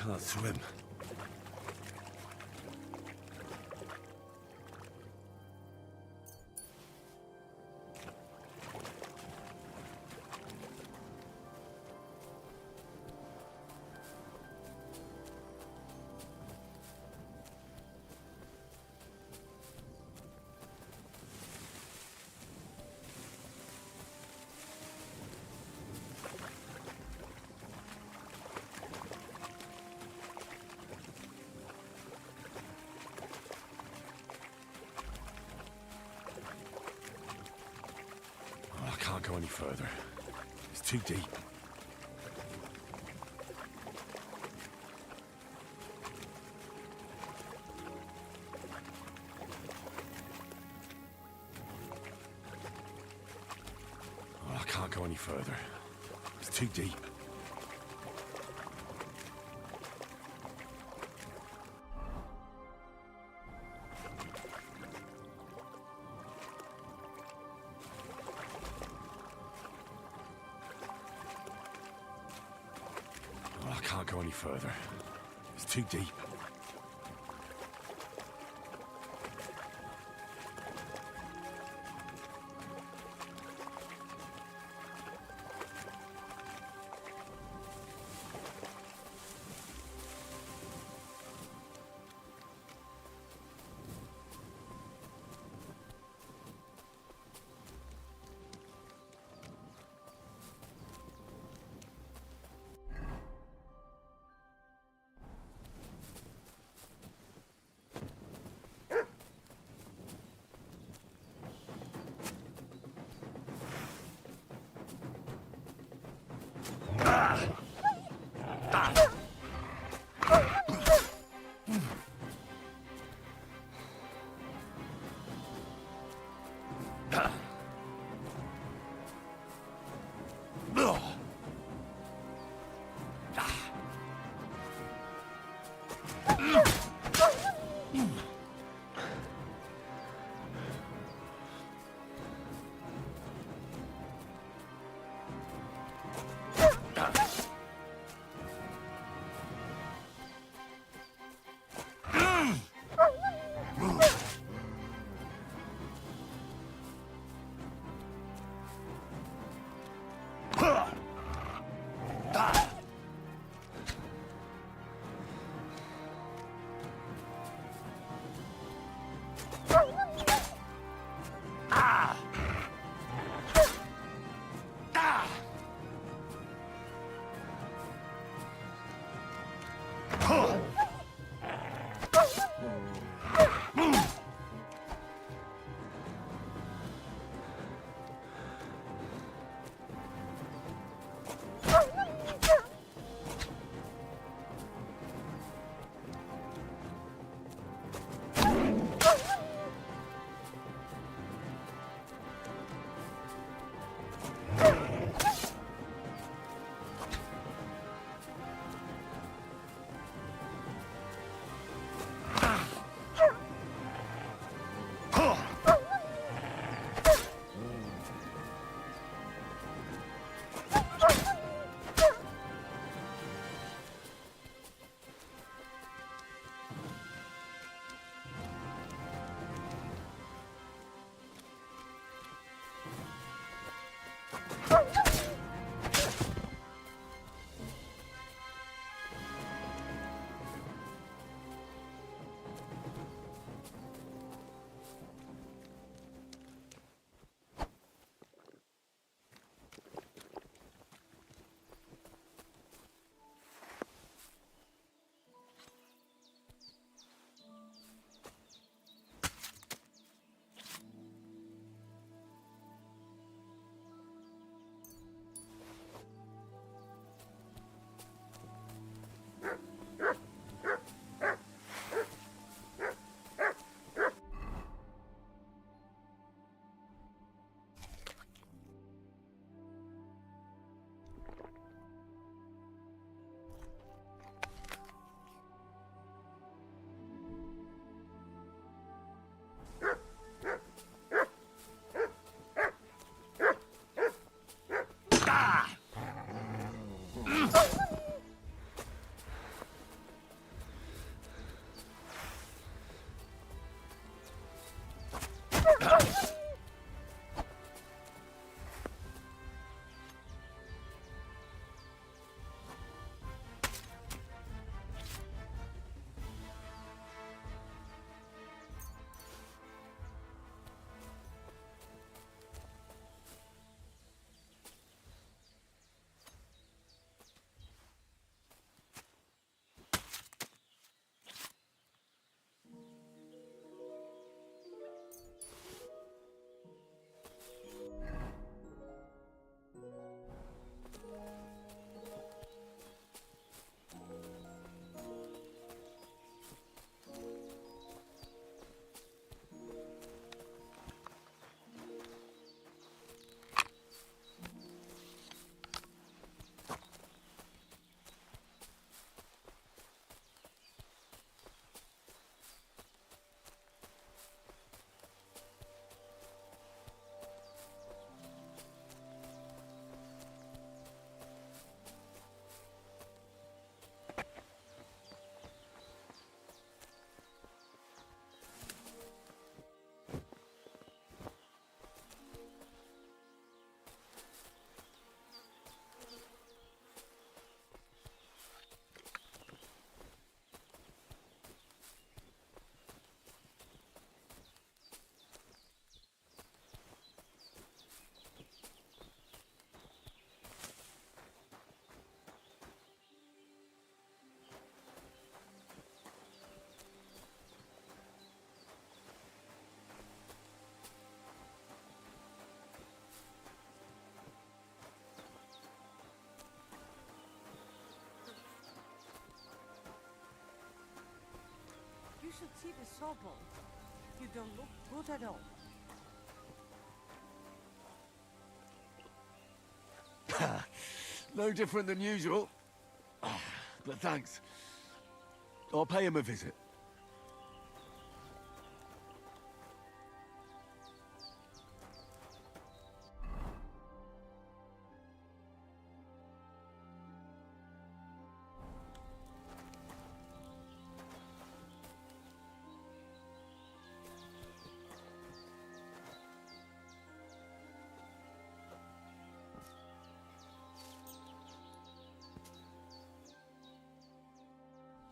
can't swim. I can't go any further. It's too deep. I can't go any further. It's too deep. I can't go any further. It's too deep. should see the Sobol. You don't look good at all. No different than usual. But thanks. I'll pay him a visit.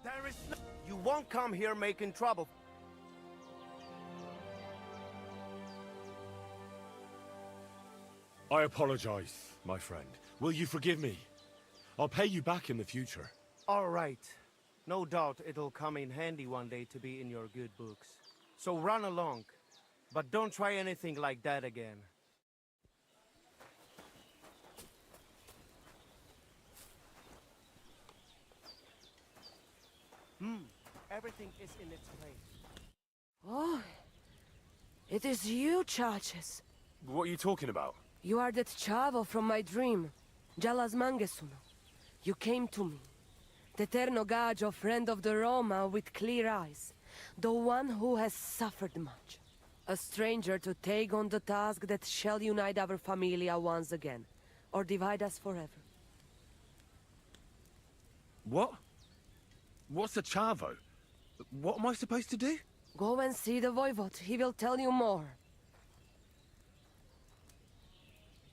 There is no... You won't come here making trouble. I apologize, my friend. Will you forgive me? I'll pay you back in the future. All right. No doubt it'll come in handy one day to be in your good books. So run along. But don't try anything like that again. Everything is in its place. Oh, it is you, Charges. What are you talking about? You are that Chavo from my dream, Jalas Mangesuno. You came to me, the Eterno Gajo, friend of the Roma with clear eyes, the one who has suffered much. A stranger to take on the task that shall unite our familia once again, or divide us forever. What? What's a Chavo? What am I supposed to do? Go and see the Voivod, he will tell you more.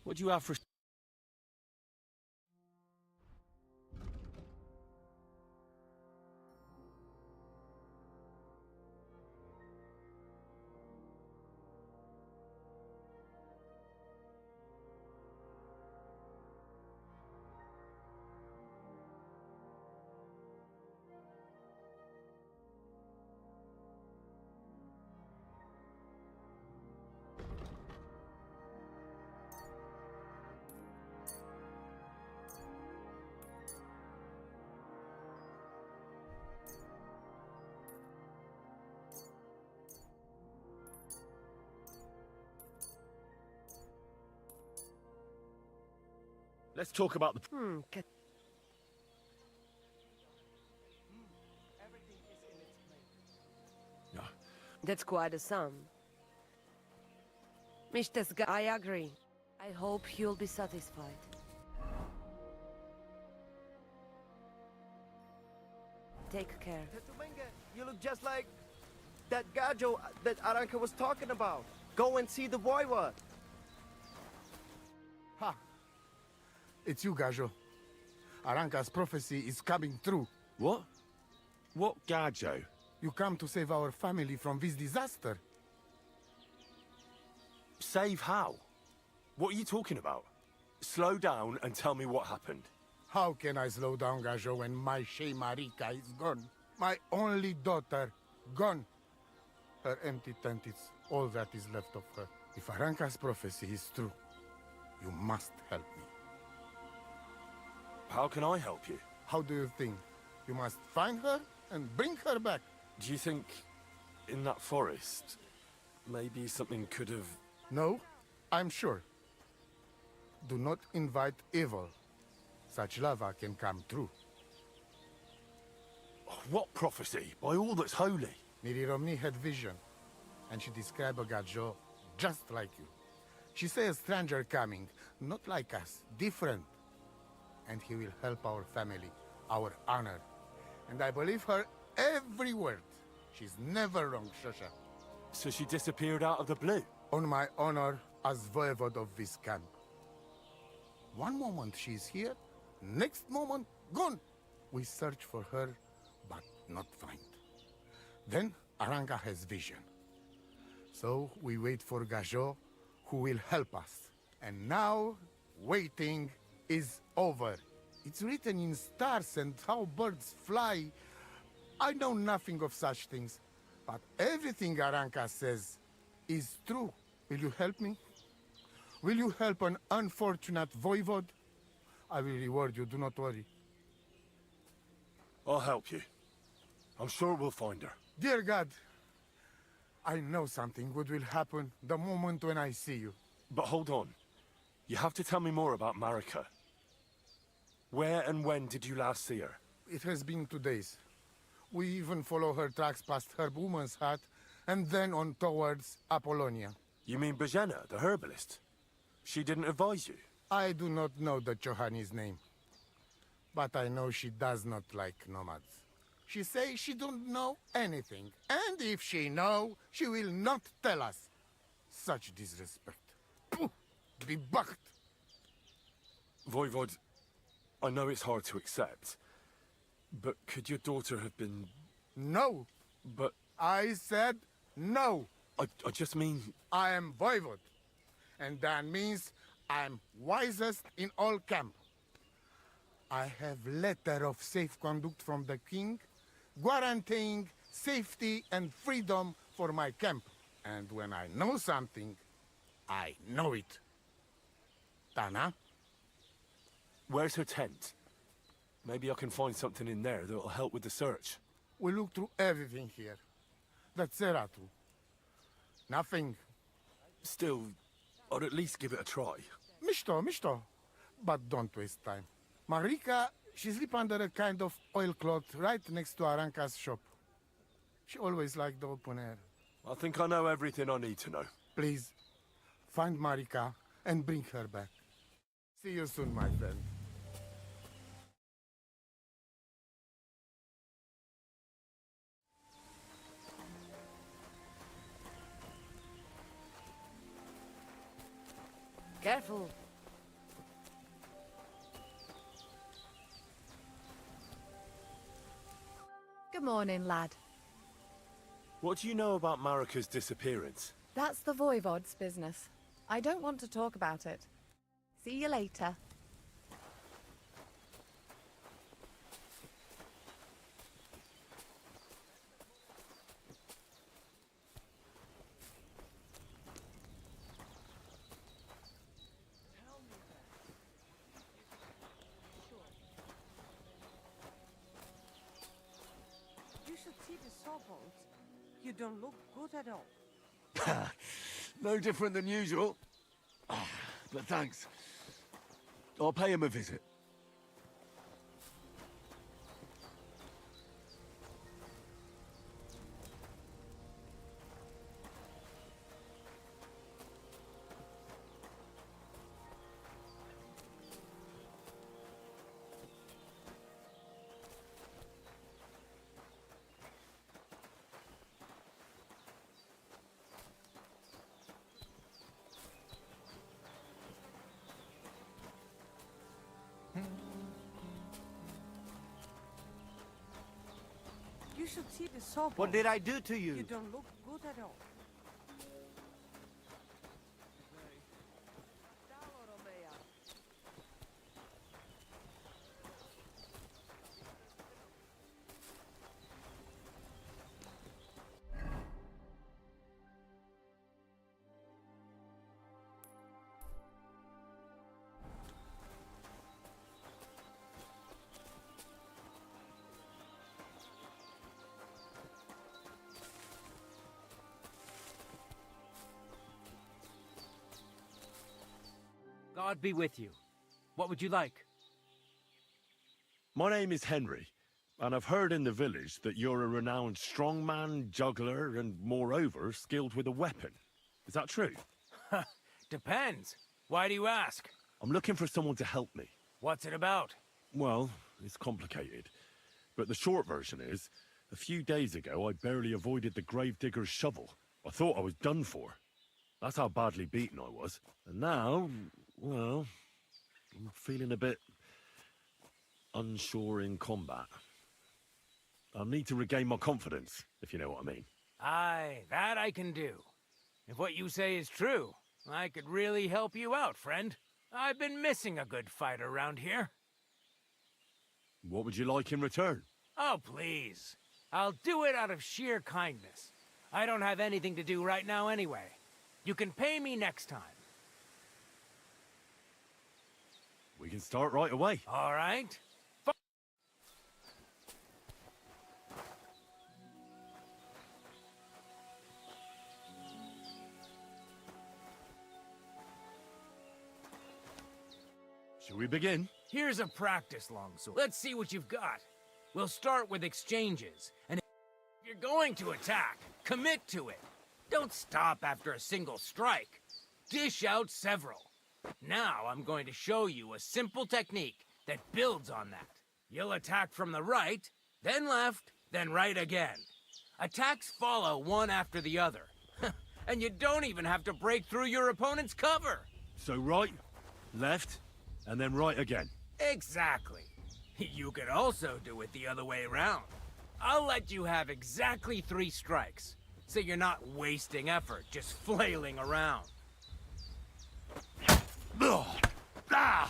What do you have for... Let's talk about the... Everything is in its place. No. That's quite a sum. Mr. I agree. I hope you'll be satisfied. Take care. Tetumenga, you look just like that Gajo that Aranka was talking about. Go and see the Voivod. Ha! It's you, Gajo. Aranka's prophecy is coming true. What? What Gajo? You come to save our family from this disaster. Save how? What are you talking about? Slow down and tell me what happened. How can I slow down, Gajo, when my Shea Marika is gone? My only daughter, gone. Her empty tent is all that is left of her. If Aranka's prophecy is true, you must help me. How can I help you? How do you think? You must find her and bring her back. Do you think in that forest, maybe something could have... No, I'm sure. Do not invite evil. Such lava can come true. What prophecy? By all that's holy. Miri Romney had vision, and she described a Gajo just like you. She said a stranger coming, not like us, different. And he will help our family, our honor. And I believe her every word. She's never wrong, Shosha. So she disappeared out of the blue? On my honor as voivode of this camp. One moment she's here, next moment gone. We search for her, but not find. Then Aranka has vision. So we wait for Gajo, who will help us. And now, waiting is over. It's written in stars and how birds fly. I know nothing of such things, but everything Aranka says is true. Will you help me? Will you help an unfortunate voivode? I will reward you, do not worry. I'll help you. I'm sure we'll find her. Dear God, I know something good will happen the moment when I see you. But hold on. You have to tell me more about Marika. Where and when did you last see her? It has been 2 days. We even follow her tracks past her woman's hut and then on towards Apollonia. You mean Bojana, the herbalist? She didn't advise you? I do not know the Johanni's name, but I know she does not like nomads. She says she don't know anything, and if she know, she will not tell us. Such disrespect. Pooh! Be bucked! Voivod, I know it's hard to accept, but could your daughter have been... No! But I said no! I just mean... I am voivod, and that means I'm wisest in all camp. I have letter of safe conduct from the king, guaranteeing safety and freedom for my camp. And when I know something, I know it. Tana? Where's her tent? Maybe I can find something in there that'll help with the search. We look through everything here. The Ceratu. Nothing. Still, I'd at least give it a try. Misto. But don't waste time. Marika, she sleep under a kind of oilcloth right next to Aranka's shop. She always liked the open air. I think I know everything I need to know. Please, find Marika and bring her back. See you soon, my friend. Careful. Good morning, lad. What do you know about Marika's disappearance? That's the Voivod's business. I don't want to talk about it. See you later. You should see the sawbones. You don't look good at all. No different than usual. But thanks. I'll pay him a visit. You should see the sawbones. What did I do to You you? don't look good at all. God be with you. What would you like? My name is Henry, and I've heard in the village that you're a renowned strongman, juggler, and moreover, skilled with a weapon. Is that true? Depends. Why do you ask? I'm looking for someone to help me. What's it about? Well, it's complicated. But the short version is, a few days ago I barely avoided the gravedigger's shovel. I thought I was done for. That's how badly beaten I was. And now, well, I'm feeling a bit unsure in combat. I'll need to regain my confidence, if you know what I mean. Aye, that I can do. If what you say is true, I could really help you out, friend. I've been missing a good fight around here. What would you like in return? Oh, please. I'll do it out of sheer kindness. I don't have anything to do right now anyway. You can pay me next time. We can start right away. All right? we begin? Here's a practice longsword. Let's see what you've got. We'll start with exchanges, and if you're going to attack, commit to it. Don't stop after a single strike. Dish out several. Now I'm going to show you a simple technique that builds on that. You'll attack from the right, then left, then right again. Attacks follow one after the other. And you don't even have to break through your opponent's cover. So right, left, and then right again. Exactly. You could also do it the other way around. I'll let you have exactly 3 strikes, so you're not wasting effort just flailing around. Ugh. Ah!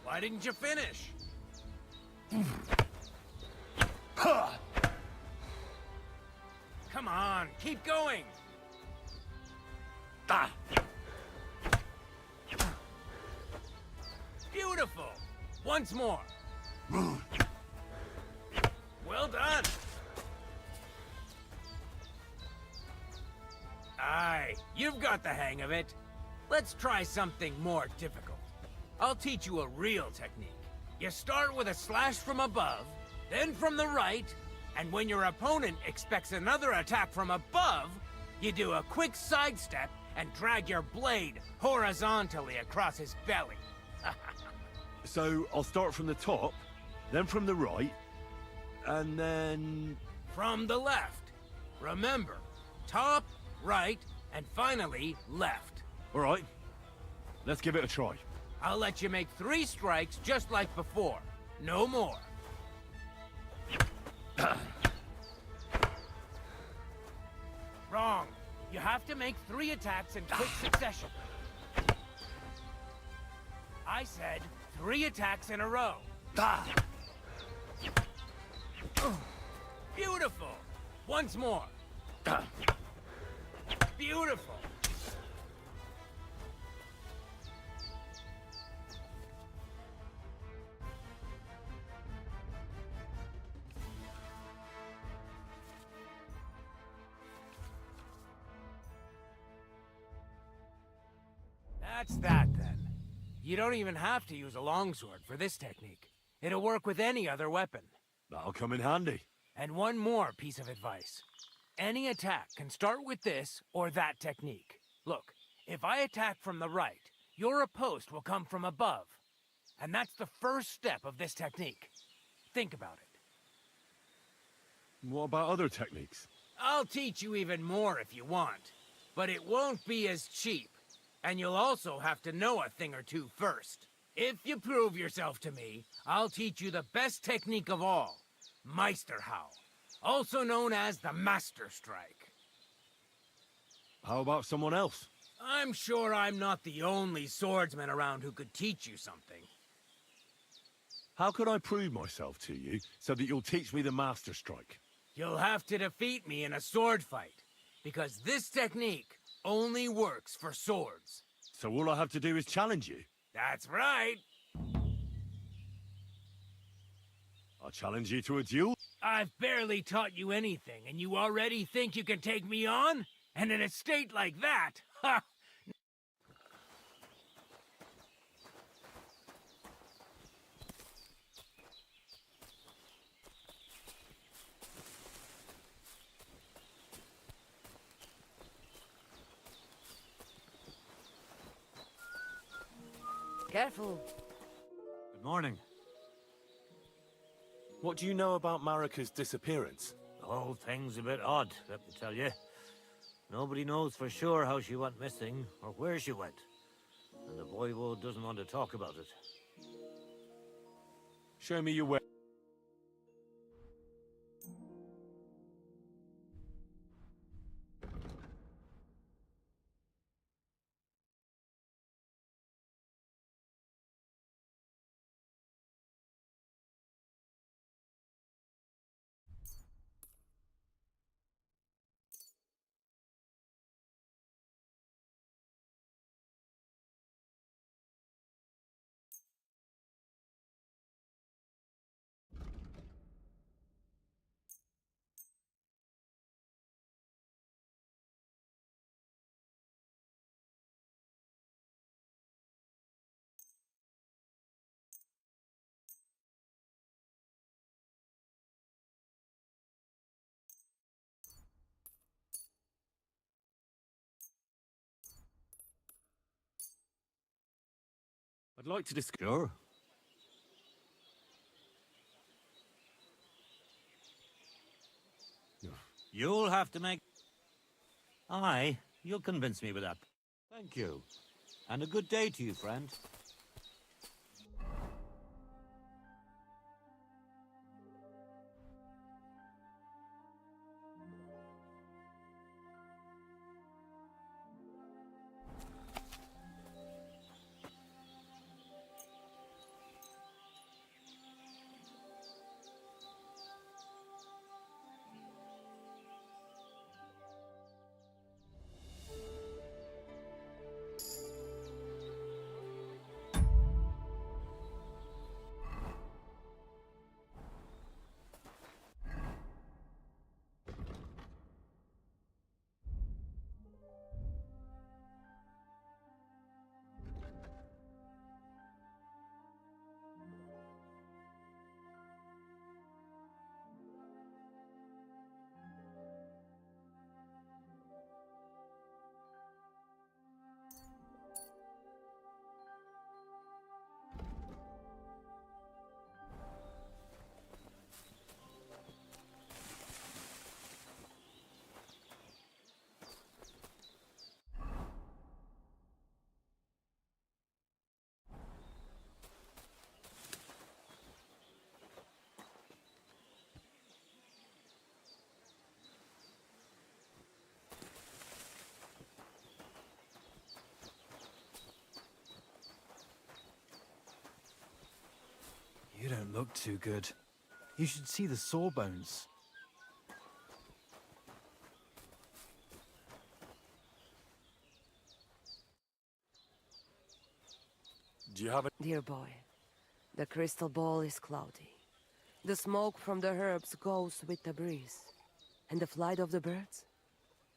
Why didn't you finish? Come on, keep going. Ah! Beautiful. Once more. Well done. Aye, you've got the hang of it. Let's try something more difficult. I'll teach you a real technique. You start with a slash from above, then from the right, and when your opponent expects another attack from above, you do a quick sidestep and drag your blade horizontally across his belly. So I'll start from the top, then from the right, and then... From the left. Remember, top, right, and finally left. All right, let's give it a try. I'll let you make 3 strikes just like before. No more. Wrong. You have to make 3 attacks in quick succession. I said 3 attacks in a row. Ah! Beautiful. Once more. Ah! Beautiful. That's that, then. You don't even have to use a longsword for this technique. It'll work with any other weapon. That'll come in handy. And one more piece of advice. Any attack can start with this or that technique. Look, if I attack from the right, your riposte will come from above. And that's the first step of this technique. Think about it. What about other techniques? I'll teach you even more if you want. But it won't be as cheap. And you'll also have to know a thing or two first. If you prove yourself to me, I'll teach you the best technique of all. Meisterhau, also known as the Master Strike. How about someone else? I'm sure I'm not the only swordsman around who could teach you something. How could I prove myself to you so that you'll teach me the Master Strike? You'll have to defeat me in a sword fight, because this technique only works for swords. So all I have to do is challenge you? That's right. I'll challenge you to a duel? I've barely taught you anything, and you already think you can take me on? And in a state like that, ha! Careful. Good morning. What do you know about Marika's disappearance? The whole thing's a bit odd, let me tell you. Nobody knows for sure how she went missing or where she went. And the voivode doesn't want to talk about it. Show me your way. I'd like to discuss... Sure. You'll have to make... Aye, you'll convince me with that. Thank you. And a good day to you, friend. You don't look too good. You should see the sawbones. Do you have a... Dear boy, the crystal ball is cloudy. The smoke from the herbs goes with the breeze. And the flight of the birds?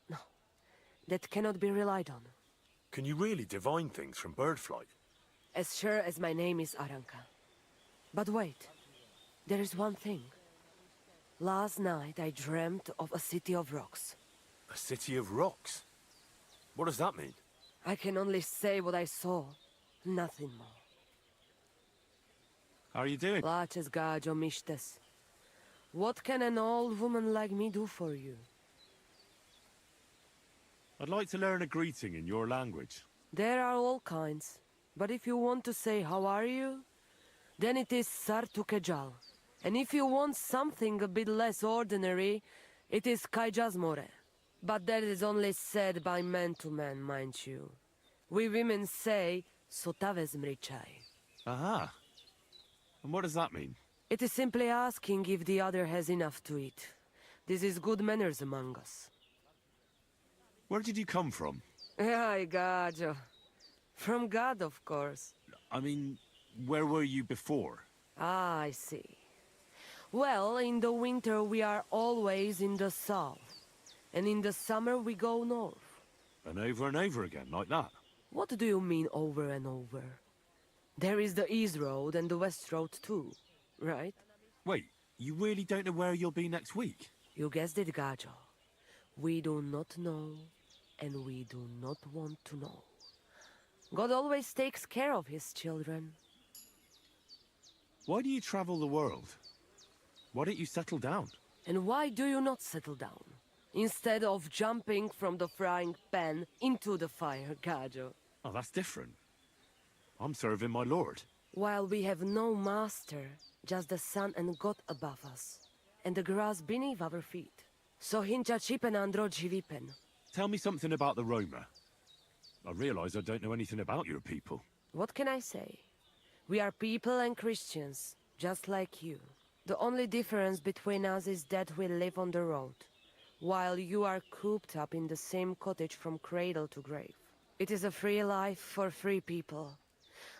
No, that cannot be relied on. Can you really divine things from bird flight? As sure as my name is Aranka. But wait, there is one thing. Last night I dreamt of a city of rocks. A city of rocks? What does that mean? I can only say what I saw, nothing more. How are you doing? Places gađo mištes. What can an old woman like me do for you? I'd like to learn a greeting in your language. There are all kinds. But if you want to say how are you, then it is Sartukejal. And if you want something a bit less ordinary, it is Kaijazmore. But that is only said by man to man, mind you. We women say Sotavez mrichai. Aha. And what does that mean? It is simply asking if the other has enough to eat. This is good manners among us. Where did you come from? Ay, gajo. From God, of course. I mean, where were you before? Ah, I see. Well, in the winter we are always in the south. And in the summer we go north. And over again, like that? What do you mean over and over? There is the East Road and the West Road too, right? Wait, you really don't know where you'll be next week? You guessed it, Gajo. We do not know, and we do not want to know. God always takes care of his children. Why do you travel the world? Why don't you settle down? And why do you not settle down? Instead of jumping from the frying pan into the fire, Gajo. Oh, that's different. I'm serving my lord. While we have no master, just the sun and God above us, and the grass beneath our feet. So hincha chipen andro jivipen. Tell me something about the Roma. I realize I don't know anything about your people. What can I say? We are people and Christians, just like you. The only difference between us is that we live on the road, while you are cooped up in the same cottage from cradle to grave. It is a free life for free people.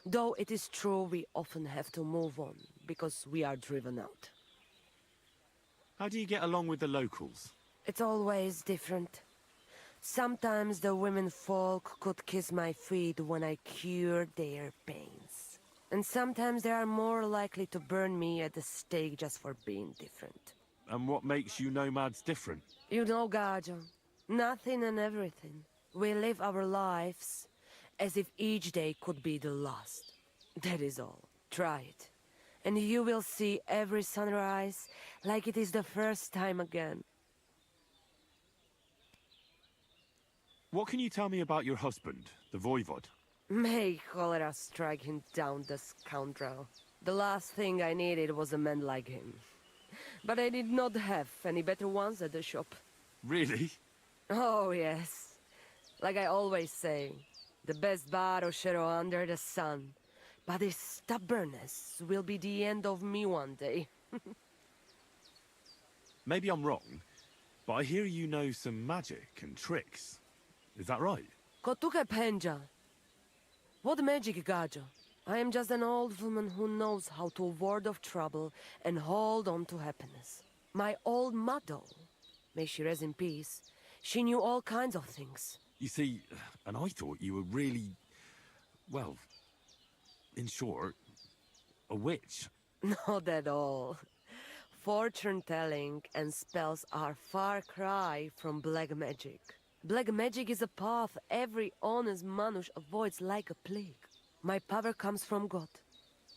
Though it is true we often have to move on, because we are driven out. How do you get along with the locals? It's always different. Sometimes the women folk could kiss my feet when I cured their pains. And sometimes they are more likely to burn me at the stake just for being different. And what makes you nomads different? You know, Gajo, nothing and everything. We live our lives as if each day could be the last. That is all. Try it. And you will see every sunrise like it is the first time again. What can you tell me about your husband, the Voivod? May cholera strike him down, the scoundrel. The last thing I needed was a man like him. But I did not have any better ones at the shop. Really? Oh, yes. Like I always say, the best barrochero under the sun. But his stubbornness will be the end of me one day. Maybe I'm wrong, but I hear you know some magic and tricks. Is that right? Kotuke penja. What magic, Gajo? I am just an old woman who knows how to ward off trouble and hold on to happiness. My old mother, may she rest in peace, she knew all kinds of things. You see, and I thought you were really, well, in short, a witch. Not at all. Fortune-telling and spells are far cry from black magic. Black magic is a path every honest manush avoids like a plague. My power comes from God,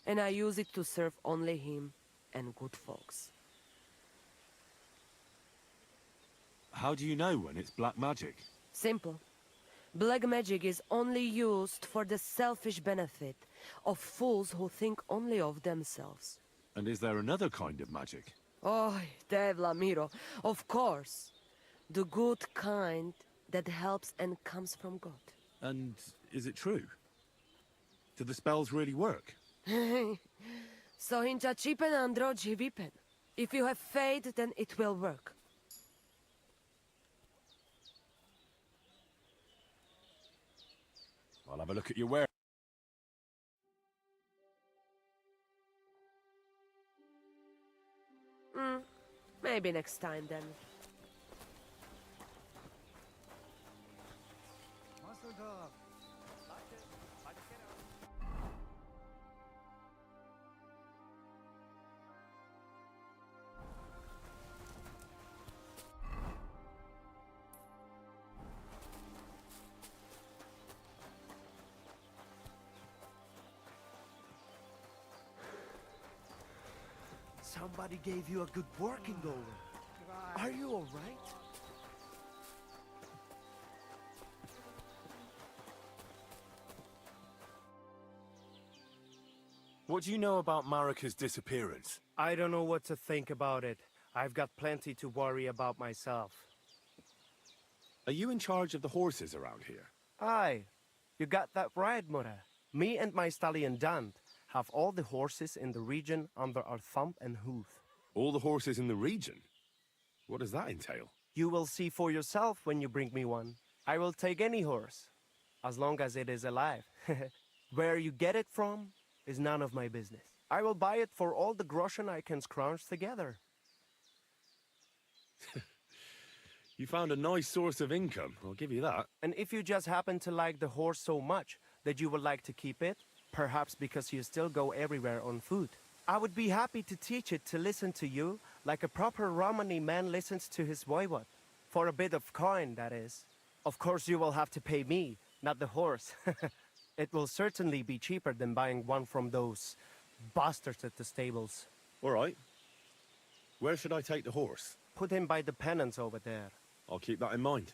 and I use it to serve only Him and good folks. How do you know when it's black magic? Simple. Black magic is only used for the selfish benefit of fools who think only of themselves. And is there another kind of magic? Oh, Devla Miro, of course. The good kind that helps and comes from God. And is it true? Do the spells really work? So hincha chipen androji vipen. If you have faith, then it will work. I'll have a look at your wear. Maybe next time then. Somebody gave you a good working over. Are you all right? What do you know about Marika's disappearance? I don't know what to think about it. I've got plenty to worry about myself. Are you in charge of the horses around here? Aye, you got that right, Mura. Me and my stallion Dant have all the horses in the region under our thumb and hoof. All the horses in the region? What does that entail? You will see for yourself when you bring me one. I will take any horse, as long as it is alive. Where you get it from is none of my business. I will buy it for all the groschen I can scrounge together. You found a nice source of income, I'll give you that. And if you just happen to like the horse so much that you would like to keep it, perhaps because you still go everywhere on foot, I would be happy to teach it to listen to you like a proper Romani man listens to his voivod. For a bit of coin, that is. Of course you will have to pay me, not the horse. It will certainly be cheaper than buying one from those bastards at the stables. All right. Where should I take the horse? Put him by the pennants over there. I'll keep that in mind.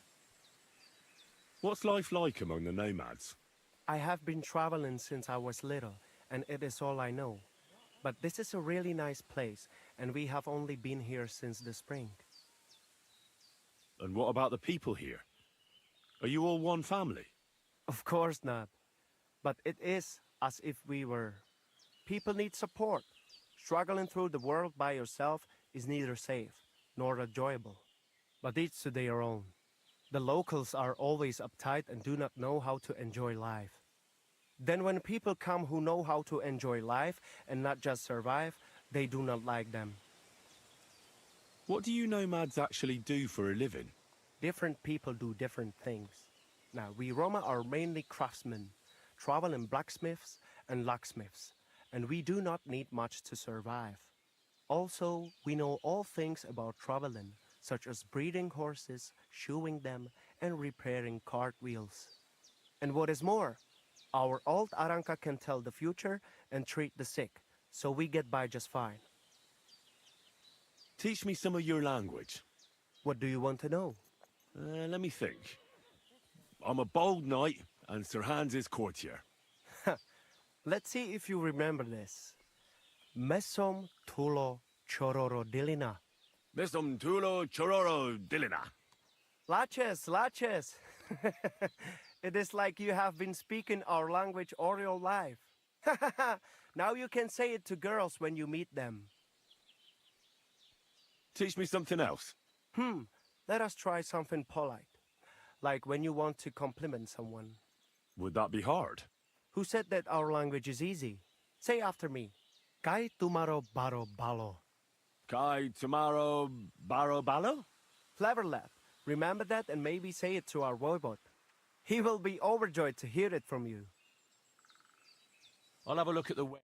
What's life like among the nomads? I have been traveling since I was little, and it is all I know. But this is a really nice place, and we have only been here since the spring. And what about the people here? Are you all one family? Of course not. But it is as if we were. People need support. Struggling through the world by yourself is neither safe nor enjoyable. But each to their own. The locals are always uptight and do not know how to enjoy life. Then when people come who know how to enjoy life and not just survive, they do not like them. What do you nomads actually do for a living? Different people do different things. Now, we Roma are mainly craftsmen, traveling blacksmiths and locksmiths, and we do not need much to survive. Also, we know all things about traveling, such as breeding horses, shoeing them, and repairing cart wheels. And what is more, Our old Aranka can tell the future and treat the sick, so we get by just fine. Teach me some of your language. What do you want to know? Let me think. I'm a bold knight, and Sir Hans is courtier. Let's see if you remember this. Mesom tulo chororo dilina. Misum tulo chororo dilina. Laches, laches. It is like you have been speaking our language all your life. Now you can say it to girls when you meet them. Teach me something else. Let us try something polite. Like when you want to compliment someone. Would that be hard? Who said that our language is easy? Say after me. Kai tumaro baro balo. Kai tomorrow baro balo? Clever lad. Remember that and maybe say it to our voivod. He will be overjoyed to hear it from you. I'll have a look at the way.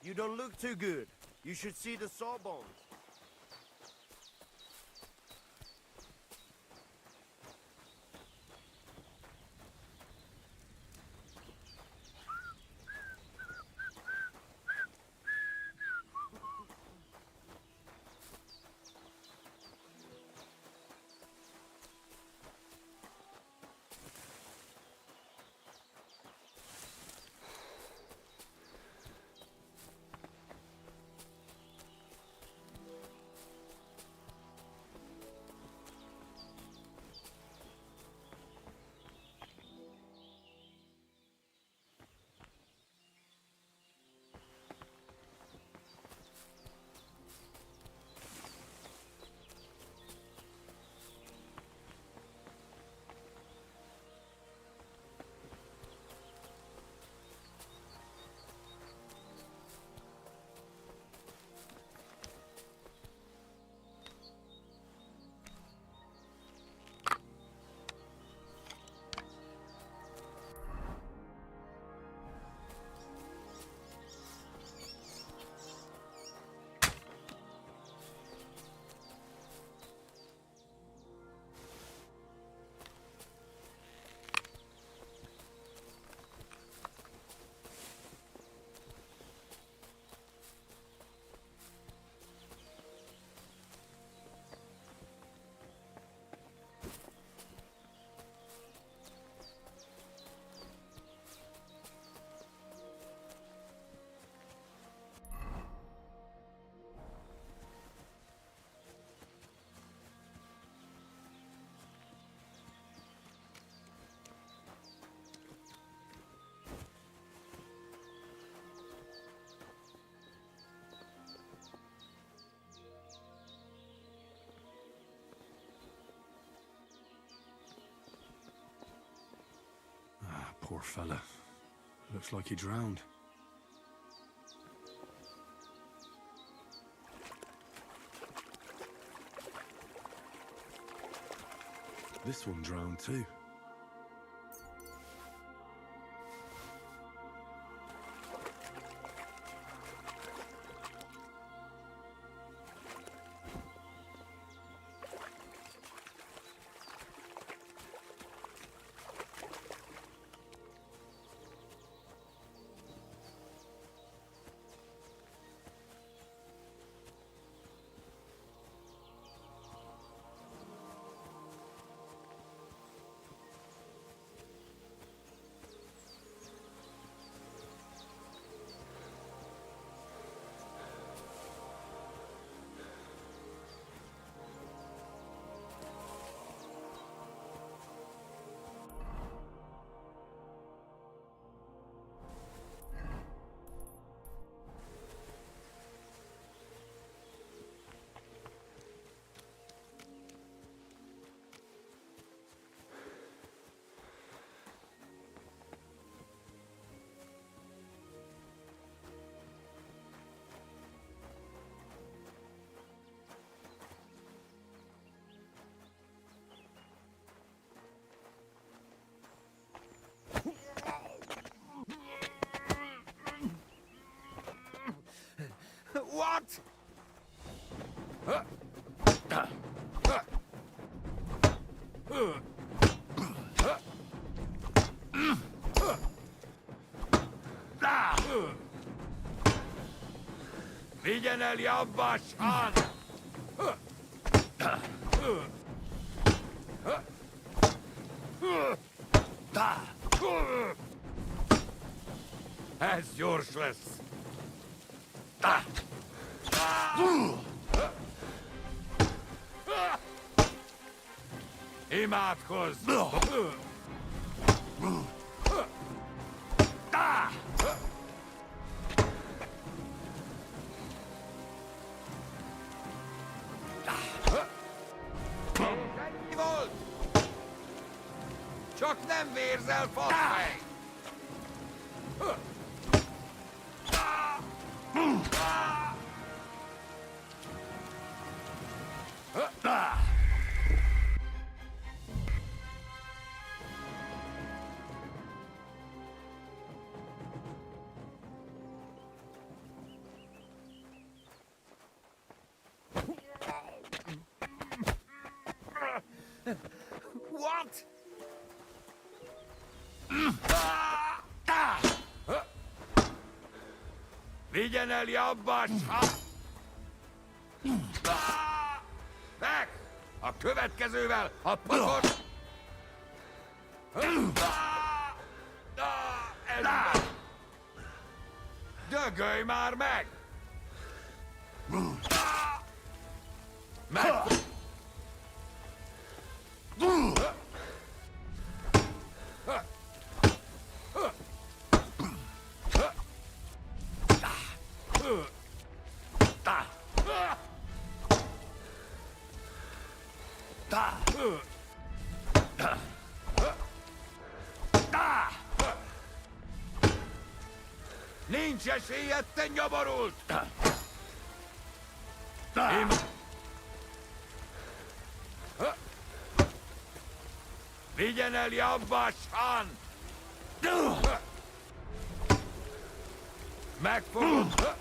You don't look too good. You should see the sawbones. Poor fella. Looks like he drowned. This one drowned too. Vigyen el Jabbasán! Ez gyors lesz! Imádkozz! Ennyi volt! Csak nem vérzel, faszfej! What? Vigyen el Jabbasán! Meg! A következővel a pakot! Dögölj már meg! Meg! Nincs esélyed, te nyoborult! Vigyen el Jabbasán! Megfogod!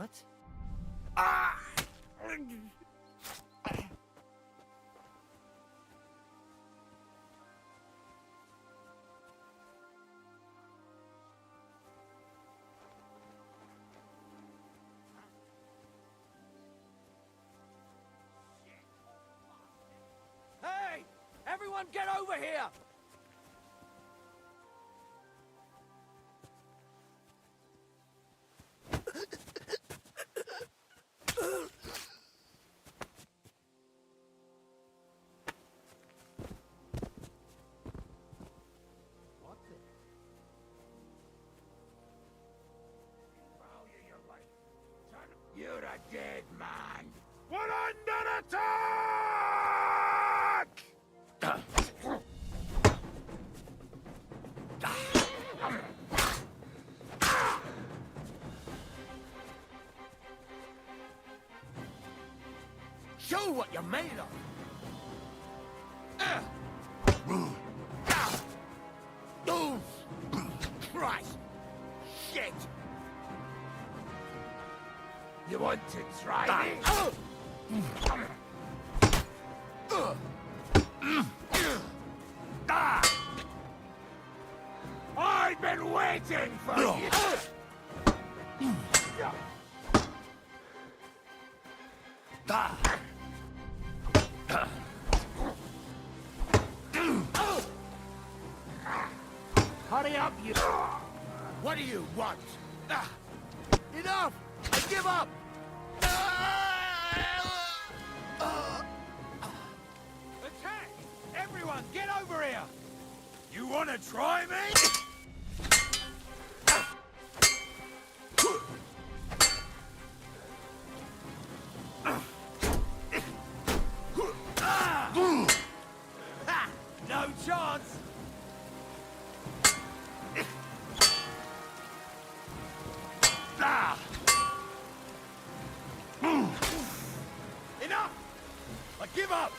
What? Everyone get over here! You're a dead man. We're under attack! Show what you're made of! Oh! Christ! Shit! You want to try me? I've been waiting for you! Hurry up, you... What do you want? Enough! I give up! Attack! Everyone, get over here! You wanna try me? No chance! Enough! I give up!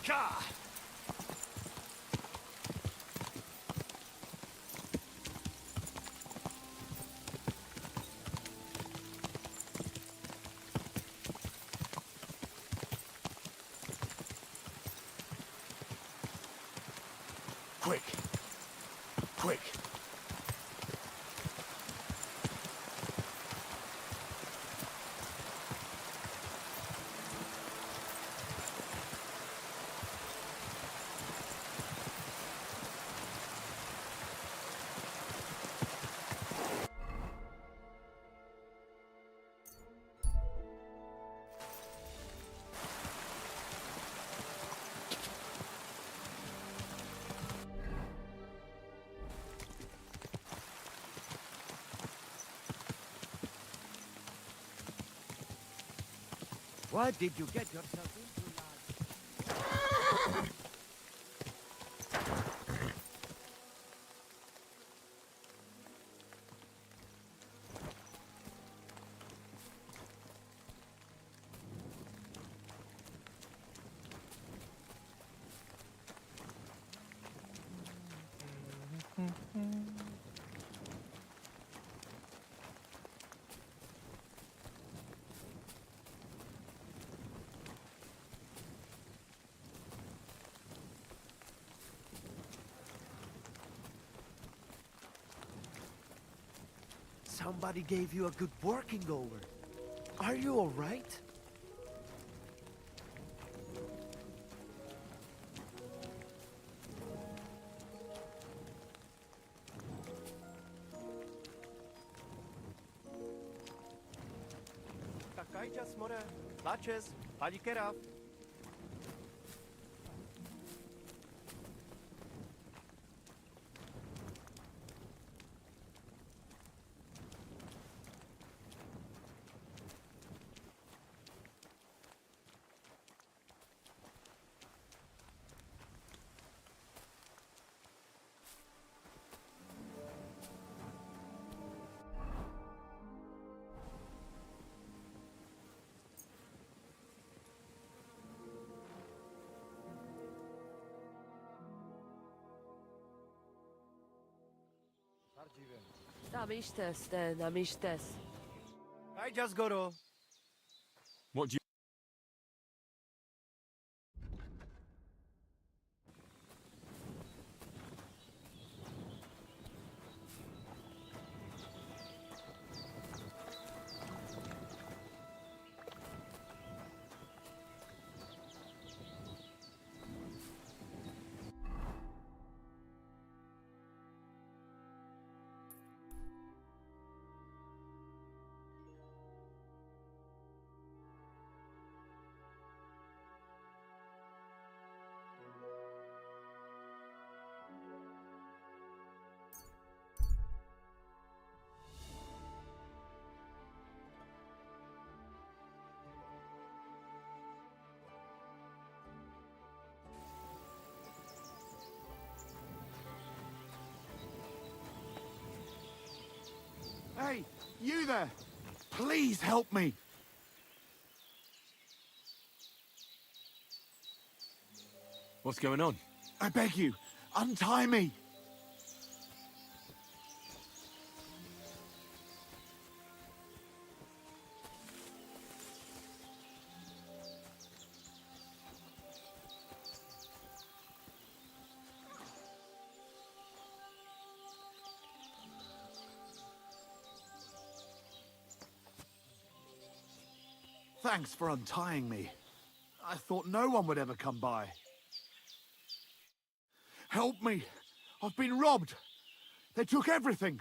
Gah! Quick! Quick! What did you get yourself into, lad? Somebody gave you a good working over. Are you all right? Какая смотря, Latches, Padikera. Namištes. I just go to. What do you... Hey, you there! Please help me! What's going on? I beg you, untie me! Thanks for untying me. I thought no one would ever come by. Help me! I've been robbed! They took everything!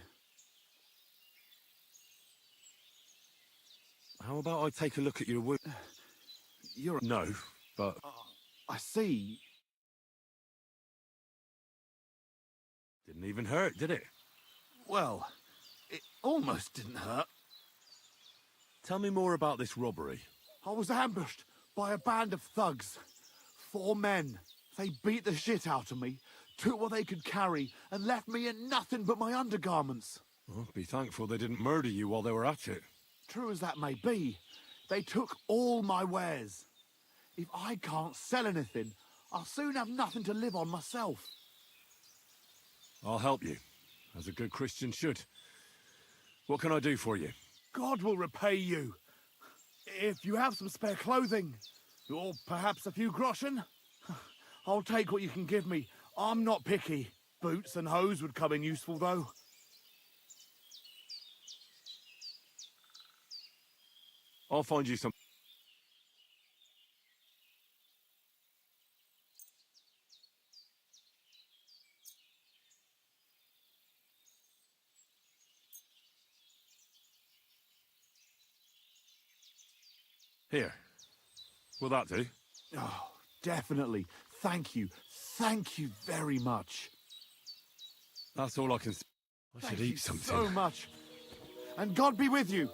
How about I take a look at your wound? You're... No, but... I see. Didn't even hurt, did it? Well, it almost didn't hurt. Tell me more about this robbery. I was ambushed by a band of thugs. 4 men. They beat the shit out of me, took what they could carry, and left me in nothing but my undergarments. Well, be thankful they didn't murder you while they were at it. True as that may be, they took all my wares. If I can't sell anything, I'll soon have nothing to live on myself. I'll help you, as a good Christian should. What can I do for you? God will repay you. If you have some spare clothing, or perhaps a few groschen, I'll take what you can give me. I'm not picky. Boots and hose would come in useful, though. I'll find you some... Here. Will that do? Oh, definitely. Thank you. Thank you very much. That's all I can... I should Thank you eat something. so much. And God be with you.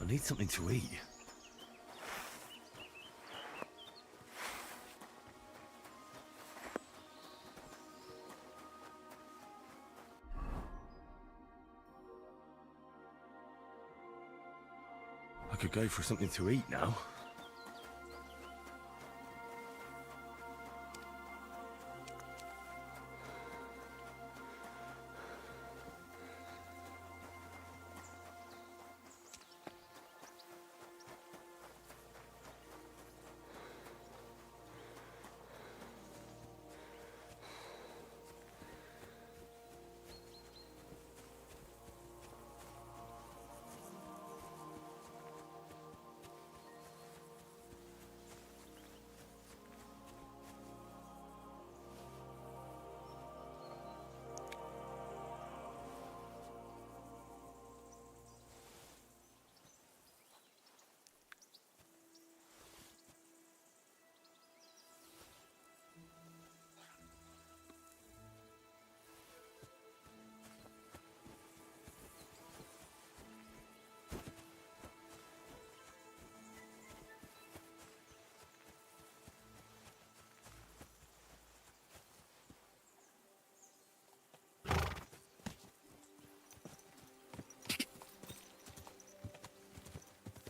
I need something to eat. I could go for something to eat now.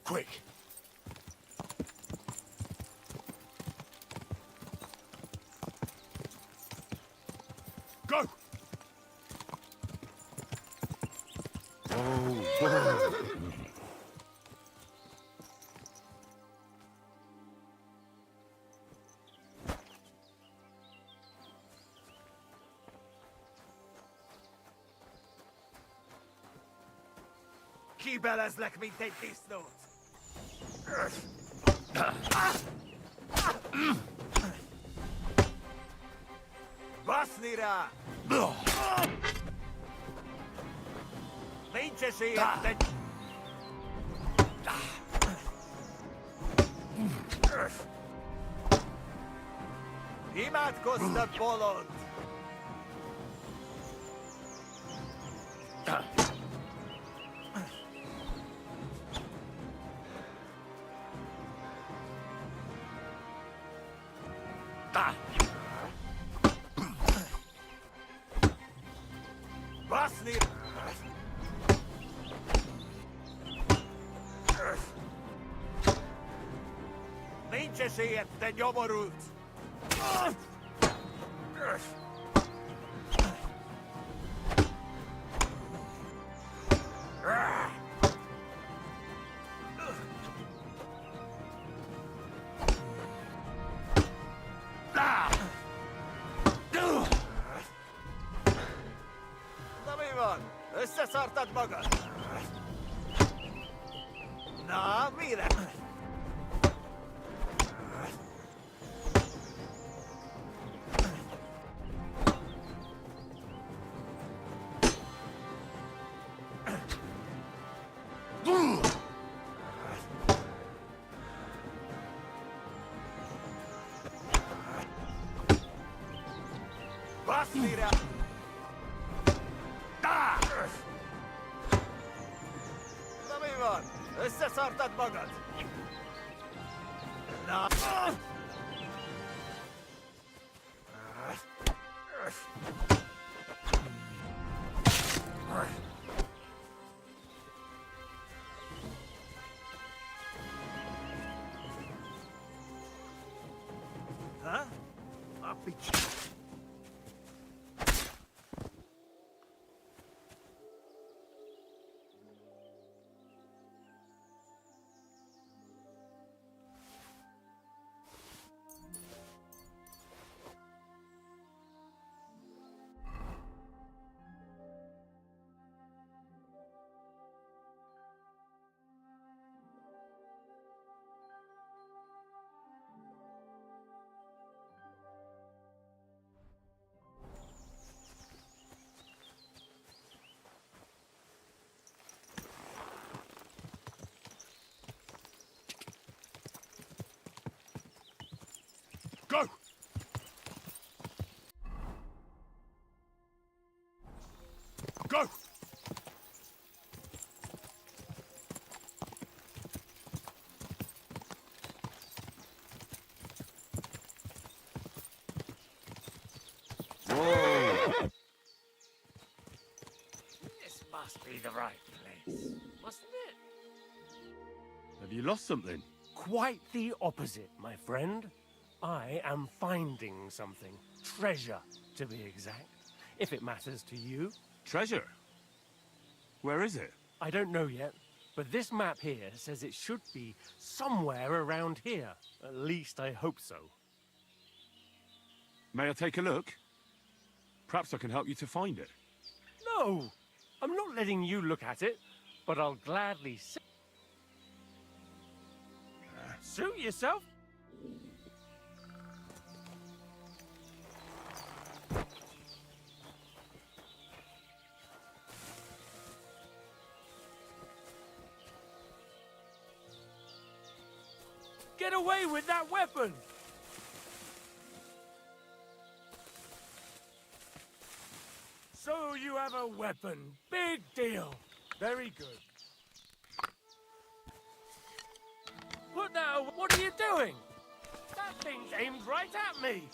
Quick! Go! Cheeky bellas let me take these notes. Vasnira! Vince si että... Imad kosta polon! Vasnir! Vince si että jomorut! Toimivan! Össä saartat magas! No, mire! Vasnira! Toimivan! Össä saartat magas! No! Huh? I'll be... Go! Go! This must be the right place, mustn't it? Have you lost something? Quite the opposite, my friend. I am finding something. Treasure, to be exact. If it matters to you. Treasure? Where is it? I don't know yet, but this map here says it should be somewhere around here. At least I hope so. May I take a look? Perhaps I can help you to find it. No! I'm not letting you look at it, but I'll gladly see. Suit yourself? Get away with that weapon! So you have a weapon. Big deal. Very good. Put that away. What are you doing? That thing's aimed right at me.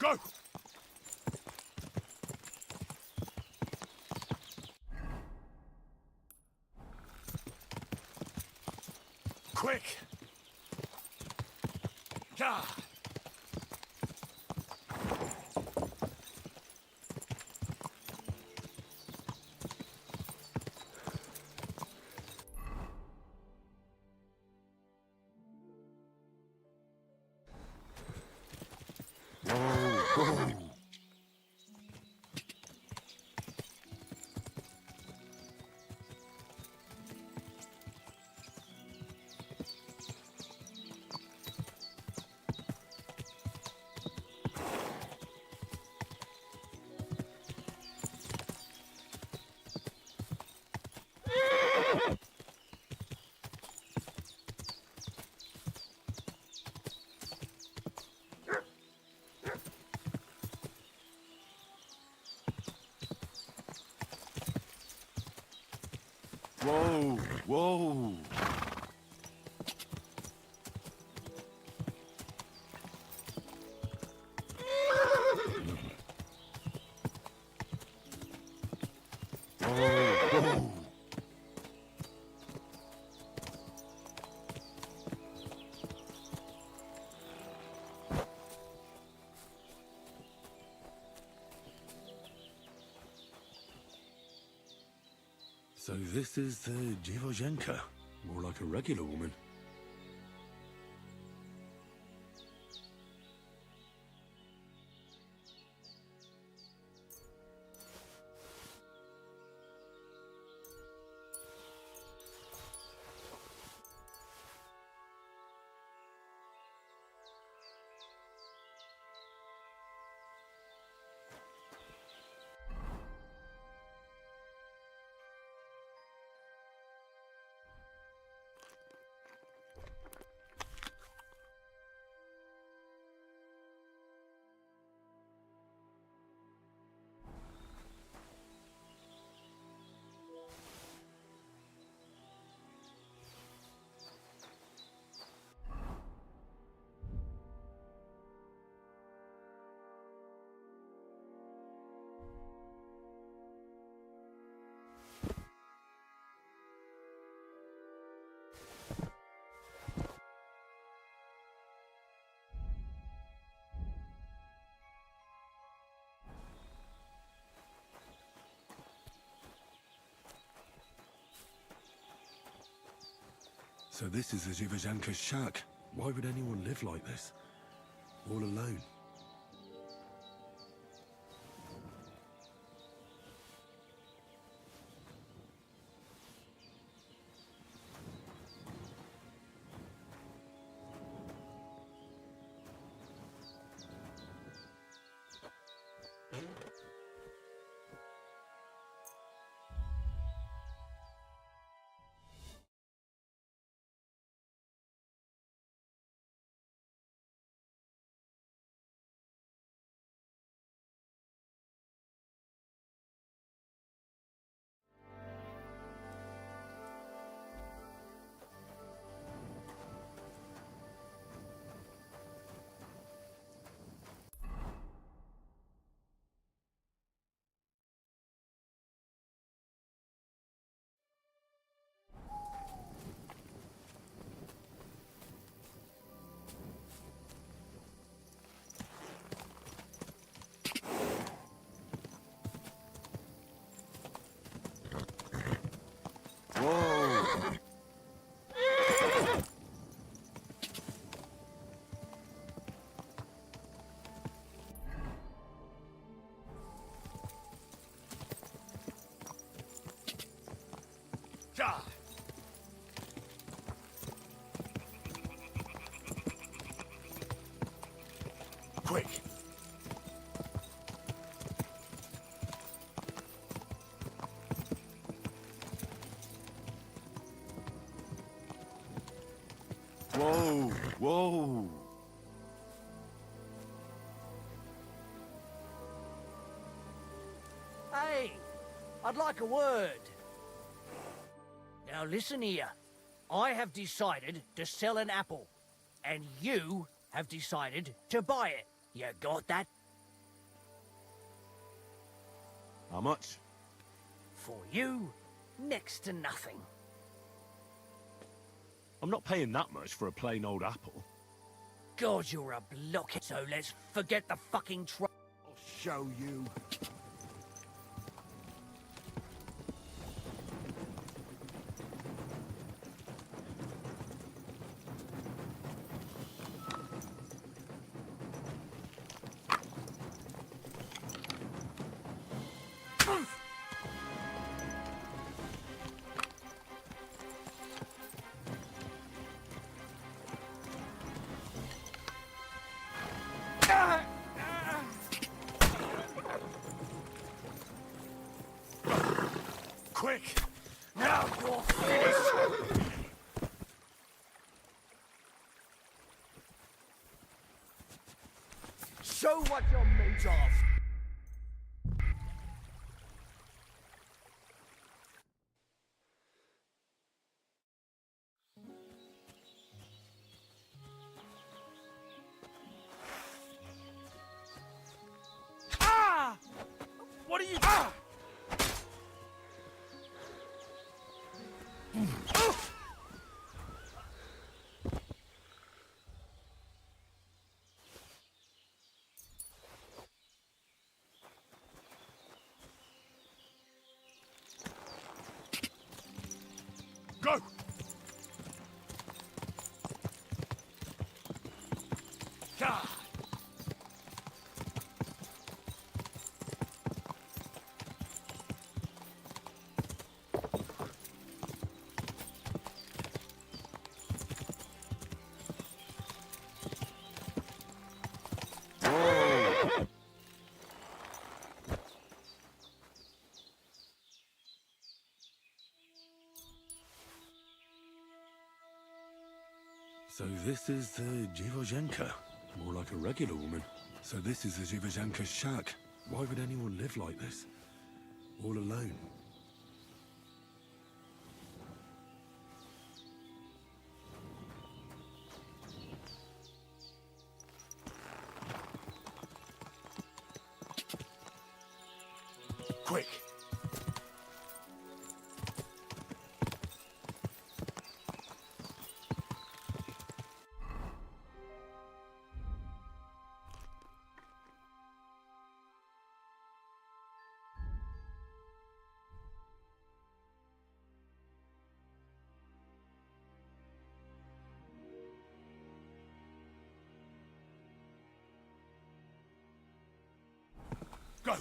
Go! Quick! Yeah! Whoa, whoa. So this is the Dziwojenka, more like a regular woman. So this is the Dziwojenka's shack. Why would anyone live like this? All alone. Whoa! Ja! Quick! Whoa! Whoa! Hey, I'd like a word. Now listen here. I have decided to sell an apple, and you have decided to buy it. You got that? How much? For you, next to nothing. I'm not paying that much for a plain old apple. God, you're a blockhead, so let's forget the fucking I'll show you. Quick! Now you're finished! Show what you're made of. Ah! What are you... Ah! Go! God! So this is the Dziwojenka. More like a regular woman. So this is the Dziwojenka's shack. Why would anyone live like this? All alone. Quick! Go!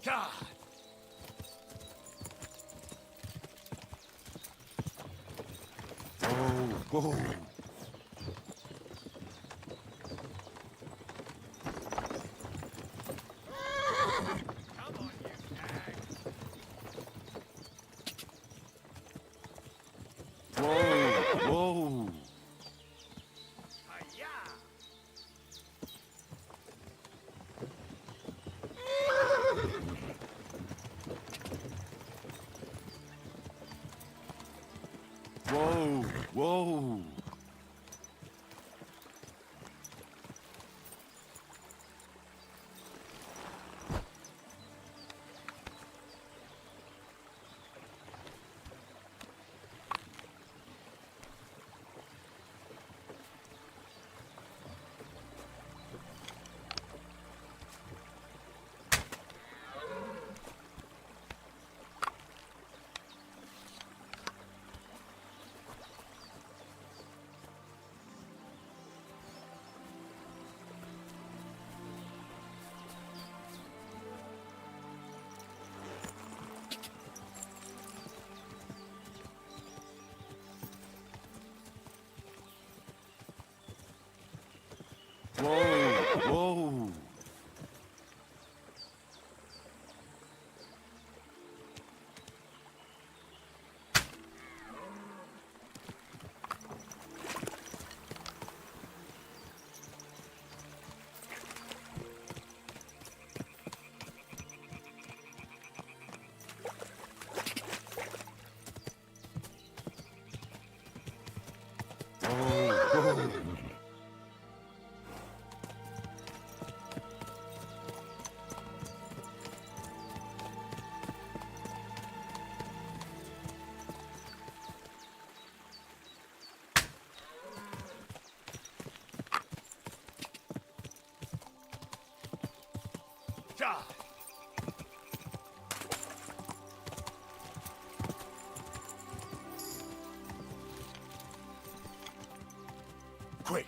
God! Whoa, whoa. Whoa, whoa. Whoa, whoa. Quick!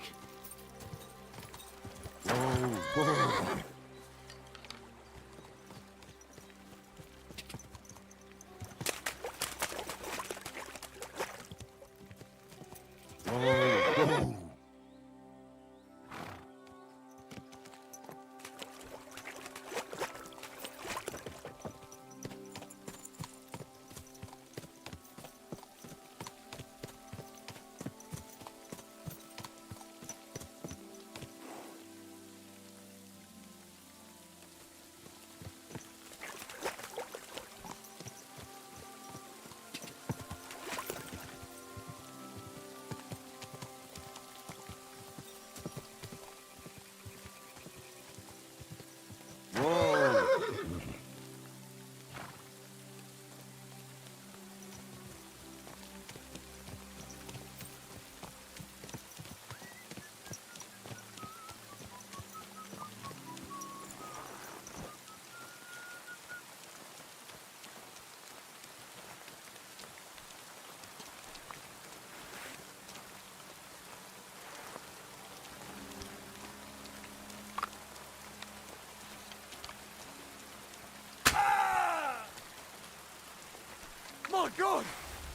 My God!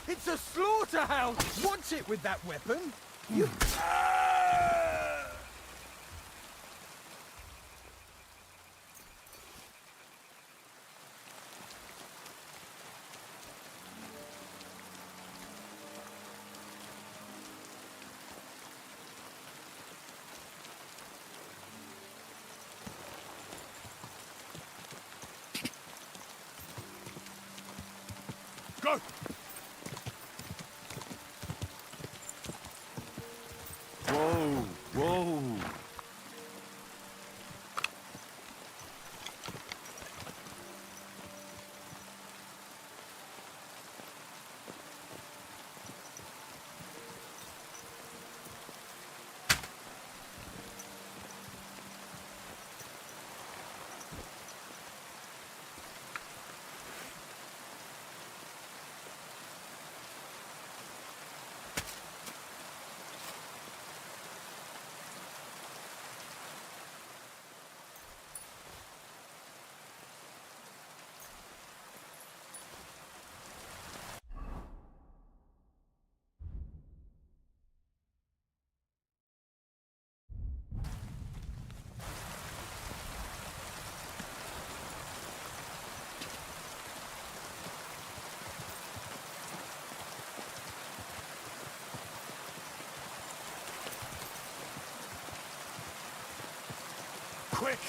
It's a slaughterhouse! What's it with that weapon? Go! Whoa, whoa. Quick!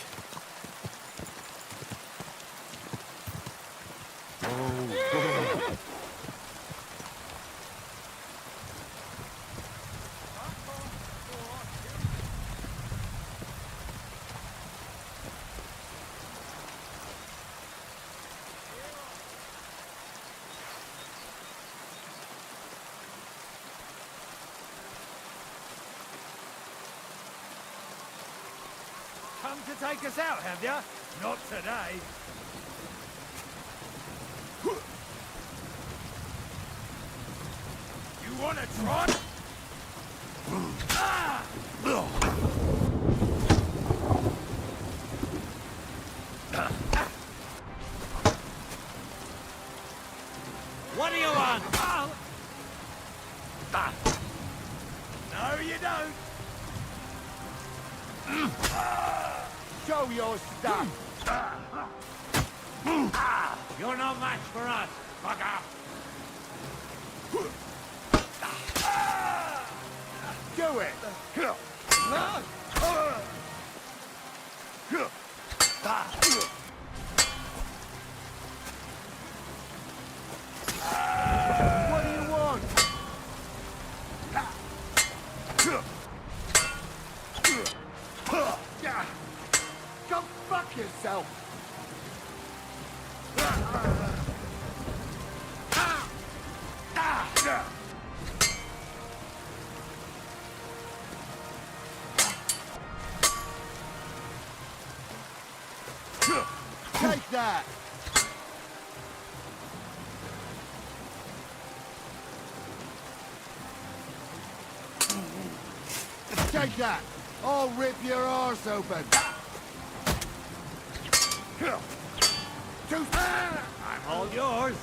Come to take us out, have ya? Not today. You wanna try? What do you want? No, you don't. Show your stuff! You're no match for us, fucker! Do it! What do you want? Go fuck yourself! Take that! Take that! I'll rip your arse open! I'm all yours.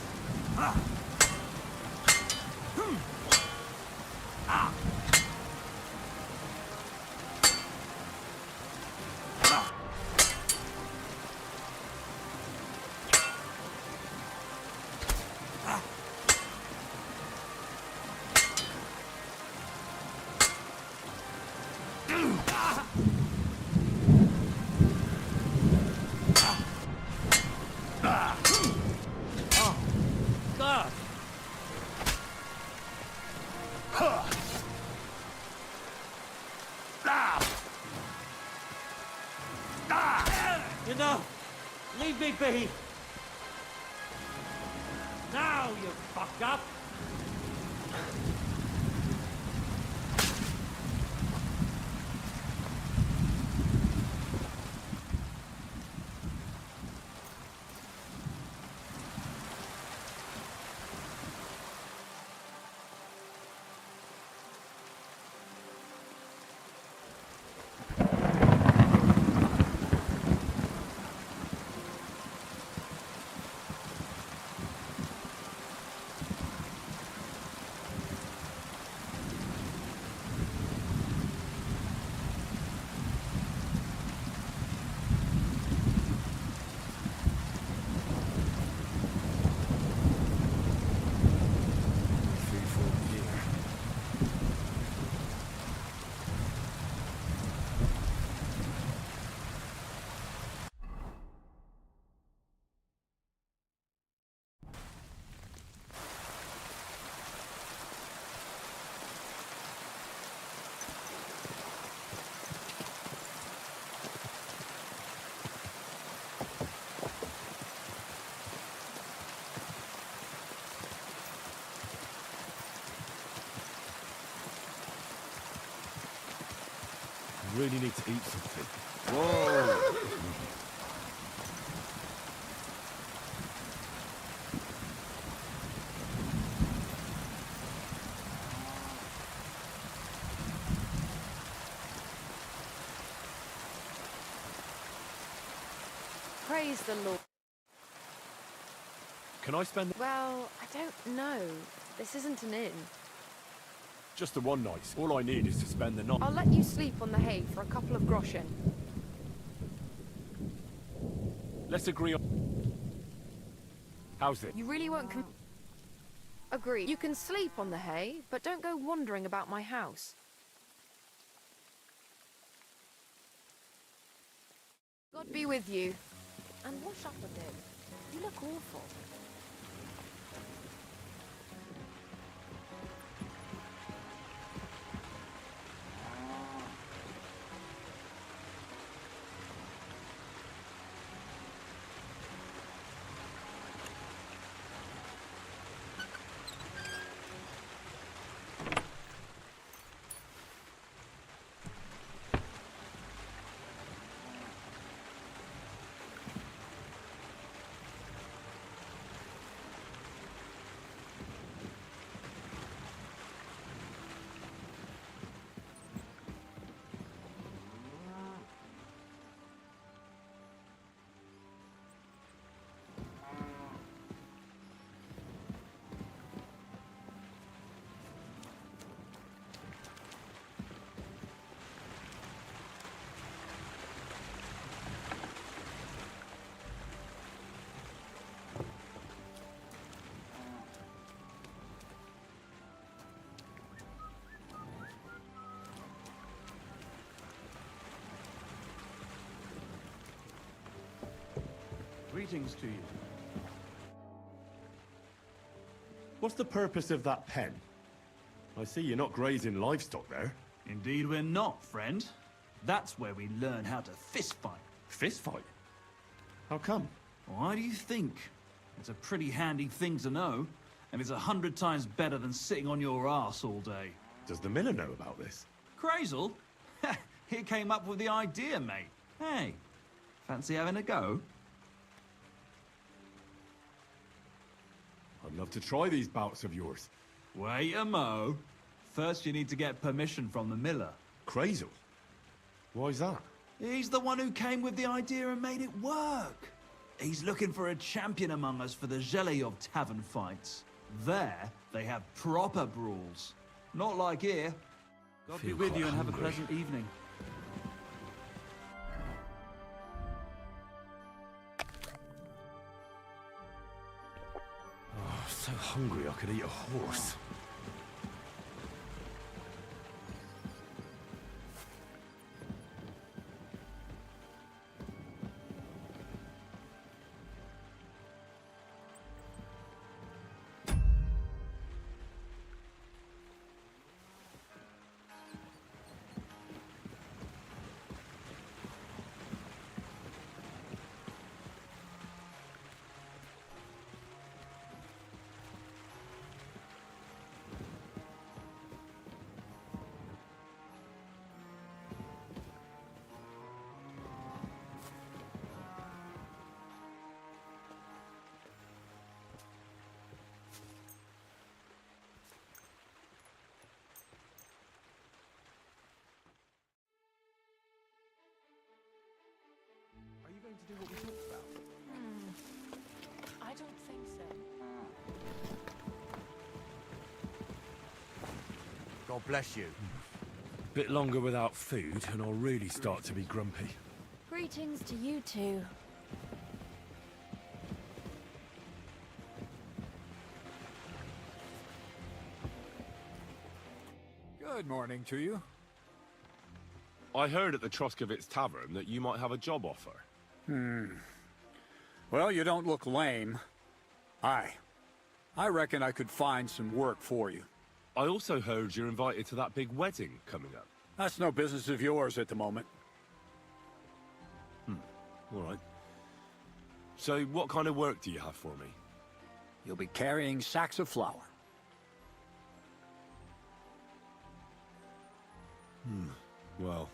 God. You know, leave me be. Now you fucked up. I really need to eat something. Whoa! Praise the Lord. Can I spend Well, I don't know. This isn't an inn. just the one night? All I need is to spend the night. I'll let you sleep on the hay for a couple of groschen. Let's agree on... How's it? You really won't agree. You can sleep on the hay, but don't go wandering about my house. God be with you. And wash up a bit. You look awful. Greetings to you. What's the purpose of that pen? I see you're not grazing livestock there. Indeed we're not, friend. That's where we learn how to fist fight. Fist fight? How come? Why do you think? It's a pretty handy thing to know, and it's 100 times better than sitting on your arse all day. Does the miller know about this? Crazel? He came up with the idea, mate. Hey, fancy having a go? I'd love to try these bouts of yours. Wait a mo. First you need to get permission from the miller. Crazel? Why's that? He's the one who came with the idea and made it work. He's looking for a champion among us for the Zheleyov tavern fights. There, they have proper brawls. Not like here. God be Feel with quite you and have a hungry. pleasant evening. Oh, I'm so hungry I could eat a horse. Are you going to do what we talked about? I don't think so. God bless you. Bit longer without food, and I'll really start to be grumpy. Greetings to you two. Good morning to you. I heard at the Troskovitz Tavern that you might have a job offer. Well, you don't look lame. I reckon I could find some work for you. I also heard you're invited to that big wedding coming up. That's no business of yours at the moment. All right. So what kind of work do you have for me? You'll be carrying sacks of flour. Well,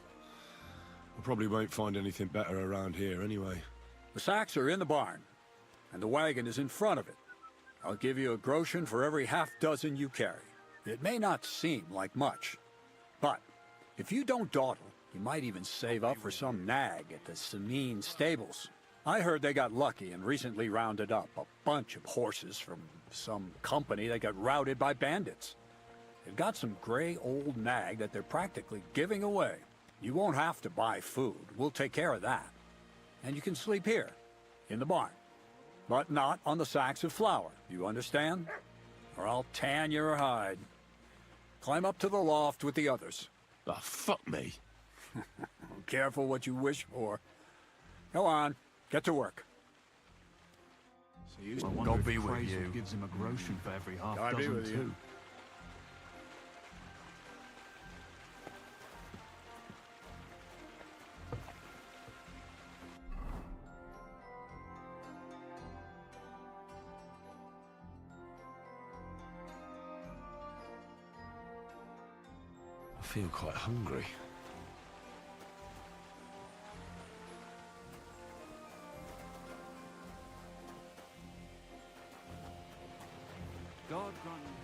I probably won't find anything better around here anyway. The sacks are in the barn, and the wagon is in front of it. I'll give you a groschen for every half dozen you carry. It may not seem like much, but if you don't dawdle, you might even save up for some nag at the Samine stables. I heard they got lucky and recently rounded up a bunch of horses from some company that got routed by bandits. They've got some gray old nag that they're practically giving away. You won't have to buy food. We'll take care of that. And you can sleep here, in the barn. But not on the sacks of flour, you understand? Or I'll tan your hide. Climb up to the loft with the others. Ah, fuck me. Careful what you wish for. Go on, get to work. I wonder if Crazel gives him a groschen for every half God be dozen with you. too. I feel quite hungry. God grant you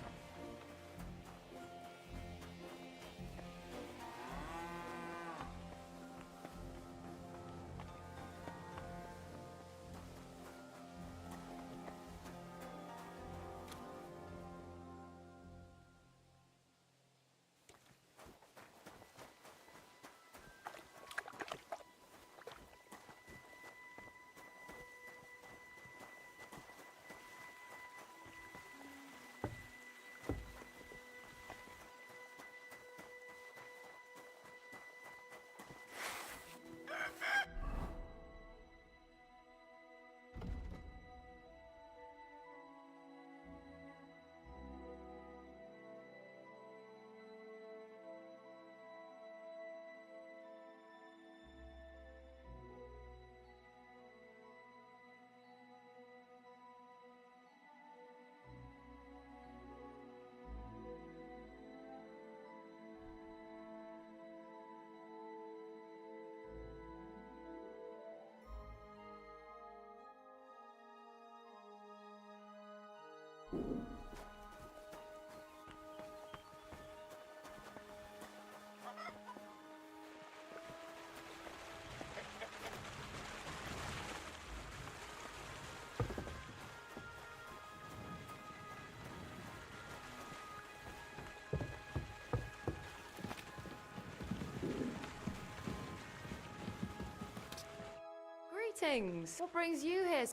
Greetings. What brings you here?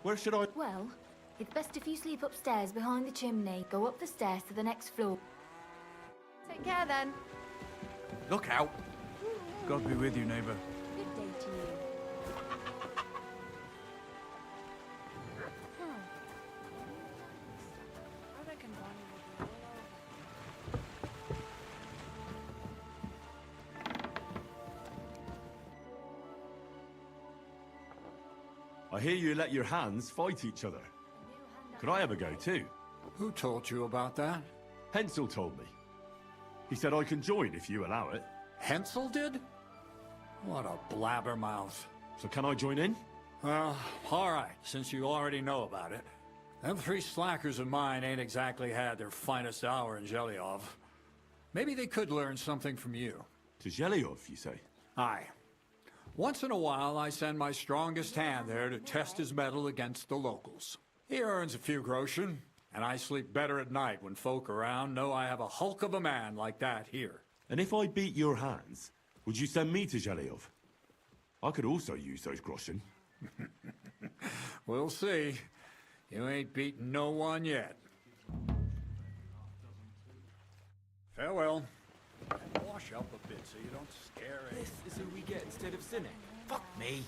Where should I... Well, it's best if you sleep upstairs behind the chimney. Go up the stairs to the next floor. Take care then. Look out. God be with you, neighbor. Good day to you. I reckon Bonnie will be all I hear you let your hands fight each other. Could I have a go too? Who told you about that? Hensel told me. He said I can join if you allow it. Hensel did? What a blabbermouth. So can I join in? Well, all right, since you already know about it. Them three slackers of mine ain't exactly had their finest hour in Zhelyov. Maybe they could learn something from you. To Zhelyov, you say? Aye. Once in a while, I send my strongest hand there to test his mettle against the locals. He earns a few groschen, and I sleep better at night when folk around know I have a hulk of a man like that here. And if I beat your hands, would you send me to Zhelyov? I could also use those groschen. We'll see. You ain't beaten no one yet. Farewell. Wash up a bit so you don't scare This is who we get instead of Cynic. Fuck me.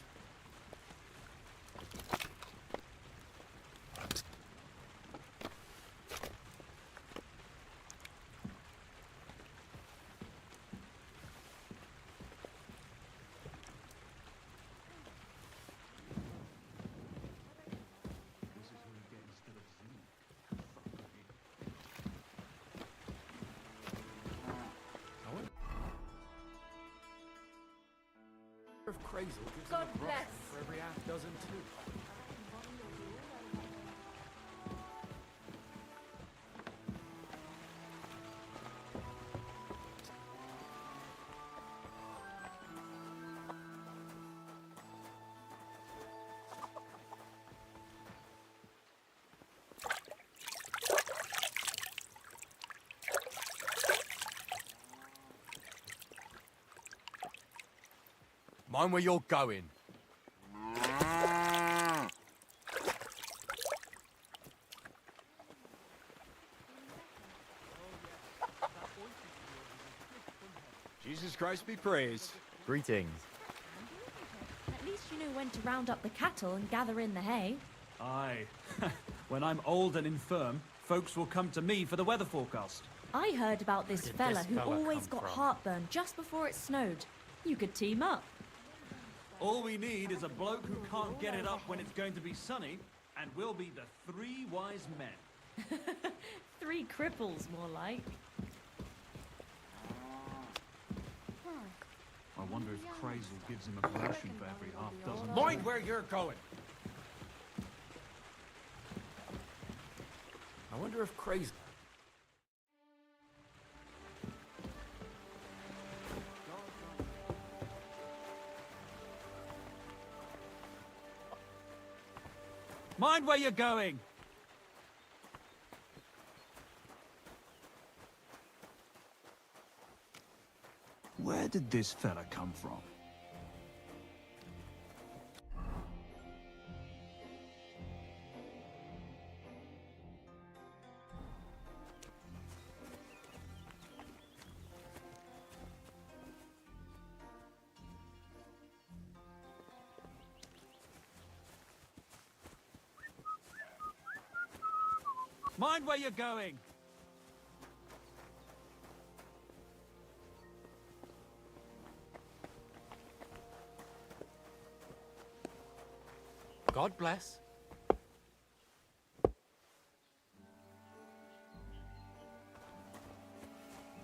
Of Crazel gives God him a groschen bless. for every half dozen too. Mind where you're going. Jesus Christ be praised. Greetings. At least you know when to round up the cattle and gather in the hay. Aye. When I'm old and infirm, folks will come to me for the weather forecast. I heard about this did fella this who fella always come got from? heartburn just before it snowed. You could team up. All we need is a bloke who can't get it up when it's going to be sunny, and we'll be the three wise men. 3 cripples, more like. I wonder if Crazel gives him a groschen for every half dozen. Mind where you're going. I wonder if Crazel... Mind where you're going! Where did this fella come from? Mind where you're going! God bless.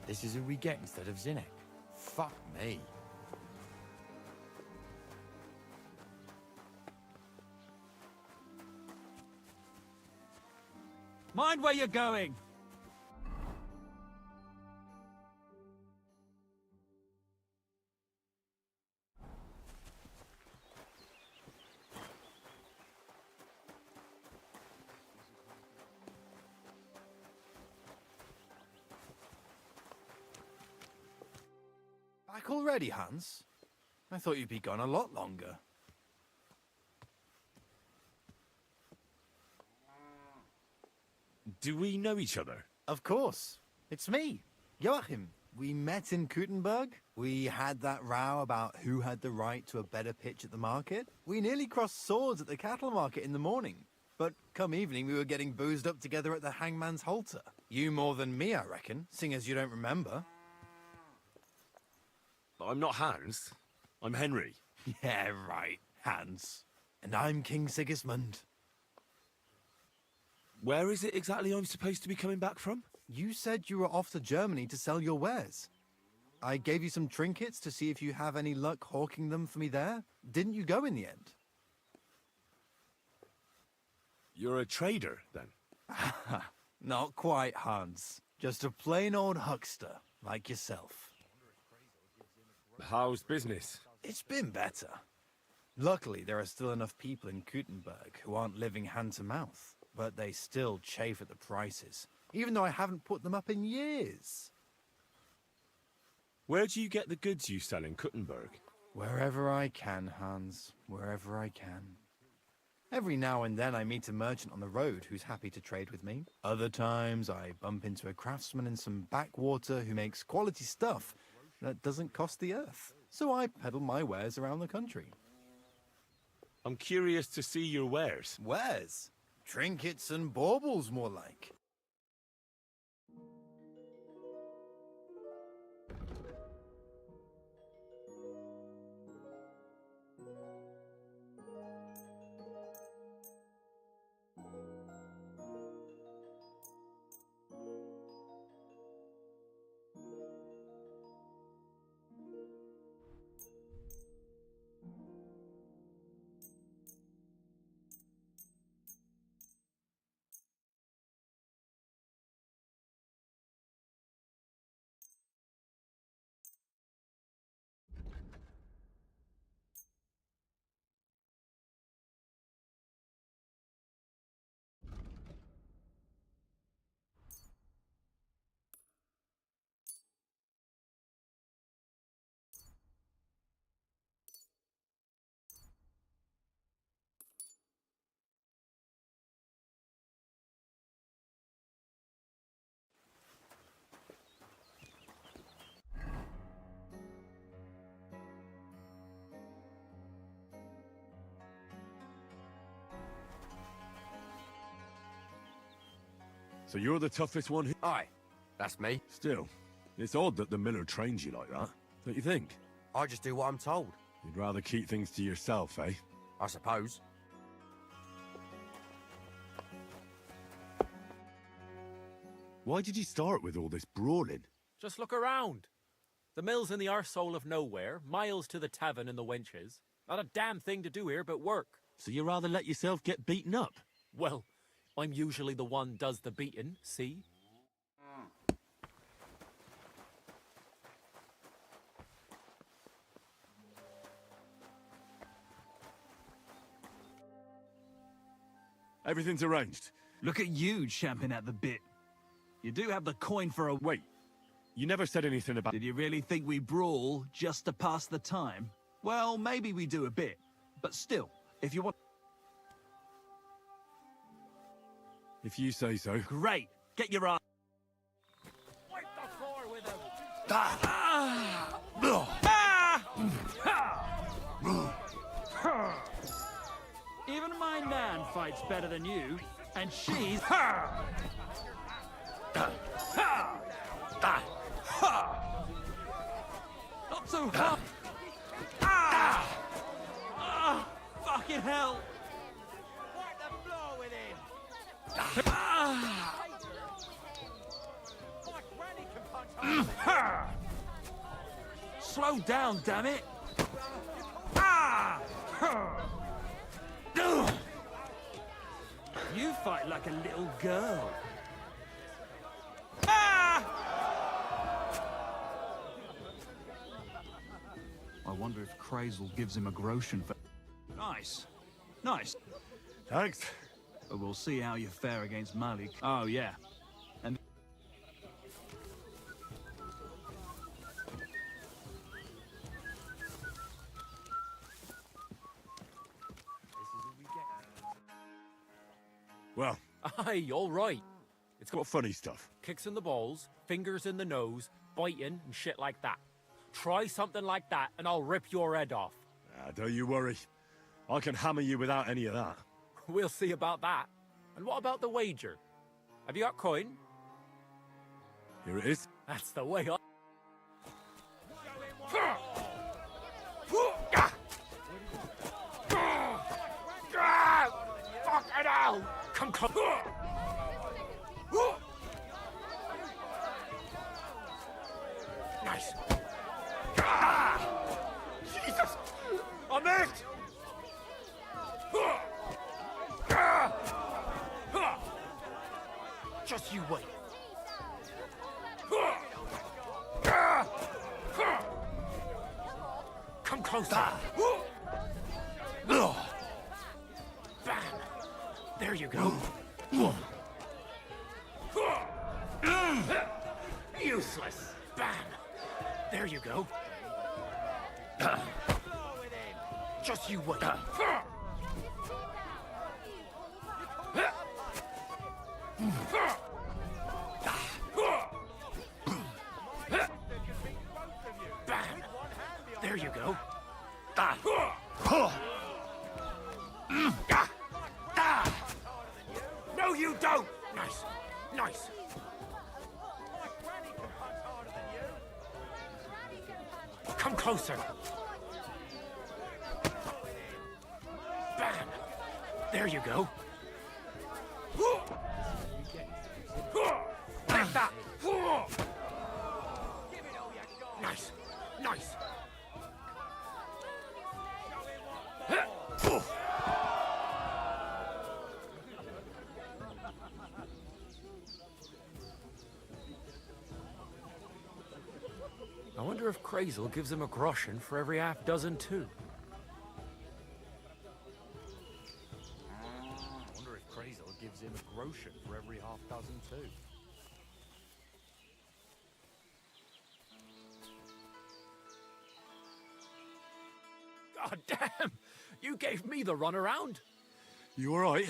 This is who we get instead of Zinnik. Fuck me. Mind where you're going! Back already, Hans? I thought you'd be gone a lot longer. Do we know each other? Of course. It's me, Joachim. We met in Kuttenberg. We had that row about who had the right to a better pitch at the market. We nearly crossed swords at the cattle market in the morning. But come evening, we were getting boozed up together at the hangman's halter. You more than me, I reckon, seeing as you don't remember. I'm not Hans. I'm Henry. Yeah, right, Hans. And I'm King Sigismund. Where is it exactly I'm supposed to be coming back from? You said you were off to Germany to sell your wares. I gave you some trinkets to see if you have any luck hawking them for me there. Didn't you go in the end? You're a trader, then? Not quite, Hans. Just a plain old huckster, like yourself. How's business? It's been better. Luckily, there are still enough people in Kuttenberg who aren't living hand to mouth, but they still chafe at the prices, even though I haven't put them up in years. Where do you get the goods you sell in Kuttenberg? Wherever I can, Hans. Wherever I can. Every now and then I meet a merchant on the road who's happy to trade with me. Other times I bump into a craftsman in some backwater who makes quality stuff that doesn't cost the earth. So I peddle my wares around the country. I'm curious to see your wares. Wares? Trinkets and baubles, more like. So you're the toughest one here? Aye, that's me. Still, it's odd that the miller trains you like that, don't you think? I just do what I'm told, You'd rather keep things to yourself, eh? I suppose. Why did you start with all this brawling? Just look around. The mill's in the arsehole of nowhere, miles to the tavern and the wenches. Not a damn thing to do here but work. So you rather let yourself get beaten up? Well, I'm usually the one does the beating, see? Everything's arranged. Look at you champing at the bit. You do have the coin for a... Wait, you never said anything about... Did you really think we brawl just to pass the time? Well, maybe we do a bit. But still, if you want... If you say so. Great! Get your ass... Wipe the floor with him! Even my Nan fights better than you, and she's... Not so hard! Fucking hell! Wipe the floor with him! Slow down, damn it! You fight like a little girl. I wonder if Crazel gives him a groschen for... Nice. Nice. Thanks. But we'll see how you fare against Malik. Oh, yeah. And... Well, Aye, all right. It's got what funny stuff? kicks in the balls, fingers in the nose, biting, and shit like that. Try something like that, and I'll rip your head off. Don't you worry. I can hammer you without any of that. We'll see about that. And what about the wager? Have you got coin? Here it is. That's the way I... Fucking hell! Come close. Nice. Jesus! I missed! Just you wait. Come closer. Bam! There you go. Useless. Bam! There you go. Just you wait. Bam! There you go. No, you don't! Nice. Nice. Come closer. Bam! There you go. Like that. Nice. Nice. I wonder if Crazel gives him a groschen for every half dozen too. I wonder if Crazel gives him a groschen for every half dozen too. God damn! You gave me the runaround. You alright?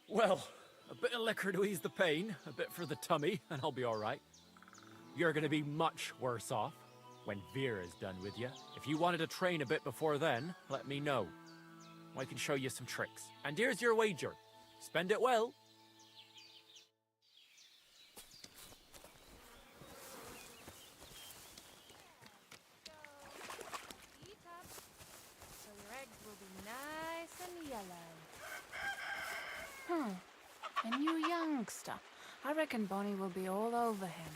Well, a bit of liquor to ease the pain, a bit for the tummy, and I'll be alright. You're gonna be much worse off when Vera's done with you. If you wanted to train a bit before then, let me know. I can show you some tricks. And here's your wager. Spend it well. So your eggs will be nice and yellow. A new youngster. I reckon Bonnie will be all over him.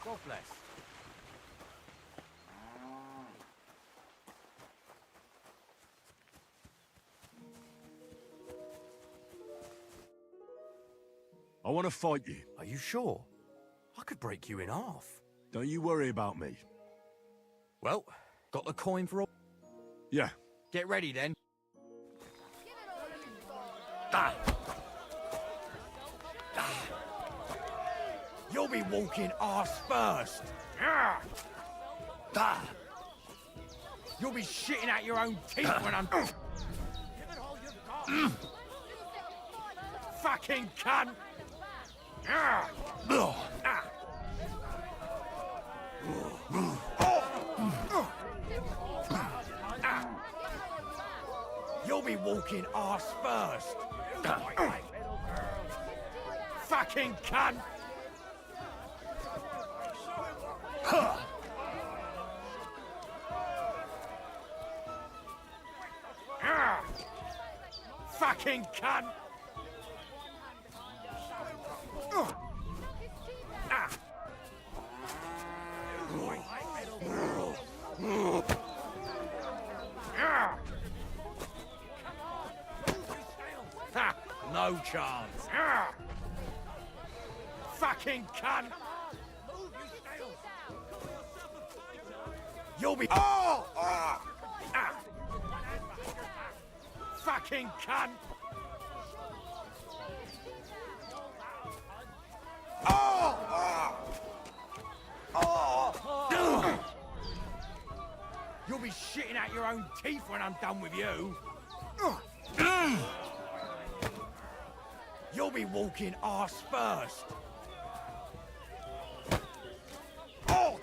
God bless. I want to fight you. Are you sure? I could break you in half. Don't you worry about me. Well, got the coin for all? Yeah. Get ready then. You'll be walking arse first. You'll be shitting out your own teeth when I'm... Fucking cunt! You'll be walking arse first. Fucking cunt! Fucking cunt! no chance. Ah! Fucking cunt! You'll be. Oh! Ah! Ah! Fucking cunt! Oh! Ah! Oh! You'll be shitting out your own teeth when I'm done with you. You'll be walking arse first. Oh!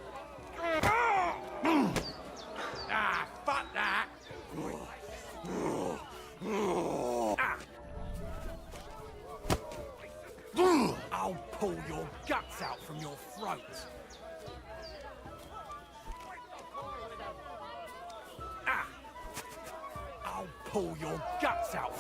Ah, fuck that! I'll pull your guts out from your throat. I'll pull your guts out.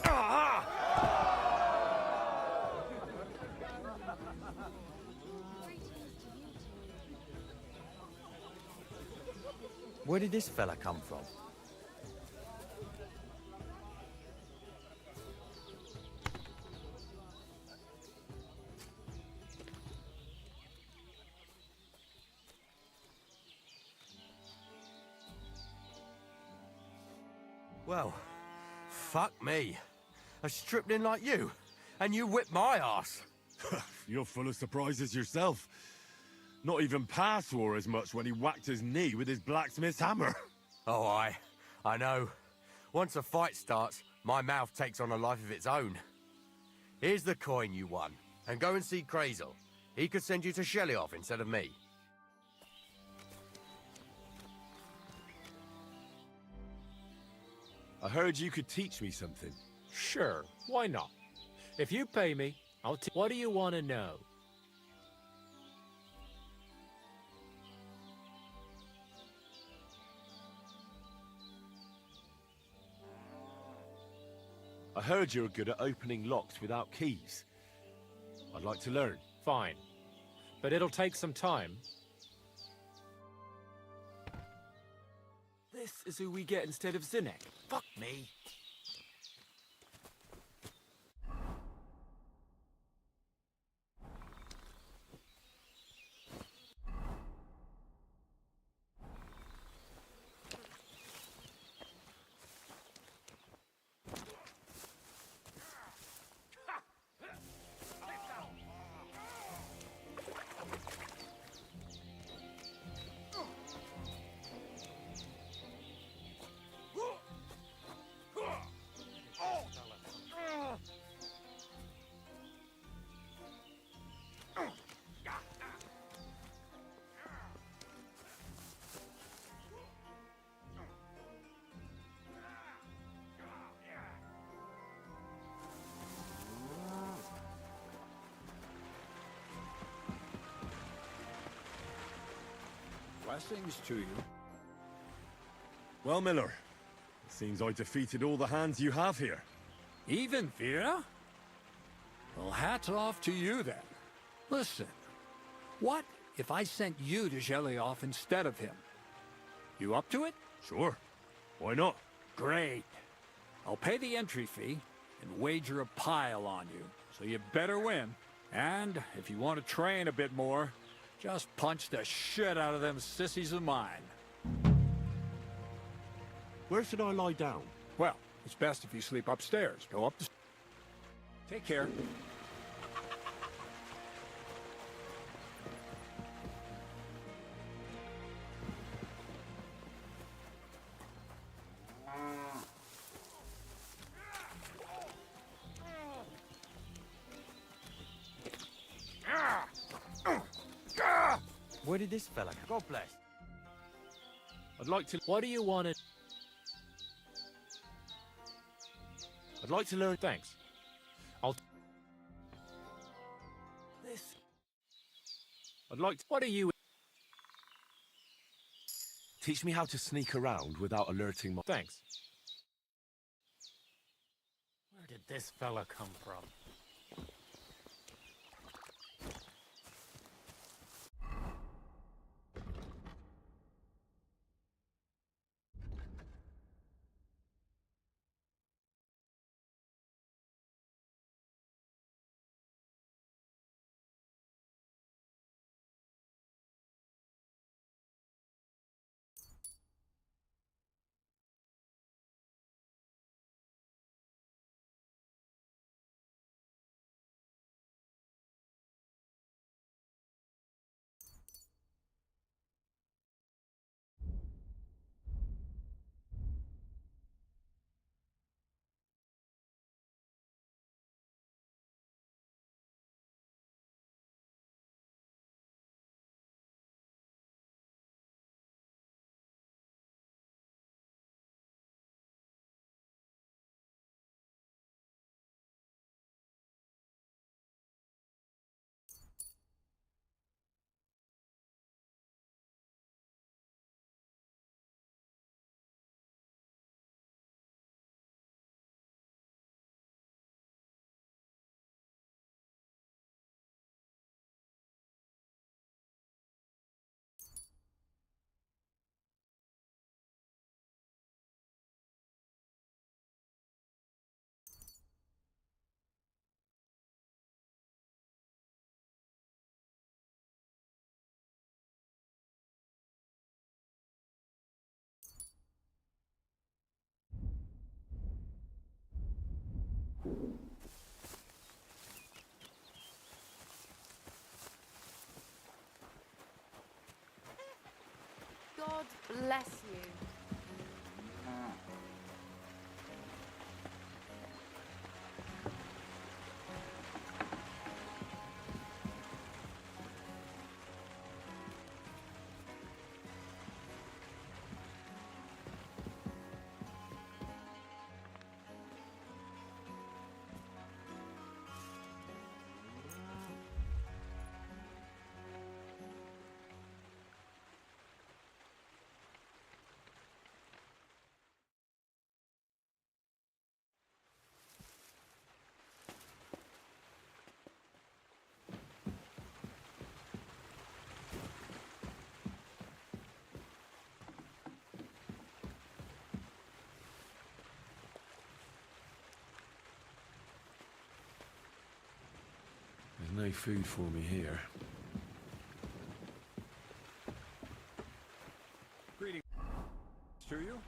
Where did this fella come from? Well, fuck me. A stripling like you, and you whip my ass. You're full of surprises yourself. Not even Pa swore as much when he whacked his knee with his blacksmith's hammer. Oh, I know. Once a fight starts, my mouth takes on a life of its own. Here's the coin you won, and go and see Crazel. He could send you to Shelly-off instead of me. I heard you could teach me something. Sure, why not? If you pay me, I'll what do you want to know? I heard you're good at opening locks without keys. I'd like to learn. Fine. But it'll take some time. This is who we get instead of Zinnek. Fuck me. Blessings to you. Well, Miller, it seems I defeated all the hands you have here. Even Vera? Well, hats off to you then. Listen, what if I sent you to Shelly-off instead of him? You up to it? Sure. Why not? Great. I'll pay the entry fee and wager a pile on you, so you better win. And if you want to train a bit more, just punch the shit out of them sissies of mine. Where should I lie down? Well, it's best if you sleep upstairs. Go up the... Take care. Where did this fella come? God bless. I'd like to... What do you want to... I'd like to learn... Thanks. I'll... This... I'd like to... What are you... Teach me how to sneak around without alerting my... Thanks. Where did this fella come from? God bless you. There's no food for me here. Greetings to you.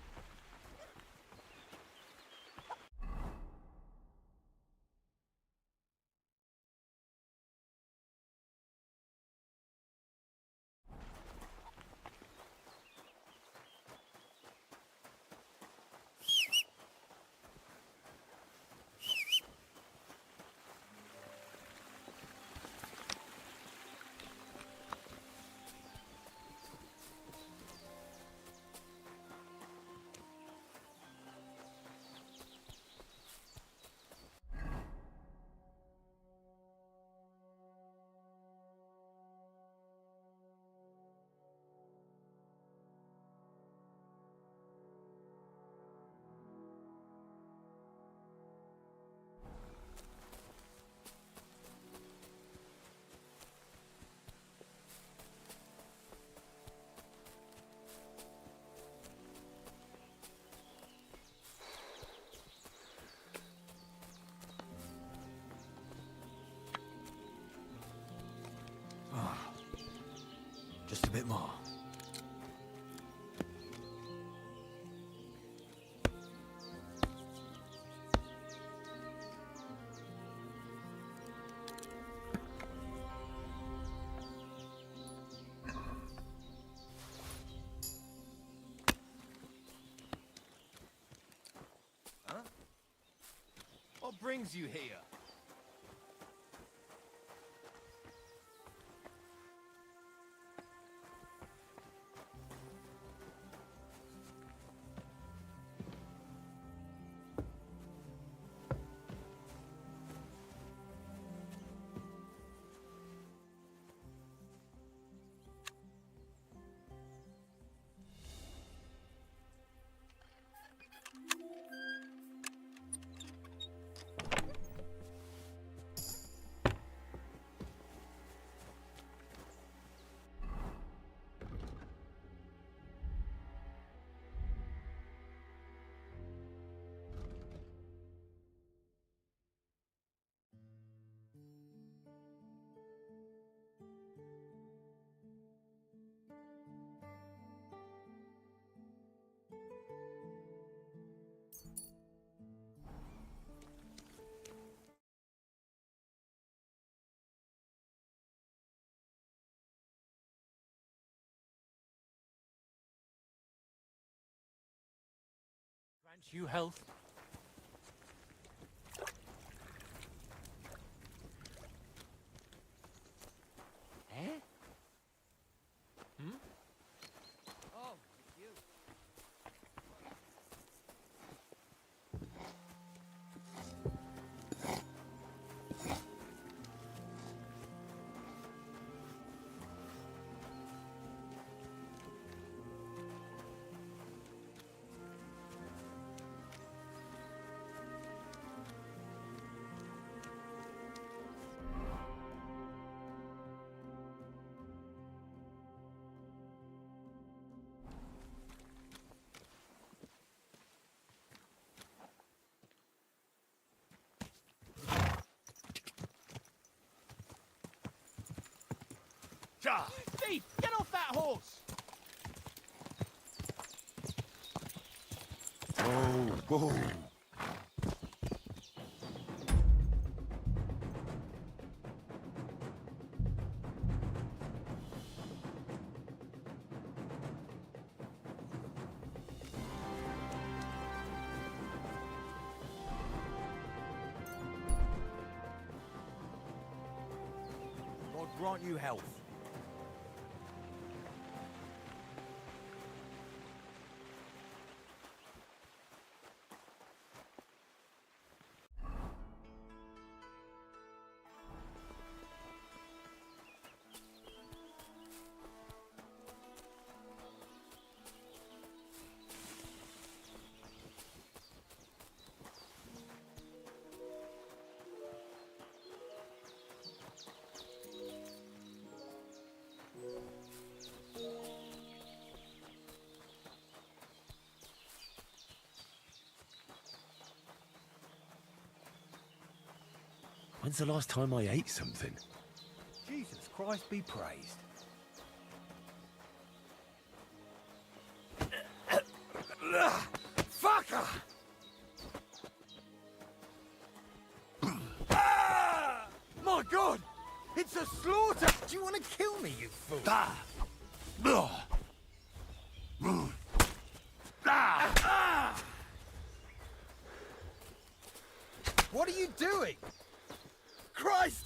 Just a bit more. Huh? What brings you here? Grant you health. Eh? Hmm? Oh, you. Thief, get off that horse! Go. grant you health. When's the last time I ate something? Jesus Christ be praised. Fucker! My God! It's a slaughter! Do you want to kill me, you fool? What are you doing? Christ!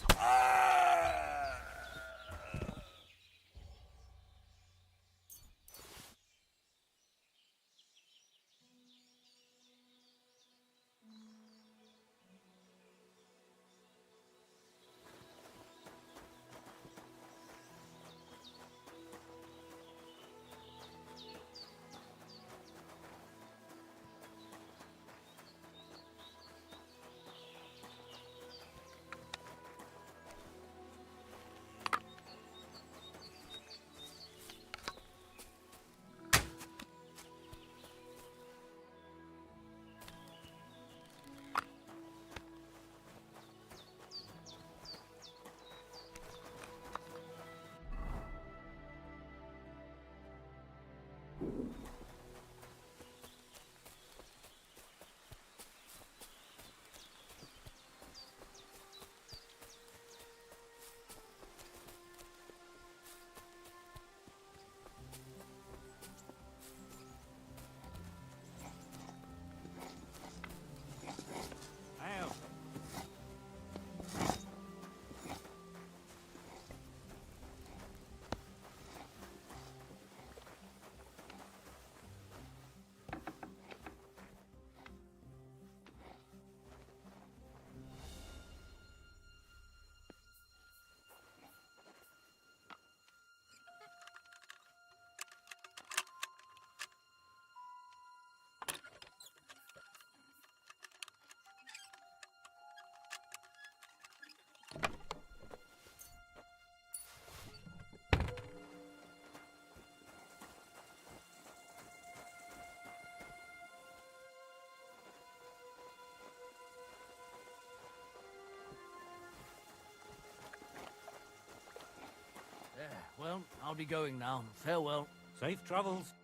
Well, I'll be going now. Farewell. Safe travels.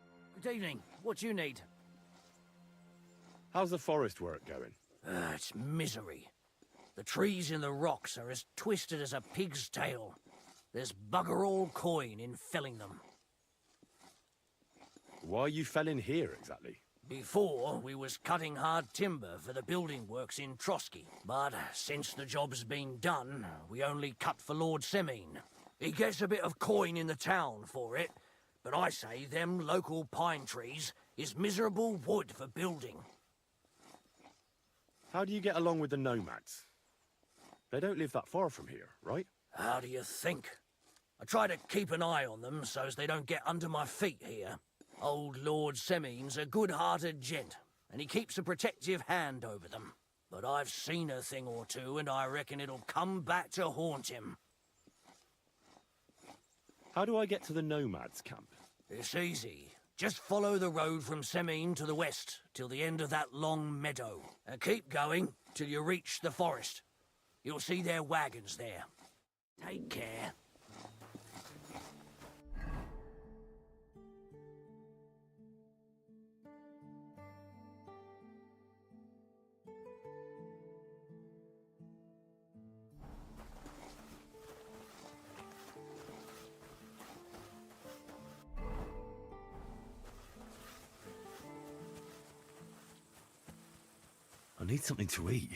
Good evening. What do you need? How's the forest work going? It's misery. The trees in the rocks are as twisted as a pig's tail. There's bugger all coin in felling them. Why are you felling here, exactly? Before, we was cutting hard timber for the building works in Trotsky. But since the job's been done, we only cut for Lord Semine. He gets a bit of coin in the town for it, but I say them local pine trees is miserable wood for building. How do you get along with the nomads? They don't live that far from here, right? How do you think? I try to keep an eye on them so as they don't get under my feet here. Old Lord Semine's a good-hearted gent, and he keeps a protective hand over them. But I've seen a thing or two, and I reckon it'll come back to haunt him. How do I get to the nomads' camp? It's easy. Just follow the road from Semine to the west, till the end of that long meadow. And keep going till you reach the forest. You'll see their wagons there. Take care. I need something to eat.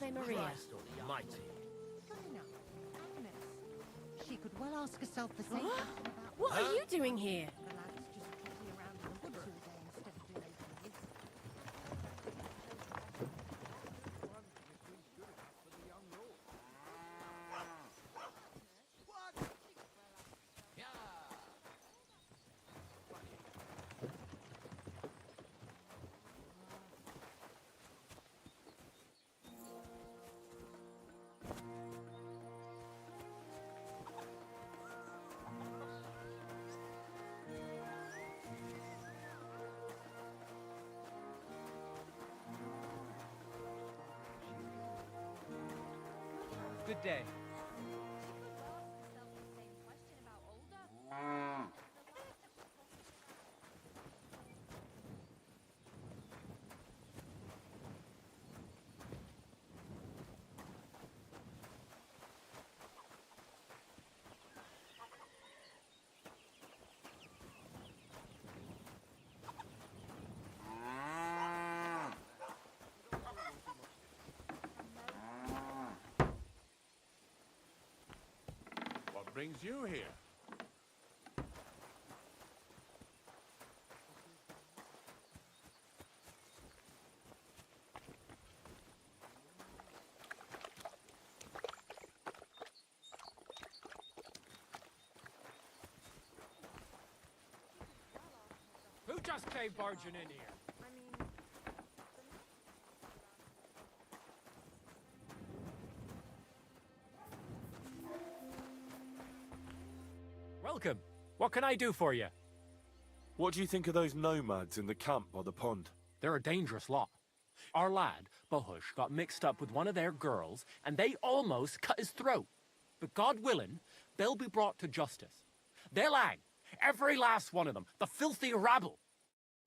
Ave Maria. Christ almighty. She could well ask herself the same question about What are you doing here? the lads just trotting around in the woods all day instead of doing anything. Good day. What brings you here? Who just came barging in here? Welcome. What can I do for you? What do you think of those nomads in the camp by the pond? They're a dangerous lot. Our lad, Bahush, got mixed up with one of their girls, and they almost cut his throat. But God willing, they'll be brought to justice. They'll hang, every last one of them, the filthy rabble.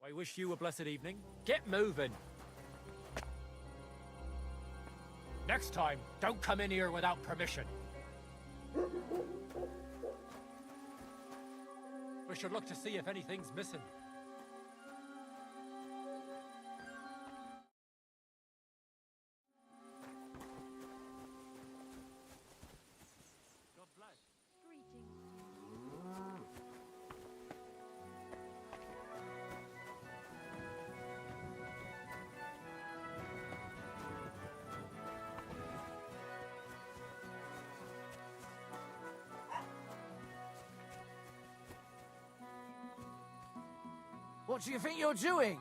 I wish you a blessed evening. Get moving. Next time, don't come in here without permission. We should look to see if anything's missing. God bless. What do you think you're doing?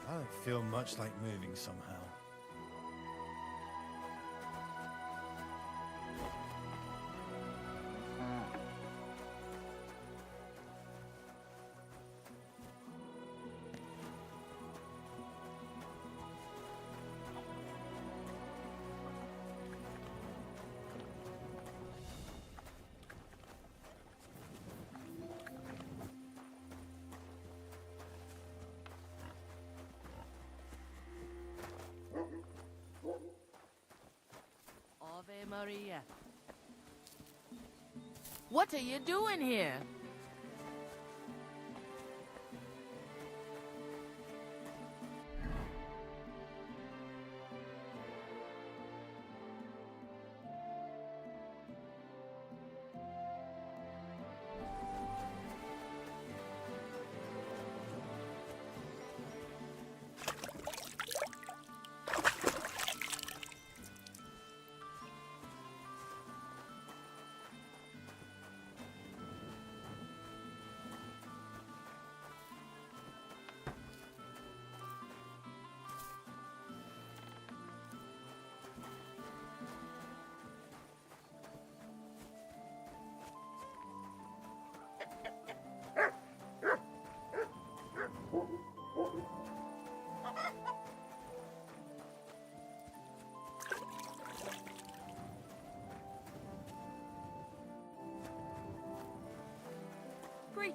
I don't feel much like moving somehow. Ave Maria. What are you doing here?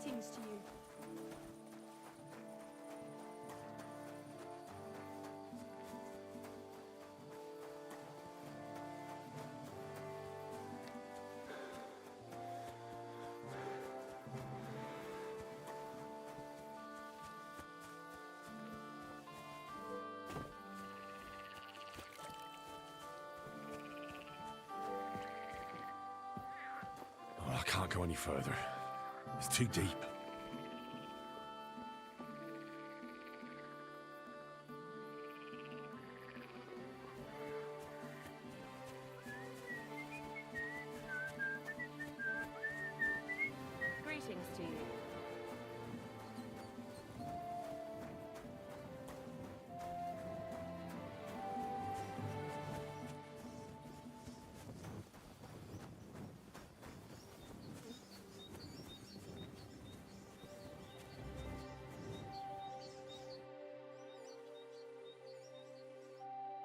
Greetings to you. Oh, I can't go any further. It's too deep. Greetings to you.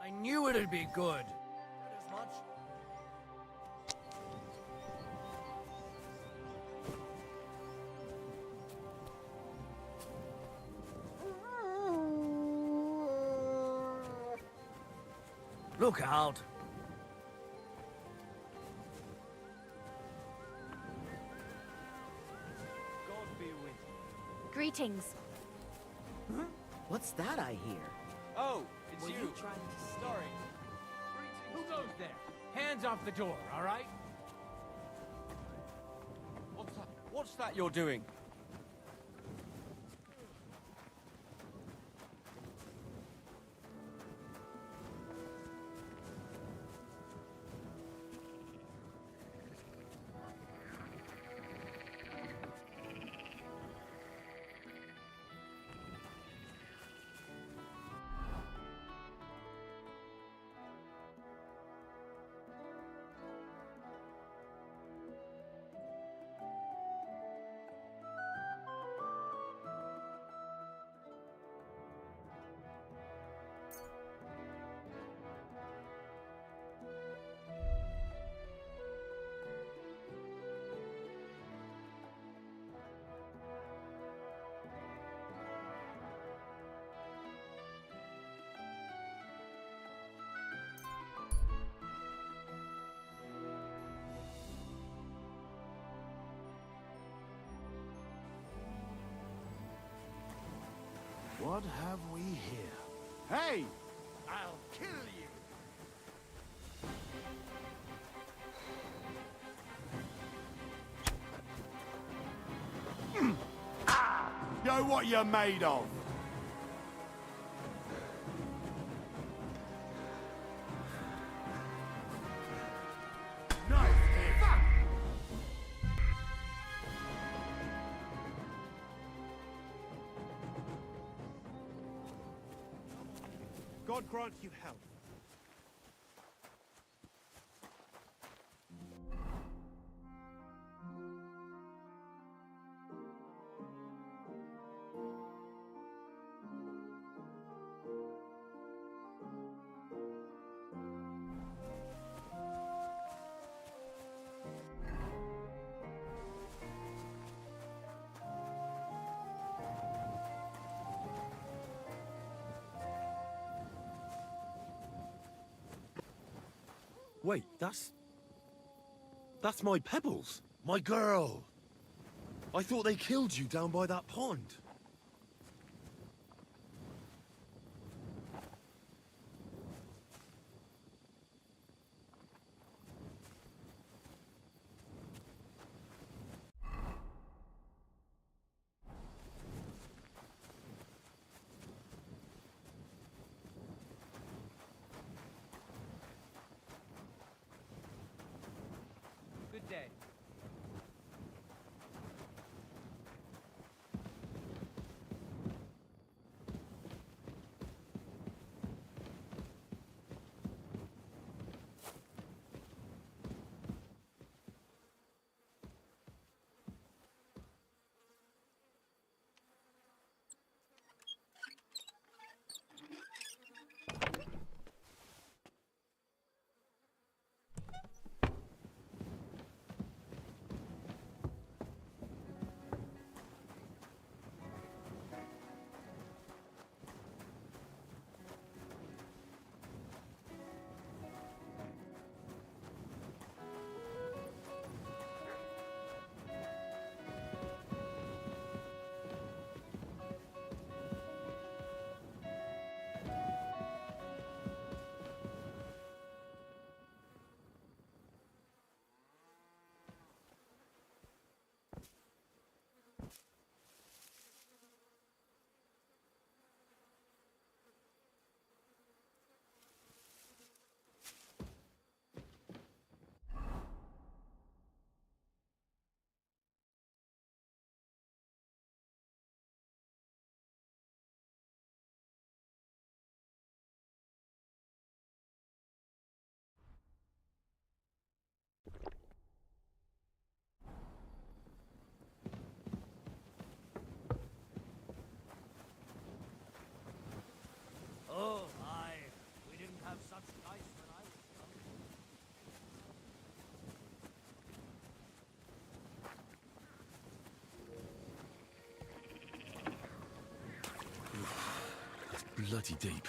I knew it'd be good. As much? Look out. God be with you. Greetings. What's that I hear? Oh, it's Were you. you trying to... Sorry. Who goes there? Hands off the door, all right? What's that? What's that you're doing? What have we here? Hey! I'll kill you! Show what you're made of! Nice hit! Fuck! God grant you health. Wait, that's my Pebbles. My girl. I thought they killed you down by that pond. Good day. bloody deep.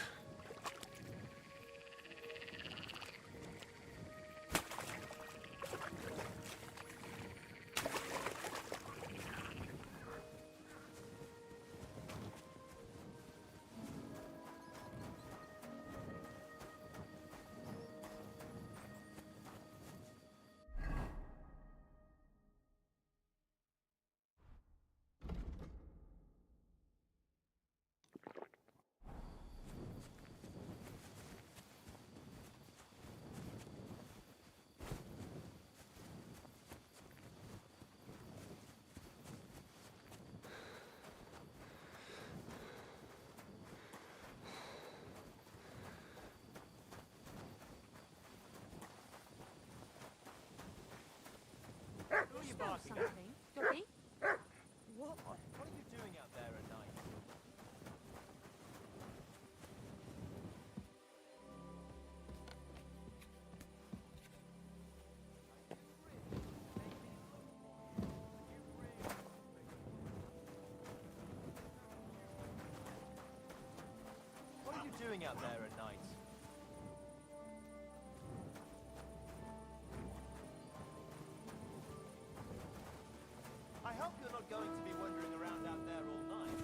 Who are you barking at? Guppy? What are you doing out there at night? What are you doing out there at night? I hope you're not going to be wandering around out there all night.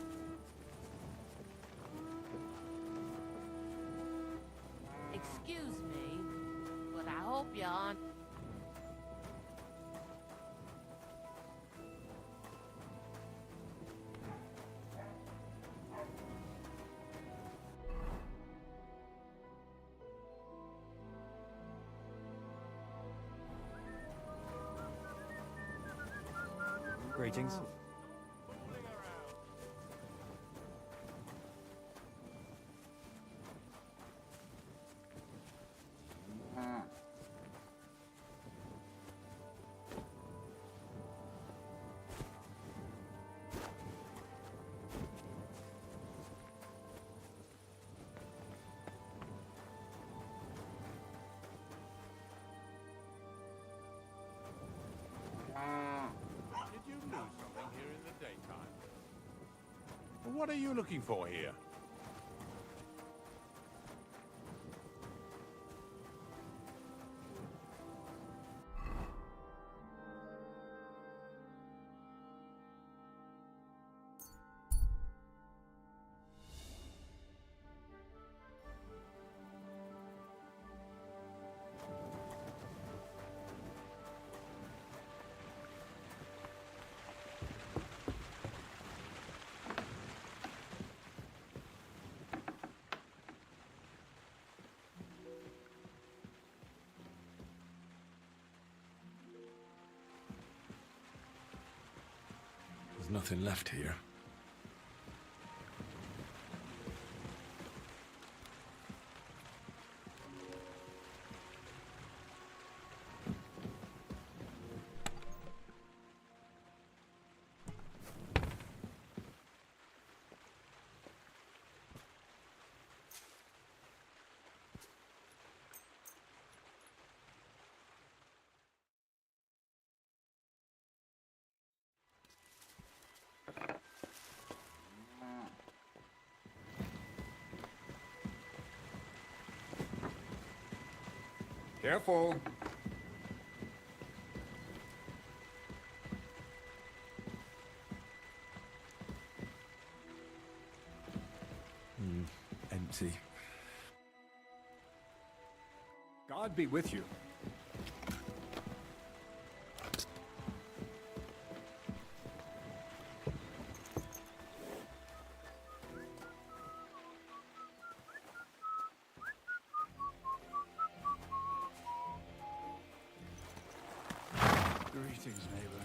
Excuse me, but I hope you aren't. Greetings. Did you lose something here in the daytime? What are you looking for here? There's nothing left here. Careful. Empty. God be with you. Greetings, neighbor.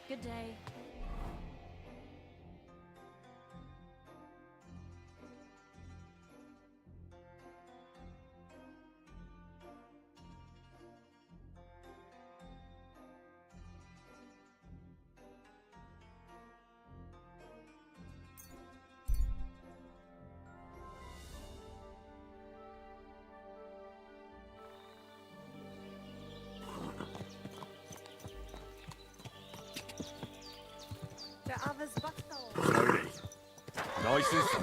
Good day. Slowly. Nice and slow.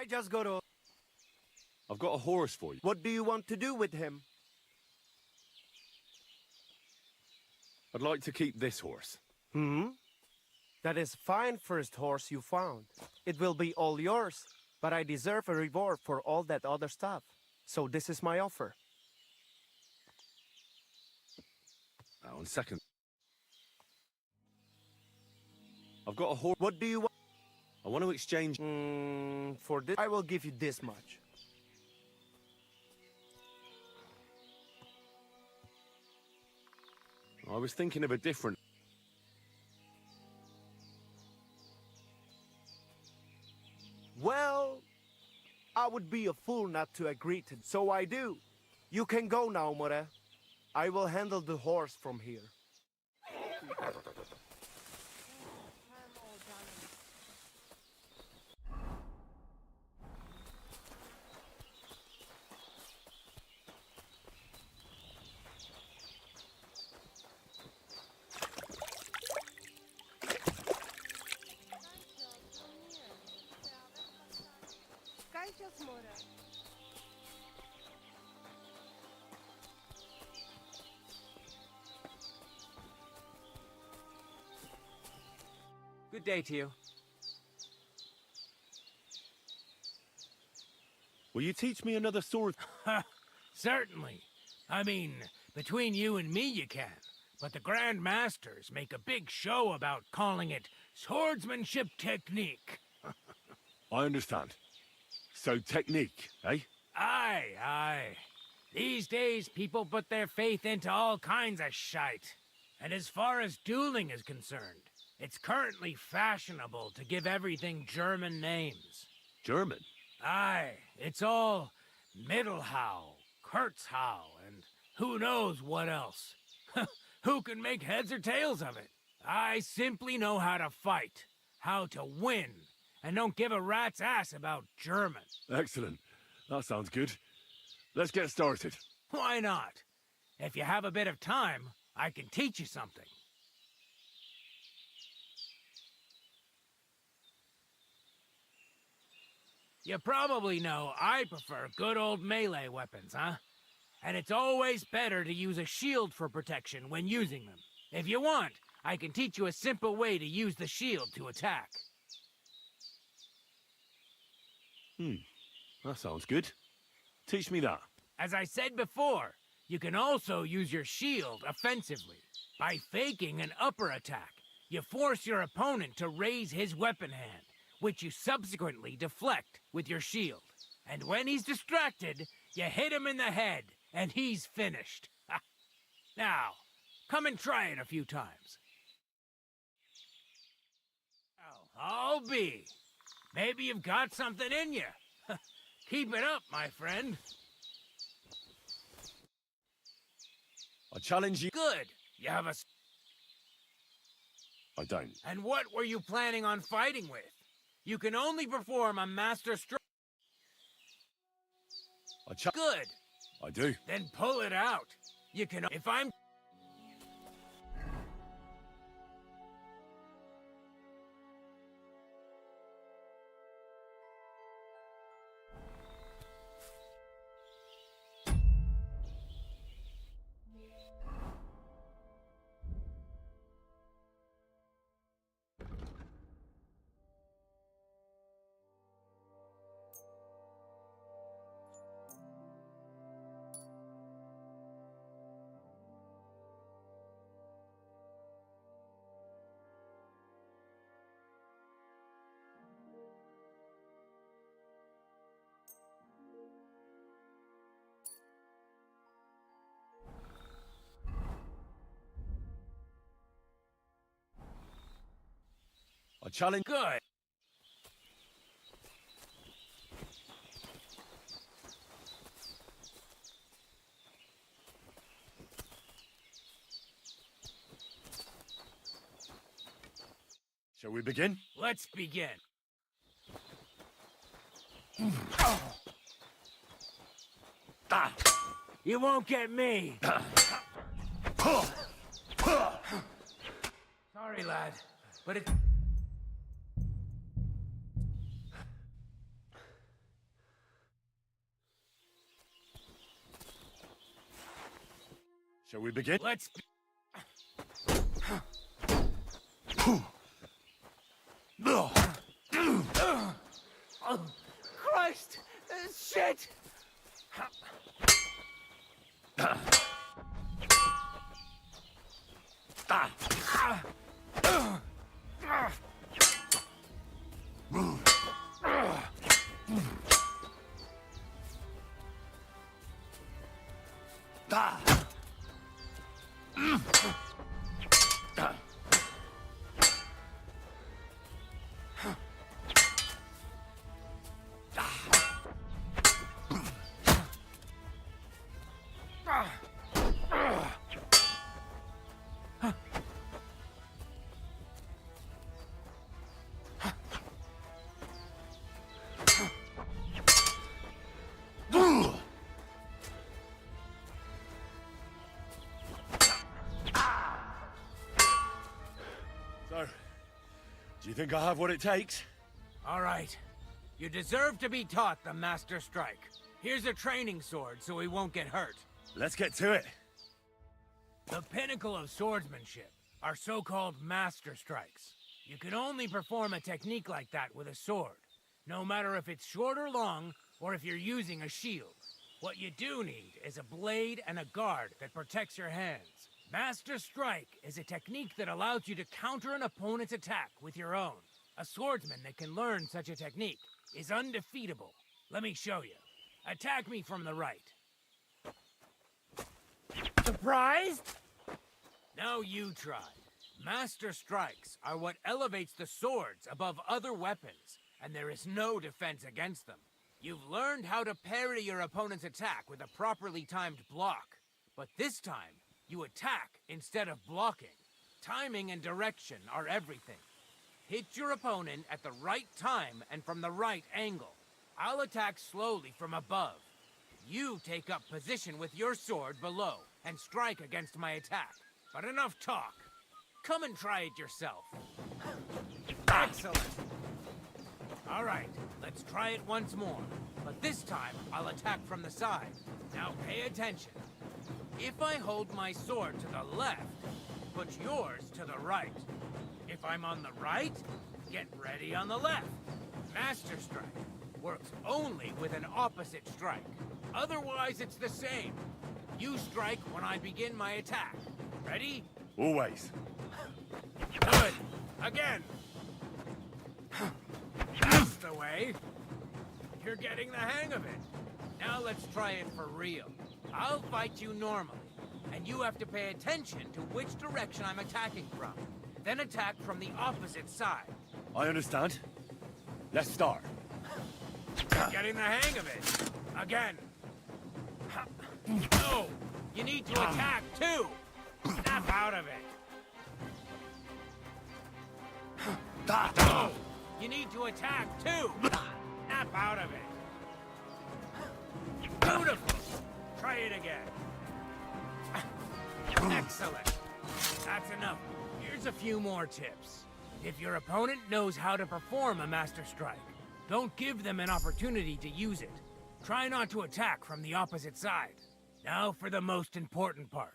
I just go to... I've got a horse for you. What do you want to do with him? I'd like to keep this horse. That is fine first horse you found. It will be all yours, but I deserve a reward for all that other stuff. So this is my offer. Now, on second. I've got a horse. What do you want? I want to exchange. For this, I will give you this much. I was thinking of a different. Well, I would be a fool not to agree to, so I do. You can go now, More. I will handle the horse from here. Good day to you. Will you teach me another sword? Certainly. I mean, between you and me you can. But the Grand Masters make a big show about calling it swordsmanship technique. I understand. So technique, eh? Aye, aye. These days, people put their faith into all kinds of shite. And as far as dueling is concerned, it's currently fashionable to give everything German names. German? Aye, it's all Mittelhau, Kurzhau, and who knows what else. Who can make heads or tails of it? I simply know how to fight, how to win, and don't give a rat's ass about German. Excellent. That sounds good. Let's get started. Why not? If you have a bit of time, I can teach you something. You probably know I prefer good old melee weapons, huh? And it's always better to use a shield for protection when using them. If you want, I can teach you a simple way to use the shield to attack. That sounds good. Teach me that. As I said before, you can also use your shield offensively. By faking an upper attack, you force your opponent to raise his weapon hand, which you subsequently deflect with your shield. And when he's distracted, you hit him in the head, and he's finished. Now, come and try it a few times. I'll be. Maybe you've got something in you. Keep it up, my friend. I challenge you. Good. You have a... I don't. And what were you planning on fighting with? You can only perform a master stroke. Good. I do. Then pull it out. You can... If I'm... I challenge. Good. Shall we begin? Let's begin. You won't get me. Sorry, lad, but it... Shall we begin? Let's... Christ! Shit! So, do you think I have what it takes? All right. You deserve to be taught the Master Strike. Here's a training sword so he won't get hurt. Let's get to it. The pinnacle of swordsmanship are so-called Master Strikes. You can only perform a technique like that with a sword, no matter if it's short or long, or if you're using a shield. What you do need is a blade and a guard that protects your hands. Master Strike is a technique that allows you to counter an opponent's attack with your own. A swordsman that can learn such a technique is undefeatable. Let me show you. Attack me from the right. Surprised? Now you try. Master Strikes are what elevates the swords above other weapons, and there is no defense against them. You've learned how to parry your opponent's attack with a properly timed block, but this time, you attack instead of blocking. Timing and direction are everything. Hit your opponent at the right time and from the right angle. I'll attack slowly from above. You take up position with your sword below and strike against my attack. But enough talk. Come and try it yourself. Excellent. All right, let's try it once more. But this time, I'll attack from the side. Now pay attention. If I hold my sword to the left, put yours to the right. If I'm on the right, get ready on the left. Master Strike works only with an opposite strike. Otherwise, it's the same. You strike when I begin my attack. Ready? Always. Good. Again. That's the way. You're getting the hang of it. Now let's try it for real. I'll fight you normally, and you have to pay attention to which direction I'm attacking from. Then attack from the opposite side. I understand. Let's start. You're getting the hang of it. Again. No! You need to attack, too! Snap out of it! No! You need to attack, too! Snap out of it! Beautiful! Try it again. Excellent! That's enough. Here's a few more tips. If your opponent knows how to perform a Master Strike, don't give them an opportunity to use it. Try not to attack from the opposite side. Now for the most important part.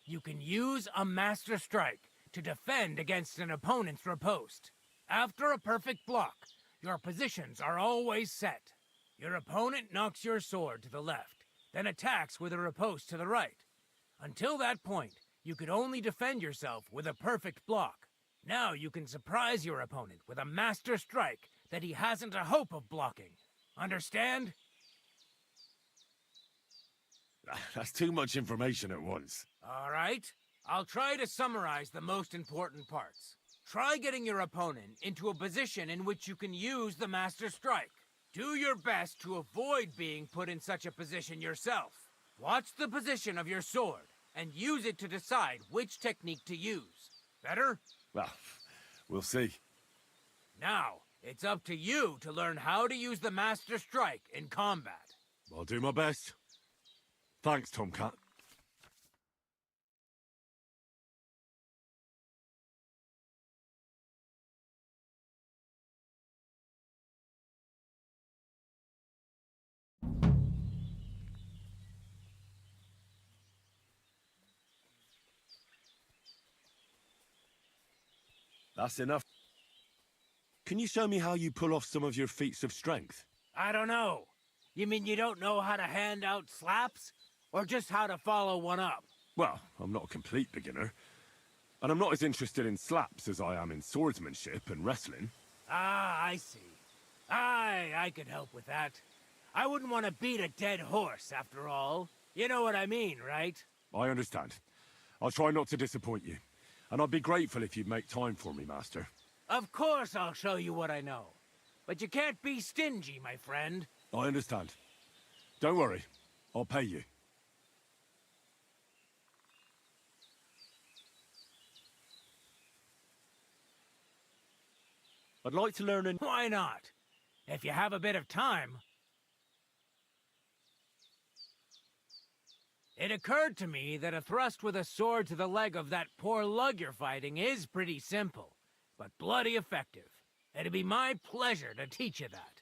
You can use a Master Strike to defend against an opponent's riposte. After a perfect block, your positions are always set. Your opponent knocks your sword to the left, then attacks with a riposte to the right. Until that point, you could only defend yourself with a perfect block. Now you can surprise your opponent with a Master Strike that he hasn't a hope of blocking. Understand? That's too much information at once. All right. I'll try to summarize the most important parts. Try getting your opponent into a position in which you can use the Master Strike. Do your best to avoid being put in such a position yourself. Watch the position of your sword and use it to decide which technique to use. Better? Well, we'll see. Now, it's up to you to learn how to use the Master Strike in combat. I'll do my best. Thanks, Tomcat. That's enough. Can you show me how you pull off some of your feats of strength? I don't know. You mean you don't know how to hand out slaps? Or just how to follow one up? Well, I'm not a complete beginner. And I'm not as interested in slaps as I am in swordsmanship and wrestling. Ah, I see. I could help with that. I wouldn't want to beat a dead horse, after all. You know what I mean, right? I understand. I'll try not to disappoint you. And I'd be grateful if you'd make time for me, Master. Of course I'll show you what I know. But you can't be stingy, my friend. I understand. Don't worry. I'll pay you. I'd like to learn an... Why not? If you have a bit of time. It occurred to me that a thrust with a sword to the leg of that poor lug you're fighting is pretty simple, but bloody effective. It'd be my pleasure to teach you that.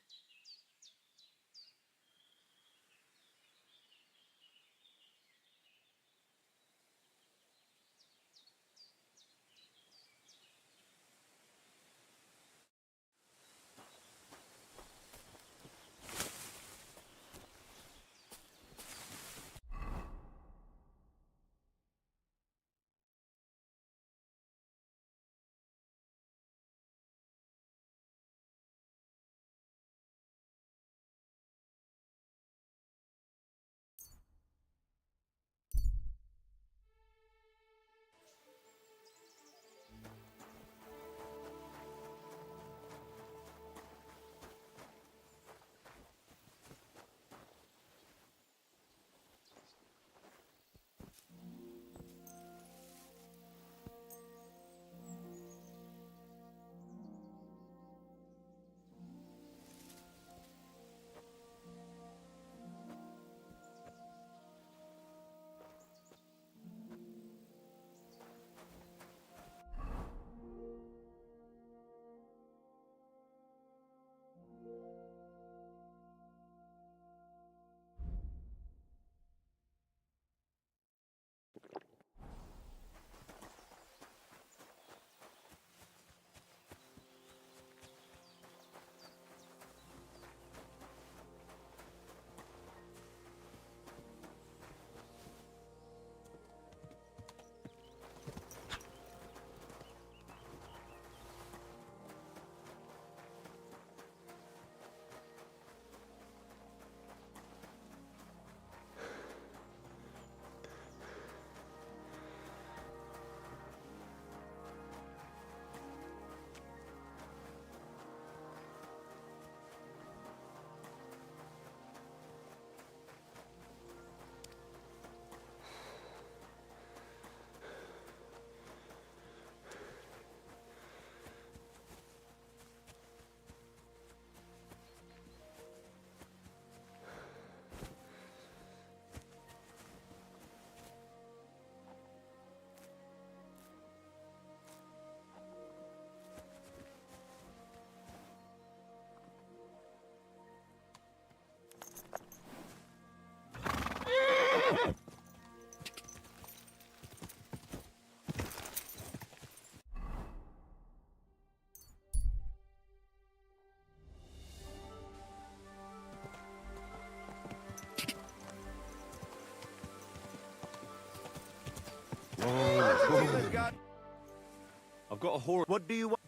I've got a horse. What do you want?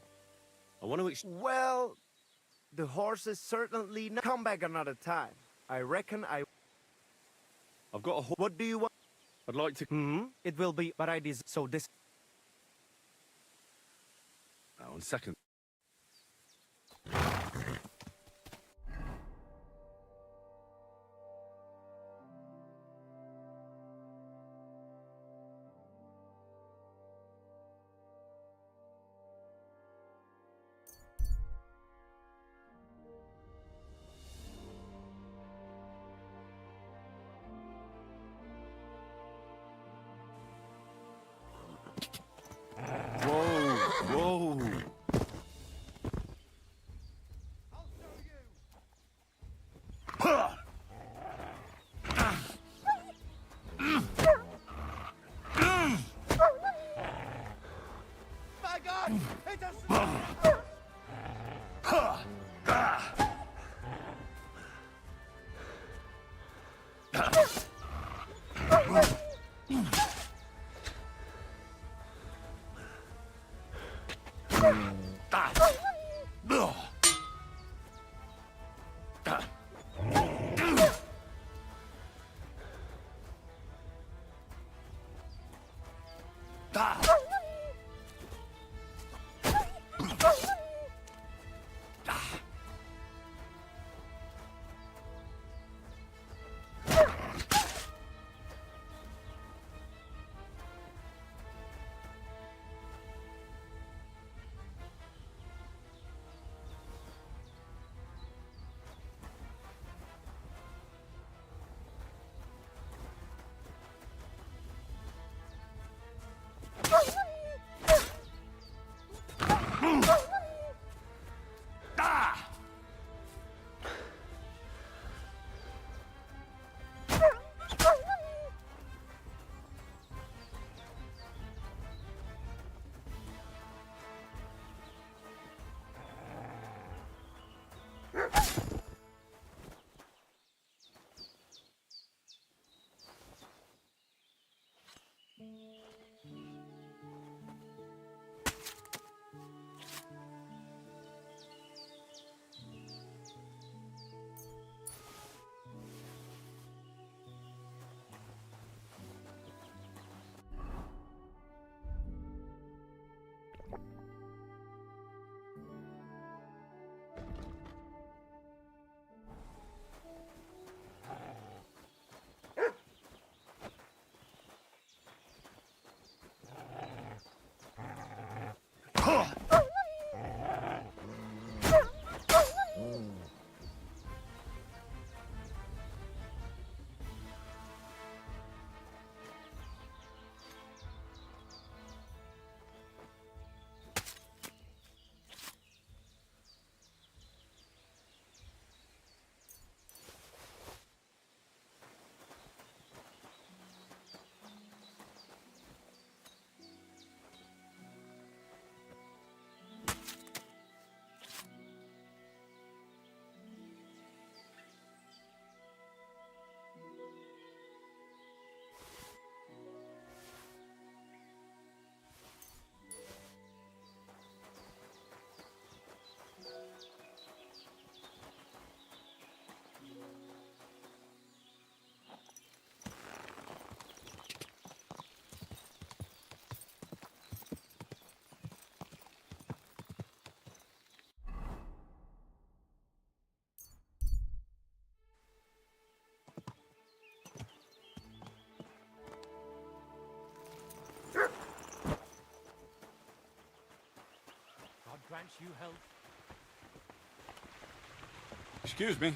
I want to... Well, the horse is certainly not... Come back another time. I reckon I've got a horse. What do you want? I'd like to... It will be, but I deserve... So this... Now, on second... Whoa! God grant you health. Excuse me.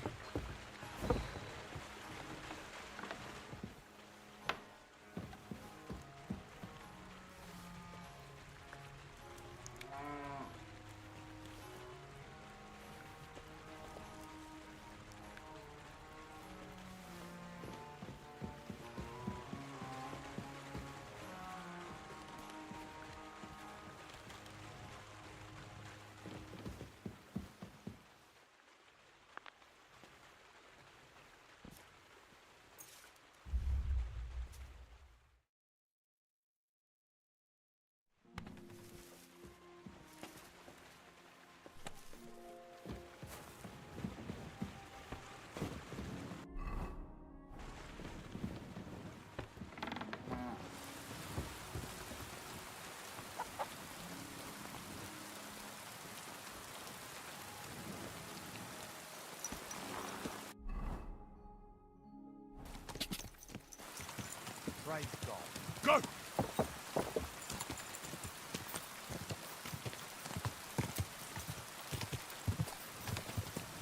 Praise God. Go!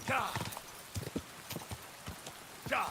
Da! Da!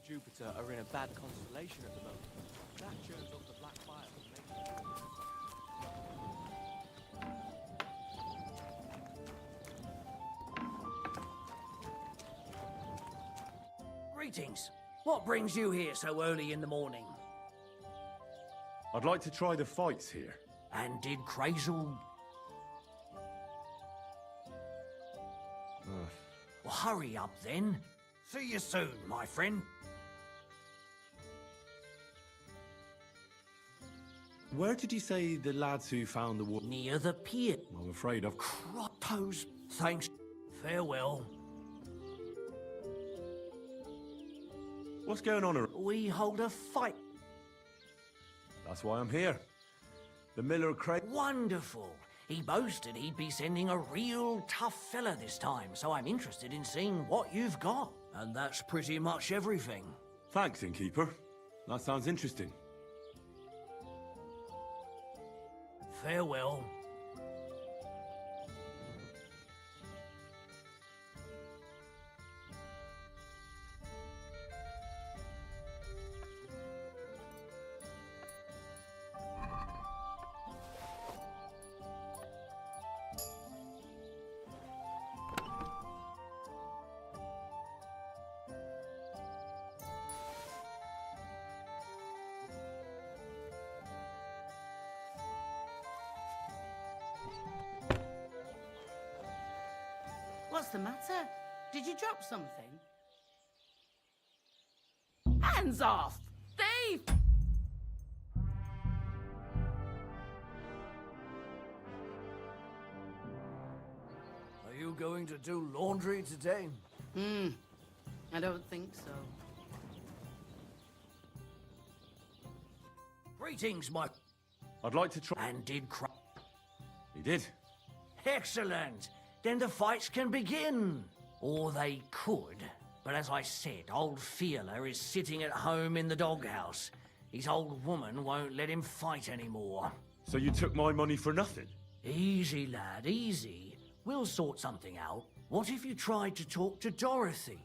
Jupiter are in a bad constellation at the moment. That shows up the black fire that Greetings. What brings you here so early in the morning? I'd like to try the fights here. And did Crazel... Well, hurry up then. See you soon, my friend. Where did you say the lads who found the wood? Near the pier. I'm afraid I've... Crottos. Thanks. Farewell. What's going on? We hold a fight. That's why I'm here. The Miller Craig... Wonderful. He boasted he'd be sending a real tough fella this time, so I'm interested in seeing what you've got. And that's pretty much everything. Thanks, Innkeeper. That sounds interesting. Farewell. What's the matter? Did you drop something? Hands off! Thief! Are you going to do laundry today? I don't think so. Greetings, my... I'd like to try... And did He did. Excellent. Then the fights can begin. Or they could. But as I said, old Fiala is sitting at home in the doghouse. His old woman won't let him fight anymore. So you took my money for nothing? Easy, lad, easy. We'll sort something out. What if you tried to talk to Dorothy?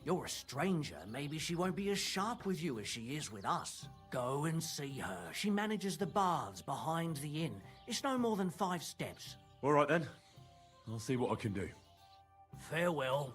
You're a stranger. Maybe she won't be as sharp with you as she is with us. Go and see her. She manages the baths behind the inn. It's no more than 5 steps. All right, then. I'll see what I can do. Farewell.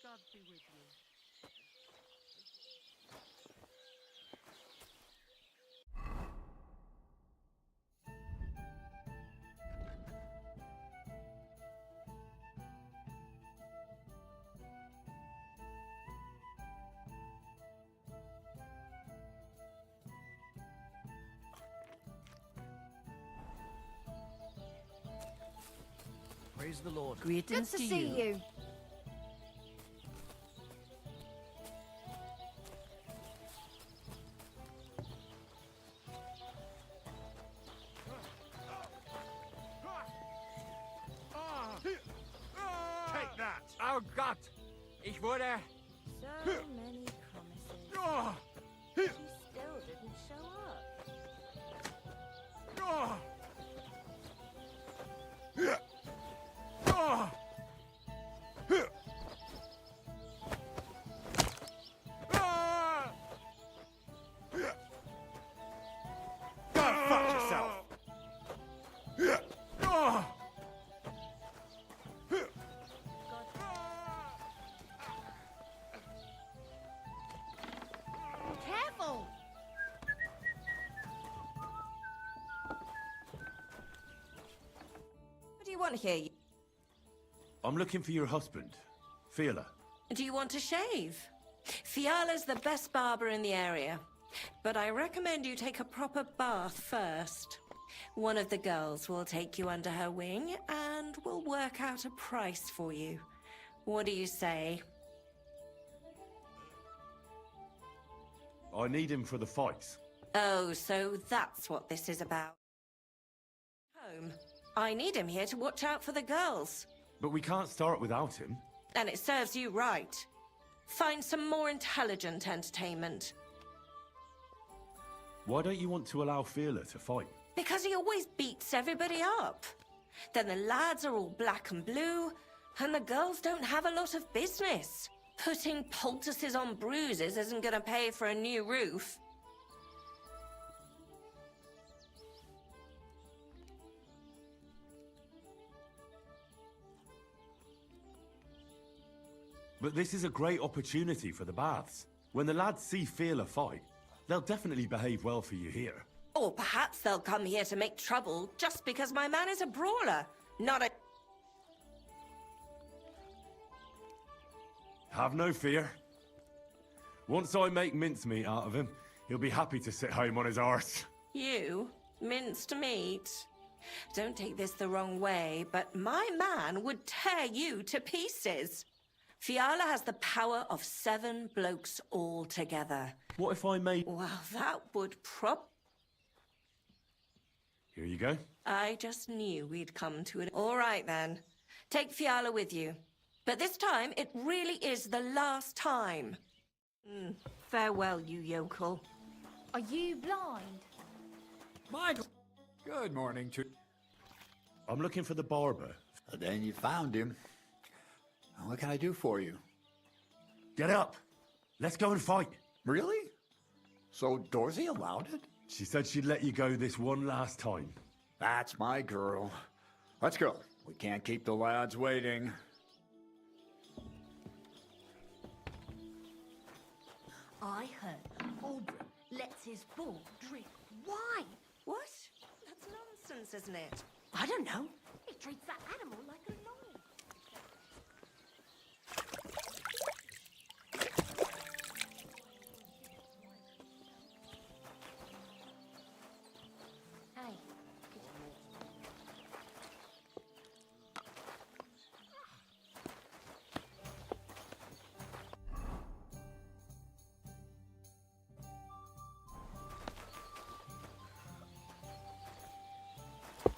God be with you. Praise the Lord. Greetings Good to see you. Take that! Oh Gott! Ich wurde... So many promises. She still didn't show up. Go fuck yourself! Careful! What do you want here? I'm looking for your husband, Fiala. Do you want to shave? Fiala's the best barber in the area, but I recommend you take a proper bath first. One of the girls will take you under her wing and will work out a price for you. What do you say? I need him for the fights. Oh, so that's what this is about. Home. I need him here to watch out for the girls. But we can't start without him. And it serves you right. Find some more intelligent entertainment. Why don't you want to allow Fearla to fight? Because he always beats everybody up. Then the lads are all black and blue, and the girls don't have a lot of business. Putting poultices on bruises isn't gonna pay for a new roof. But this is a great opportunity for the baths. When the lads see Fearla fight, they'll definitely behave well for you here. Or perhaps they'll come here to make trouble just because my man is a brawler, not a... Have no fear. Once I make mincemeat out of him, he'll be happy to sit home on his arse. You? Minced meat? Don't take this the wrong way, but my man would tear you to pieces. Fiala has the power of 7 blokes all together. What if I made... Well, that would Here you go. I just knew we'd come to it. All right, then. Take Fiala with you. But this time, it really is the last time. Farewell, you yokel. Are you blind? Michael! Good morning to... I'm looking for the barber. Then you found him. What can I do for you? Get up! Let's go and fight! Really? So Dorothy allowed it? She said she'd let you go this one last time. That's my girl. Let's go. We can't keep the lads waiting. I heard Aldrin lets his bull drink wine. What? That's nonsense, isn't it? I don't know. He treats that animal like a lord. Hey,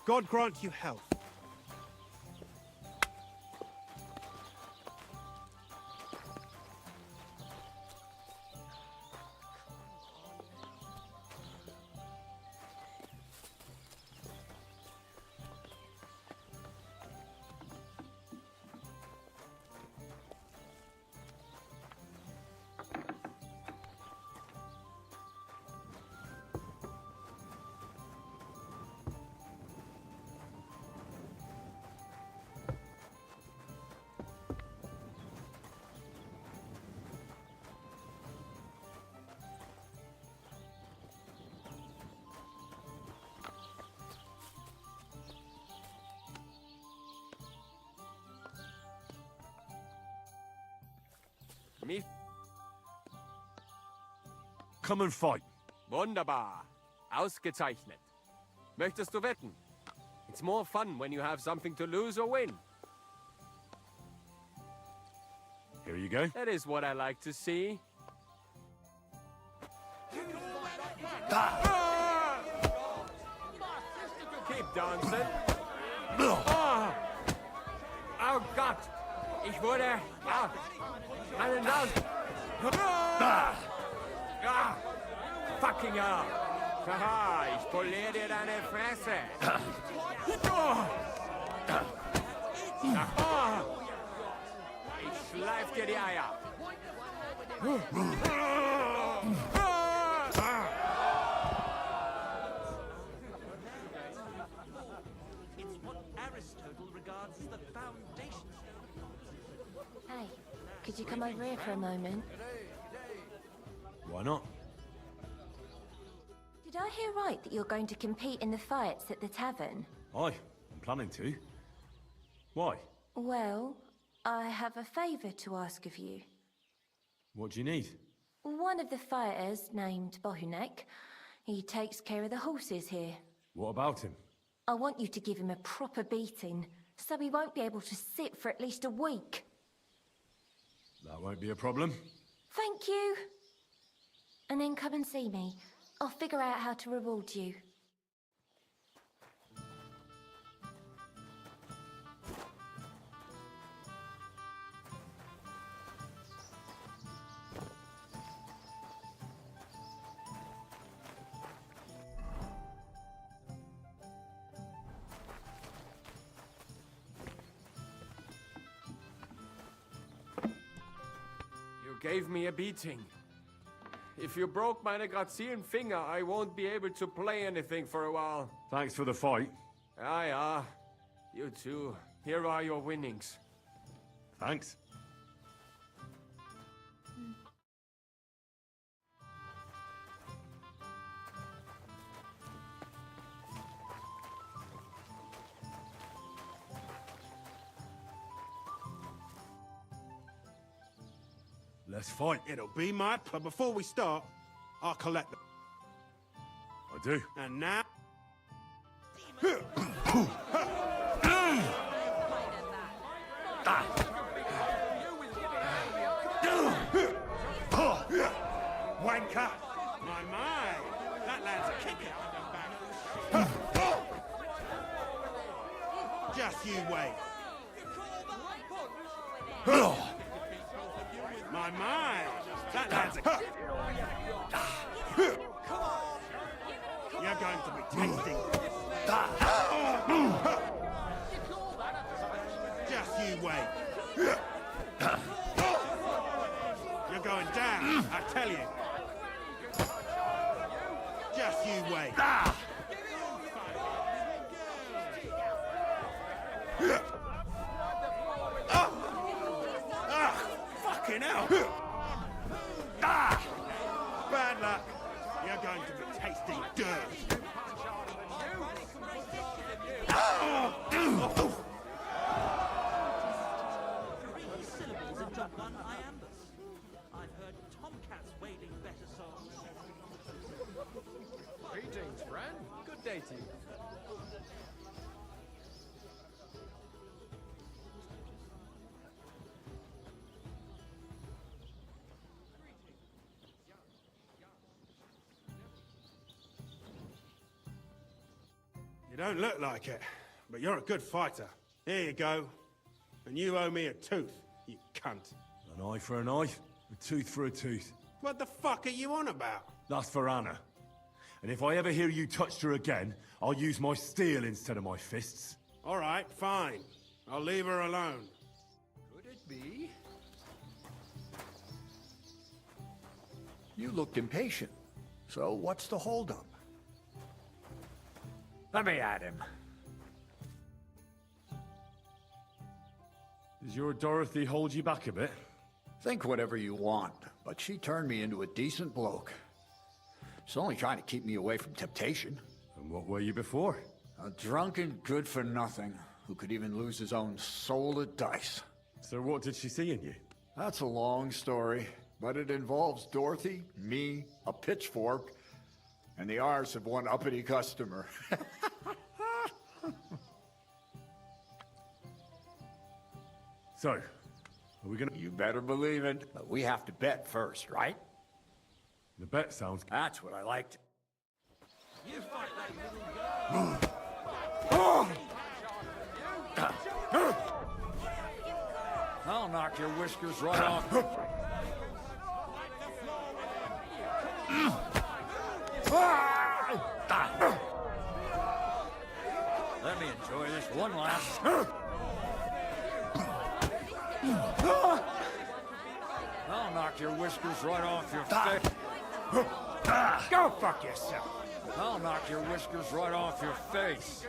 God grant you health. Me? Come and fight. Wunderbar. Ausgezeichnet. Möchtest du wetten? It's more fun when you have something to lose or win. Here you go. That is what I like to see. Keep dancing. Oh, oh Gott. Ich wurde... Ah, meine Nase. Ah, fucking hell. Haha, ich poliere dir deine Fresse. Ah, ich schleif dir die Eier. It's what Aristotle regards as the foundation. hey, could you come over here for a moment? Why not? Did I hear right that you're going to compete in the fights at the tavern? Aye, I'm planning to. Why? Well, I have a favour to ask of you. What do you need? One of the fighters, named Bohunek, he takes care of the horses here. What about him? I want you to give him a proper beating, so he won't be able to sit for at least a week. That won't be a problem. Thank you. and then come and see me. I'll figure out how to reward you. You gave me a beating. If you broke my Negrazian finger, I won't be able to play anything for a while. Thanks for the fight. Ah. You too. Here are your winnings. Thanks. Let's fight. It'll be my... But before we start, I'll collect them. I do. And now... Wanker! My, that lad's a kicker. Just you wait. My, that lad's a... You're going to be tasting. Just you wait. You're going down, I tell you. Just you wait. Fucking hell! Bad luck. You're going to be tasting dirt. Syllables into one iambus. I've heard tomcats wailing better songs. Greetings, friend. Good day to you. You don't look like it, but you're a good fighter. Here you go. And you owe me a tooth, you cunt. An eye for an eye, a tooth for a tooth. What the fuck are you on about? That's for Anna. And if I ever hear you touched her again, I'll use my steel instead of my fists. All right, fine. I'll leave her alone. Could it be? You looked impatient. So what's the holdup? Let me at him. Does your Dorothy hold you back a bit? Think whatever you want, but she turned me into a decent bloke. She's only trying to keep me away from temptation. And what were you before? A drunken good-for-nothing who could even lose his own soul at dice. So what did she see in you? That's a long story, but it involves Dorothy, me, a pitchfork, and the arse of one uppity customer. So, are we gonna... You better believe it, but we have to bet first, right? The bet sounds... That's what I liked. You fight like little I'll knock your whiskers right off. Let me enjoy this one last. I'll knock your whiskers right off your face. Go fuck yourself. I'll knock your whiskers right off your face.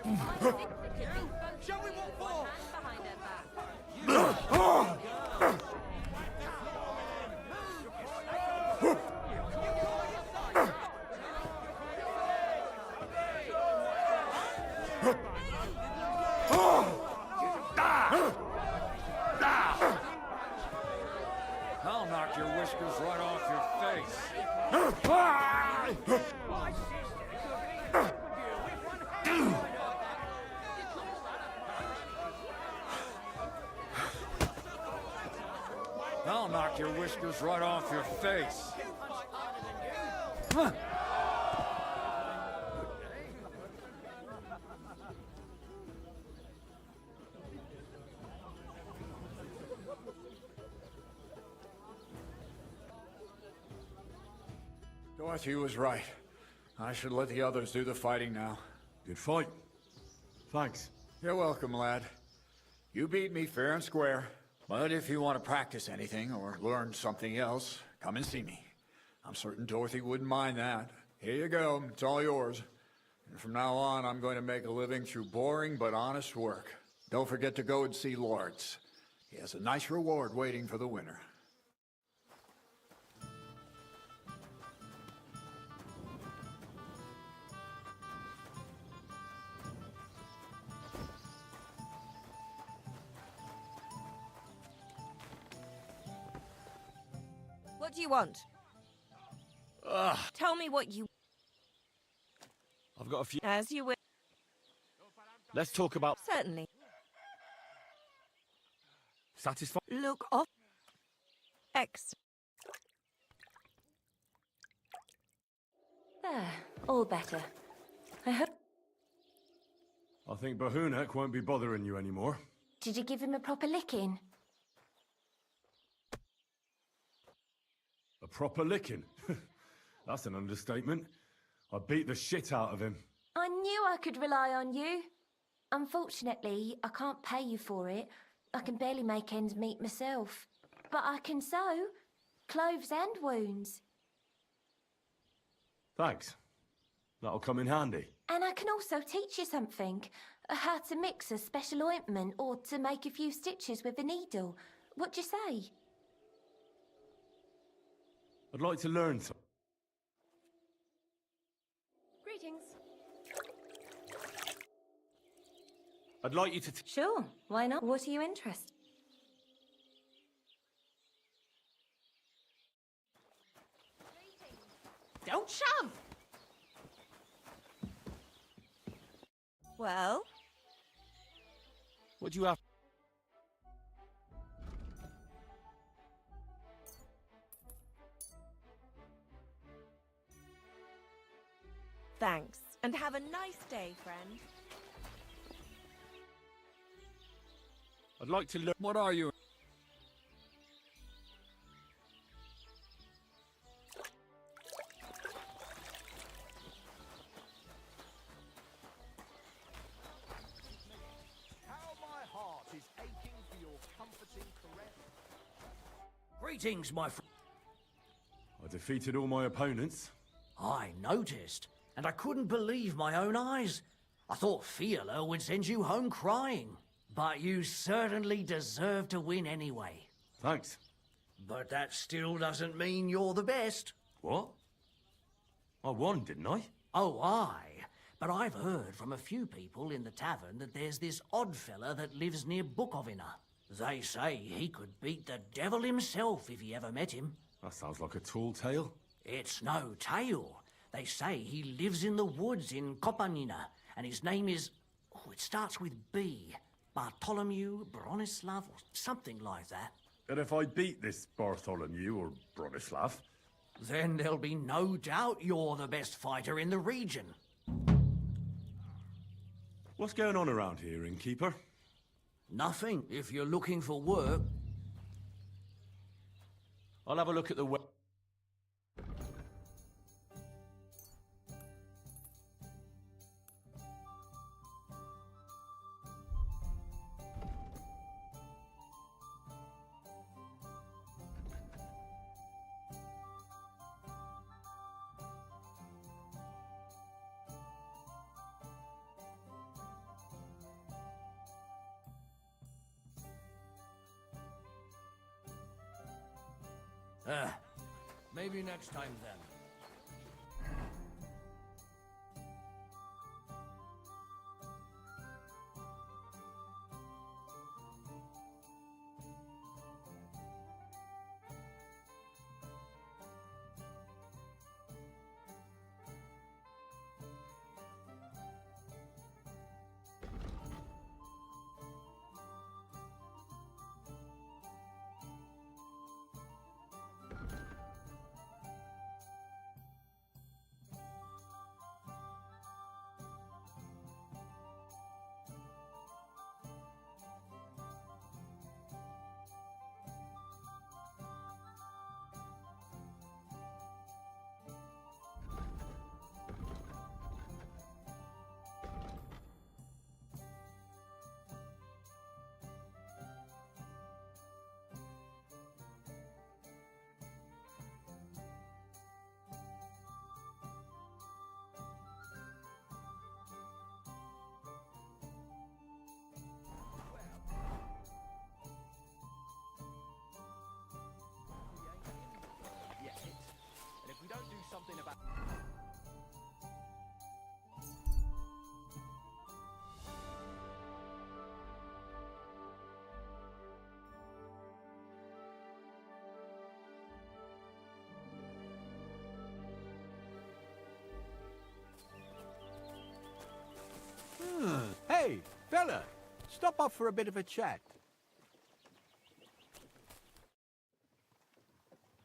Shall we walk for? I'll knock your whiskers right off your face. I'll knock your whiskers right off your face. Dorothy was right. I should let the others do the fighting now. Good fight. Thanks. You're welcome, lad. You beat me fair and square. But if you want to practice anything or learn something else, come and see me. I'm certain Dorothy wouldn't mind that. Here you go. It's all yours. And from now on, I'm going to make a living through boring but honest work. Don't forget to go and see Lawrence. He has a nice reward waiting for the winner. What do you want? Tell me what you... I've got a few... As you will. Let's talk about... Certainly. Satisfied? Look off. X. There, all better. I hope... I think Bahunek won't be bothering you anymore. Did you give him a proper licking? A proper licking? That's an understatement. I beat the shit out of him. I knew I could rely on you. Unfortunately, I can't pay you for it. I can barely make ends meet myself. But I can sew clothes and wounds. Thanks. That'll come in handy. And I can also teach you something. How to mix a special ointment or to make a few stitches with a needle. What do you say? I'd like to learn some. Greetings. I'd like you to... Sure, why not? What are you interested? Don't shove! Well? What do you have? Thanks. And have a nice day, friend. I'd like to learn... What are you? How my heart is aching for your comforting caress. Greetings, my friend. I defeated all my opponents. I noticed, and I couldn't believe my own eyes. I thought Fiala would send you home crying. But you certainly deserve to win anyway. Thanks. But that still doesn't mean you're the best. What? I won, didn't I? Oh, aye. But I've heard from a few people in the tavern that there's this odd fella that lives near Bukovina. They say he could beat the devil himself if he ever met him. That sounds like a tall tale. It's no tale. They say he lives in the woods in Kopanina, and his name is... Oh, it starts with B. Bartholomew, Bronislav, or something like that. And if I beat this Bartholomew or Bronislav... Then there'll be no doubt you're the best fighter in the region. What's going on around here, innkeeper? Nothing, if you're looking for work. I'll have a look at the web. Maybe next time then. Hey, fella, stop off for a bit of a chat.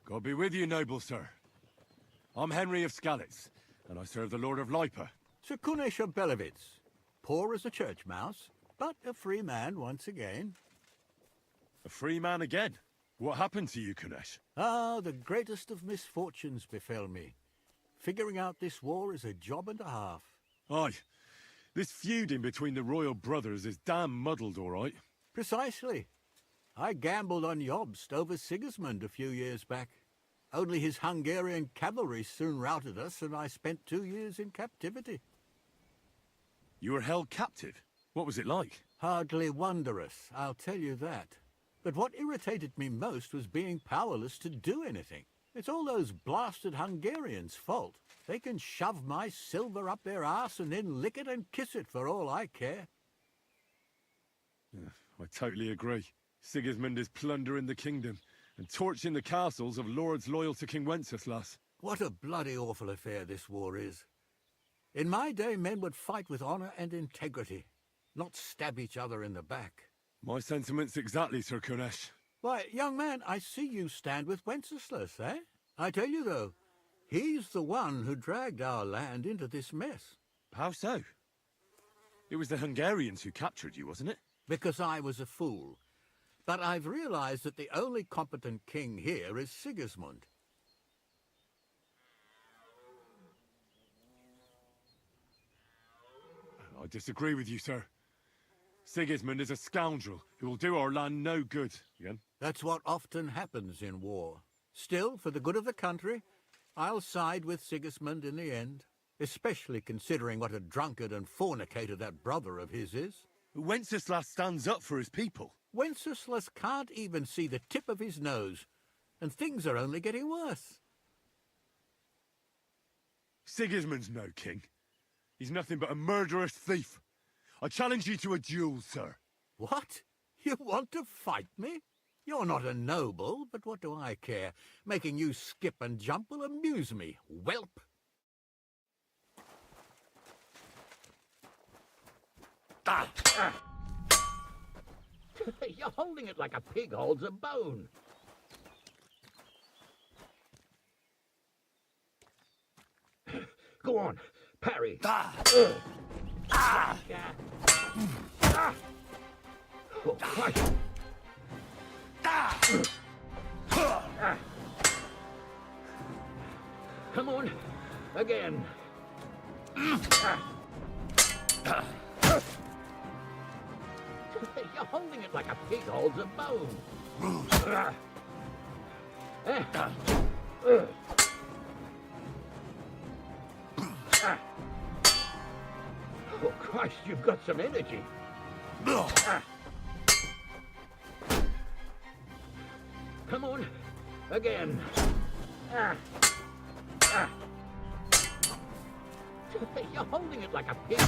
God be with you, noble sir. I'm Henry of Skalitz, and I serve the Lord of Lipa. Sir Kunesh of Belevitz, poor as a church mouse, but a free man once again. A free man again? What happened to you, Kunesh? Ah, the greatest of misfortunes befell me. Figuring out this war is a job and a half. Aye. This feuding between the royal brothers is damn muddled, all right. Precisely. I gambled on Jobst over Sigismund a few years back. Only his Hungarian cavalry soon routed us, and I spent 2 years in captivity. You were held captive? What was it like? Hardly wondrous, I'll tell you that. But what irritated me most was being powerless to do anything. It's all those blasted Hungarians' fault. They can shove my silver up their arse and then lick it and kiss it for all I care. Yeah, I totally agree. Sigismund is plundering the kingdom and torching the castles of lords loyal to King Wenceslas. What a bloody awful affair this war is. In my day, men would fight with honor and integrity, not stab each other in the back. My sentiments exactly, Sir Kunesh. Why, young man, I see you stand with Wenceslas, eh? I tell you, though, he's the one who dragged our land into this mess. How so? It was the Hungarians who captured you, wasn't it? Because I was a fool. But I've realized that the only competent king here is Sigismund. I disagree with you, sir. Sigismund is a scoundrel who will do our land no good. Again? That's what often happens in war. Still, for the good of the country, I'll side with Sigismund in the end, especially considering what a drunkard and fornicator that brother of his is. Wenceslas stands up for his people. Wenceslas can't even see the tip of his nose, and things are only getting worse. Sigismund's no king. He's nothing but a murderous thief. I challenge you to a duel, sir. What? You want to fight me? You're not a noble, but what do I care? Making you skip and jump will amuse me, whelp. You're holding it like a pig holds a bone. Go on, parry. Oh, Christ. Come on, again. You're holding it like a pig holds a bone. Oh, Christ, you've got some energy. Come on, again. You're holding it like a pig.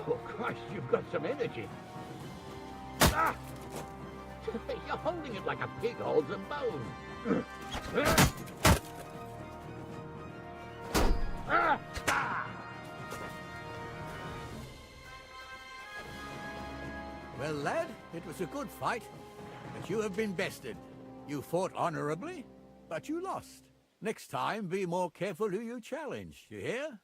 Oh, Christ, you've got some energy. You're holding it like a pig holds a bone. Well, lad, it was a good fight, but you have been bested. You fought honorably, but you lost. Next time, be more careful who you challenge, you hear?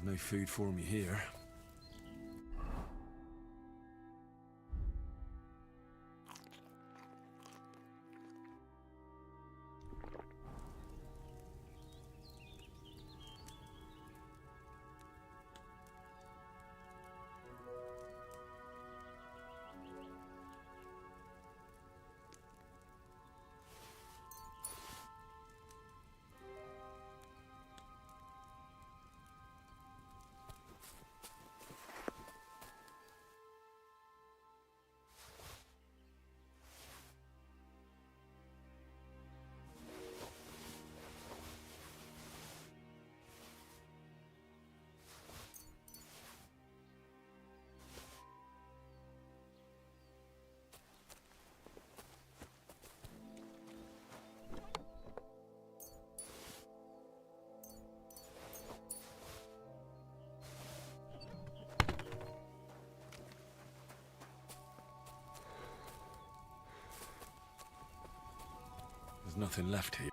No food for me here. There's nothing left here.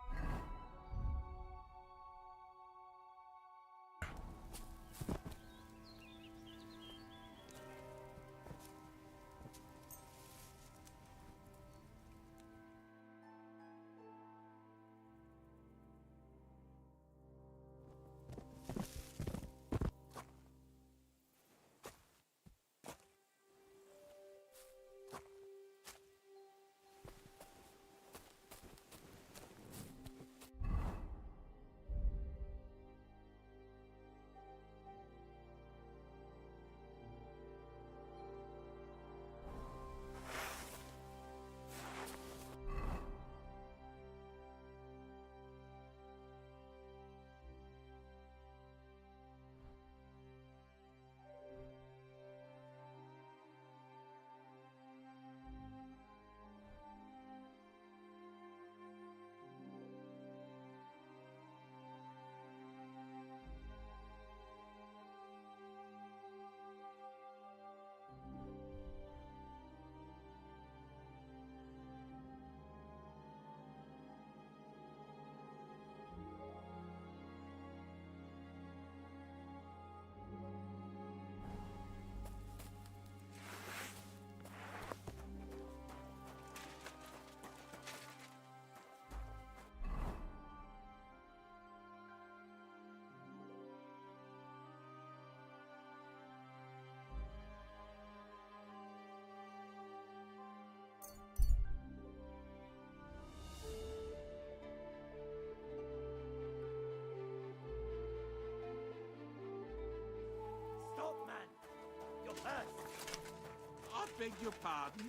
I beg your pardon?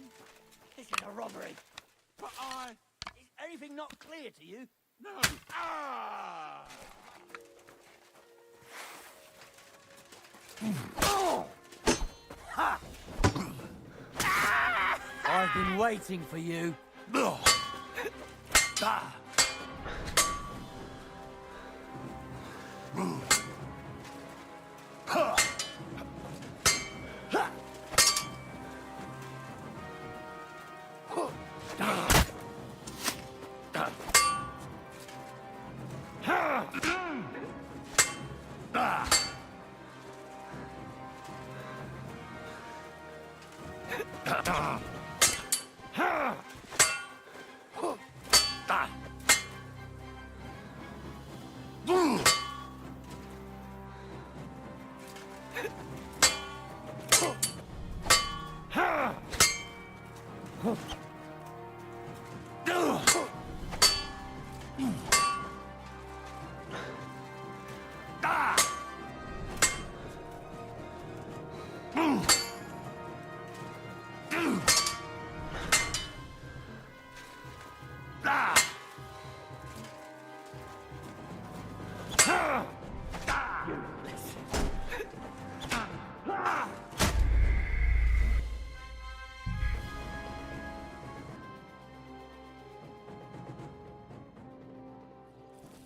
This is a robbery. But I... Is anything not clear to you? No. Ah! Ha! I've been waiting for you. Ah.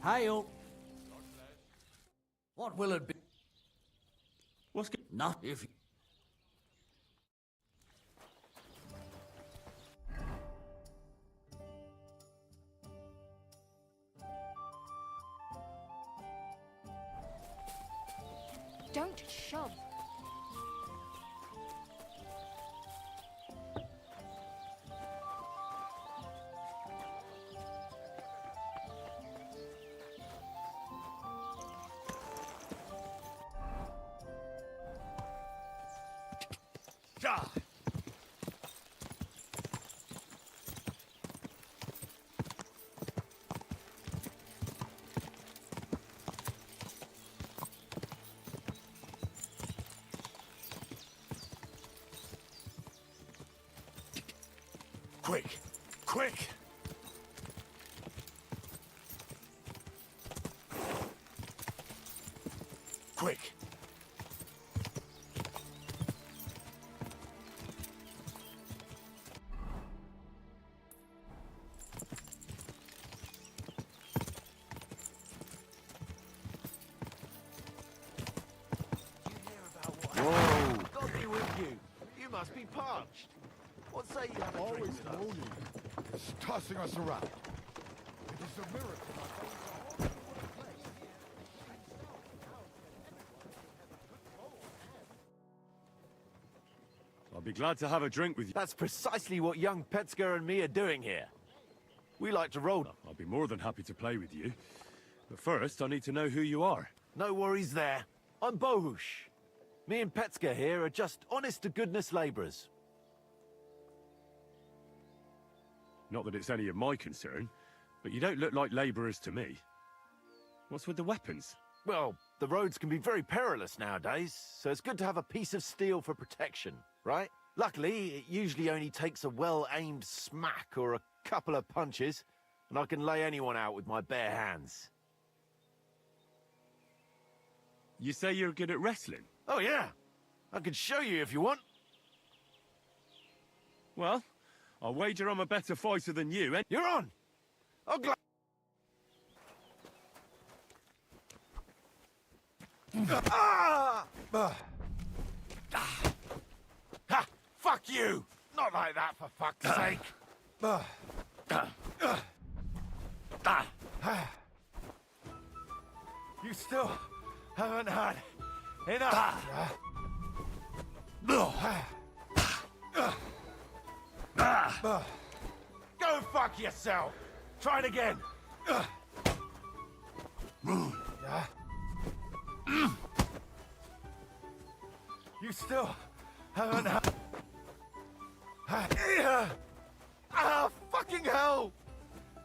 Hail. What will it be? What's not if... Don't shove. Quick! Quick! Quick! Whoa! God be with you. You must be parched. What say you have a Always drink with us? moaning. It's tossing us around. I'll be glad to have a drink with you. That's precisely what young Petska and me are doing here. We like to roll. I'll be more than happy to play with you. But first, I need to know who you are. No worries there. I'm Bohush. Me and Petska here are just honest-to-goodness labourers. Not that it's any of my concern, but you don't look like labourers to me. What's with the weapons? Well, the roads can be very perilous nowadays, so it's good to have a piece of steel for protection, right? Luckily, it usually only takes a well-aimed smack or a couple of punches, and I can lay anyone out with my bare hands. You say you're good at wrestling? Oh, yeah. I can show you if you want. Well, I'll wager I'm a better fighter than you, and you're on! I'll Ha! Fuck you! Not like that, for fuck's sake! You still haven't had enough. Go fuck yourself! Try it again! You still haven't had... Ah, fucking hell!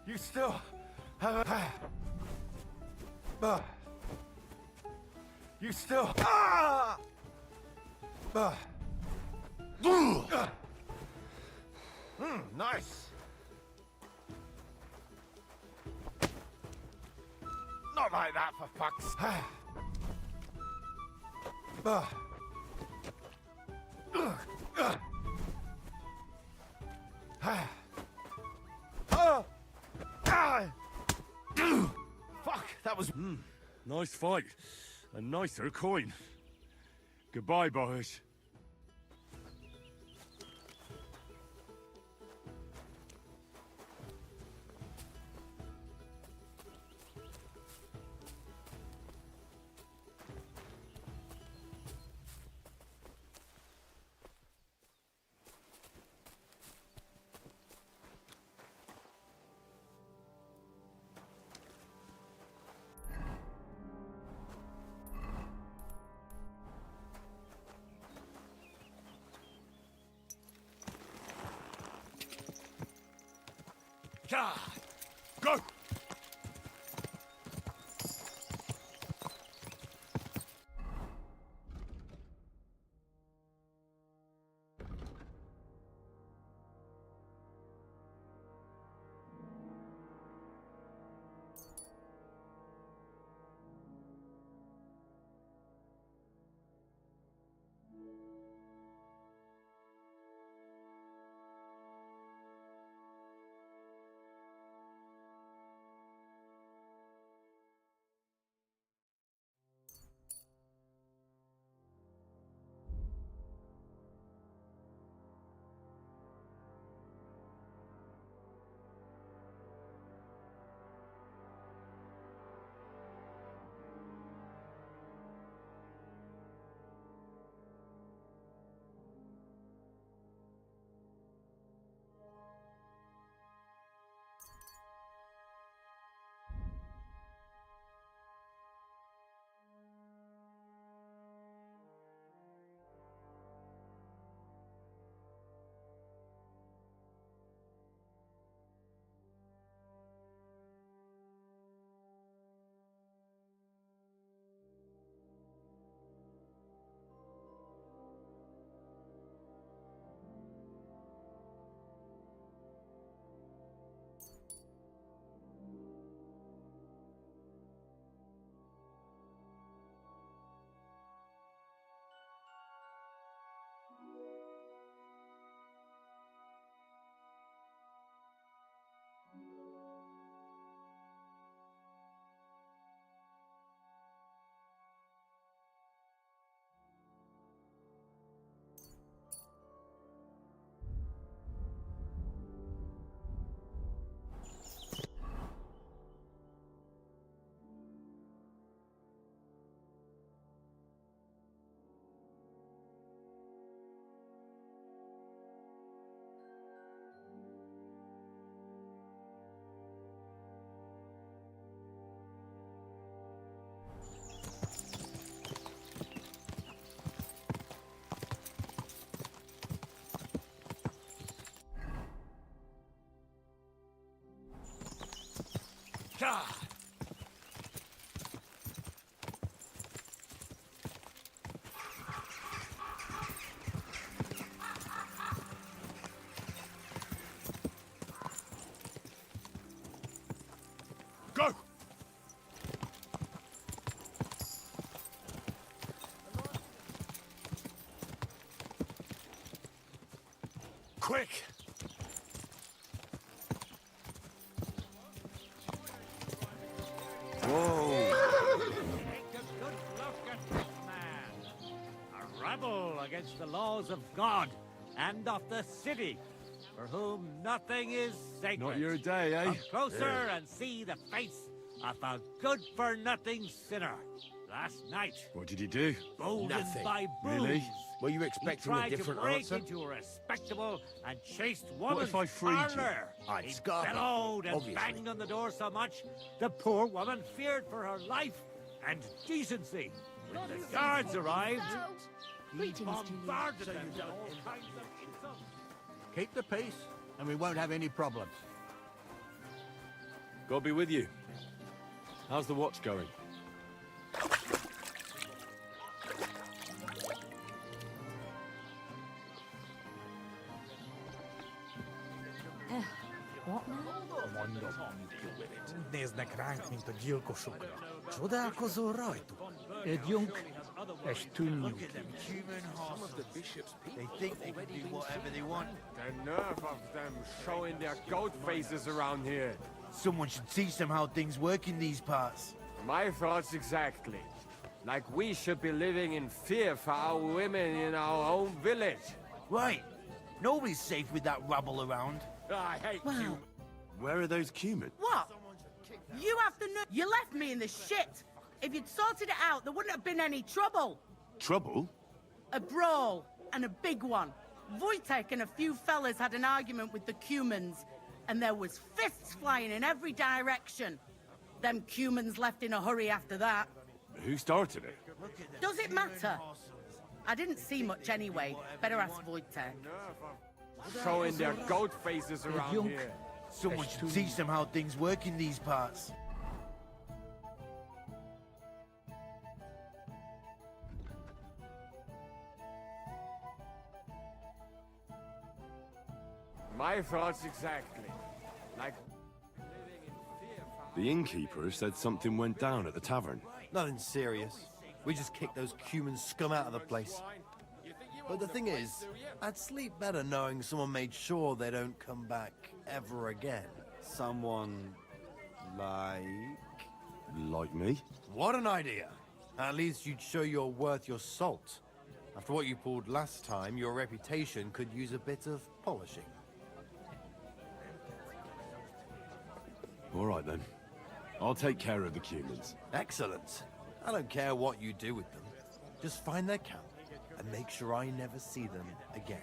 You still haven't... You still... Ah! Nice. Not like that, for fuck's sake. Fuck, that was... nice fight. A nicer coin. Goodbye, boys. Go! Go! Quick! Whoa! Take a good look at this man. A rebel against the laws of God and of the city, for whom nothing is sacred. Not your day, eh? Come closer and see the face of a good-for-nothing sinner. Last night, What did he do? golden Nothing. by booze, Really? Were you he expecting a tried different to break answer? into a respectable and chaste What woman's if I freed you? parlor. I'd He scarf it, bellowed and obviously. banged on the door so much, the poor woman feared for her life and decency. When the guards arrived, he bombarded them with all kinds of insults. Keep the peace, and we won't have any problems. God be with you. How's the watch going? What now? Не знакранкнito ділко шукра. Чуда ако зорайту. Edjunk, Estunjuk. Some of the bishops, they think they can do whatever they want. The nerve of them showing their goat faces around here. Someone should teach them how things work in these parts. My thoughts exactly. Like we should be living in fear for our women in our own village. Right. Nobody's safe with that rabble around. I hate you. Where are those cumin? What? You have to know. You left me in the shit. If you'd sorted it out, there wouldn't have been any trouble. Trouble? A brawl, and a big one. Wojtek and a few fellas had an argument with the Cumans, and there was fists flying in every direction. Them Cumans left in a hurry after that. Who started it? Does it matter? I didn't see much anyway. Better ask Wojtek. Showing their goat faces around here. Someone should teach them how things work in these parts. My thoughts exactly. Like The innkeeper said something went down at the tavern. Nothing serious. We just kicked those human scum out of the place. But the thing is, I'd sleep better knowing someone made sure they don't come back ever again. Someone like... Like me? What an idea! At least you'd show you're worth your salt. After what you pulled last time, your reputation could use a bit of polishing. All right then. I'll take care of the cumins. Excellent. I don't care what you do with them. Just find their camp and make sure I never see them again.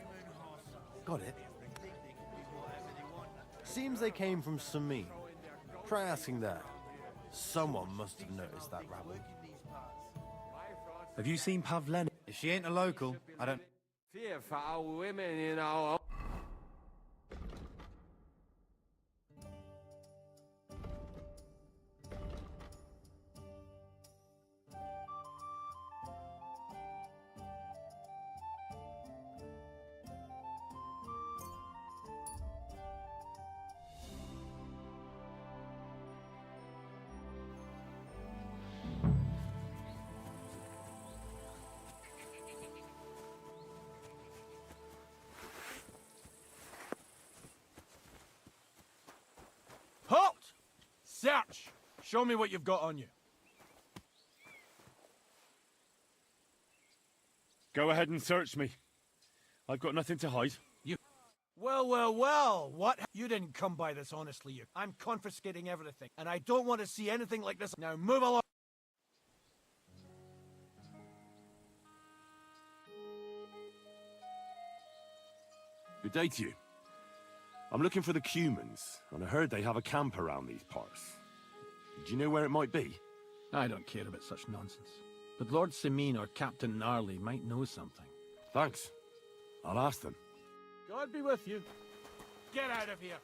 Got it? Seems they came from Samin. Try asking there. Someone must have noticed that rabble. Have you seen Pavlena? If she ain't a local, I don't... fear for our women in our own. Halt! Search! Show me what you've got on you. Go ahead and search me. I've got nothing to hide. You... Well, what? You didn't come by this honestly, you. I'm confiscating everything, and I don't want to see anything like this. Now move along. Good day to you. I'm looking for the Cumans, and I heard they have a camp around these parts. Do you know where it might be? I don't care about such nonsense. But Lord Samin or Captain Gnarly might know something. Thanks. I'll ask them. God be with you. Get out of here.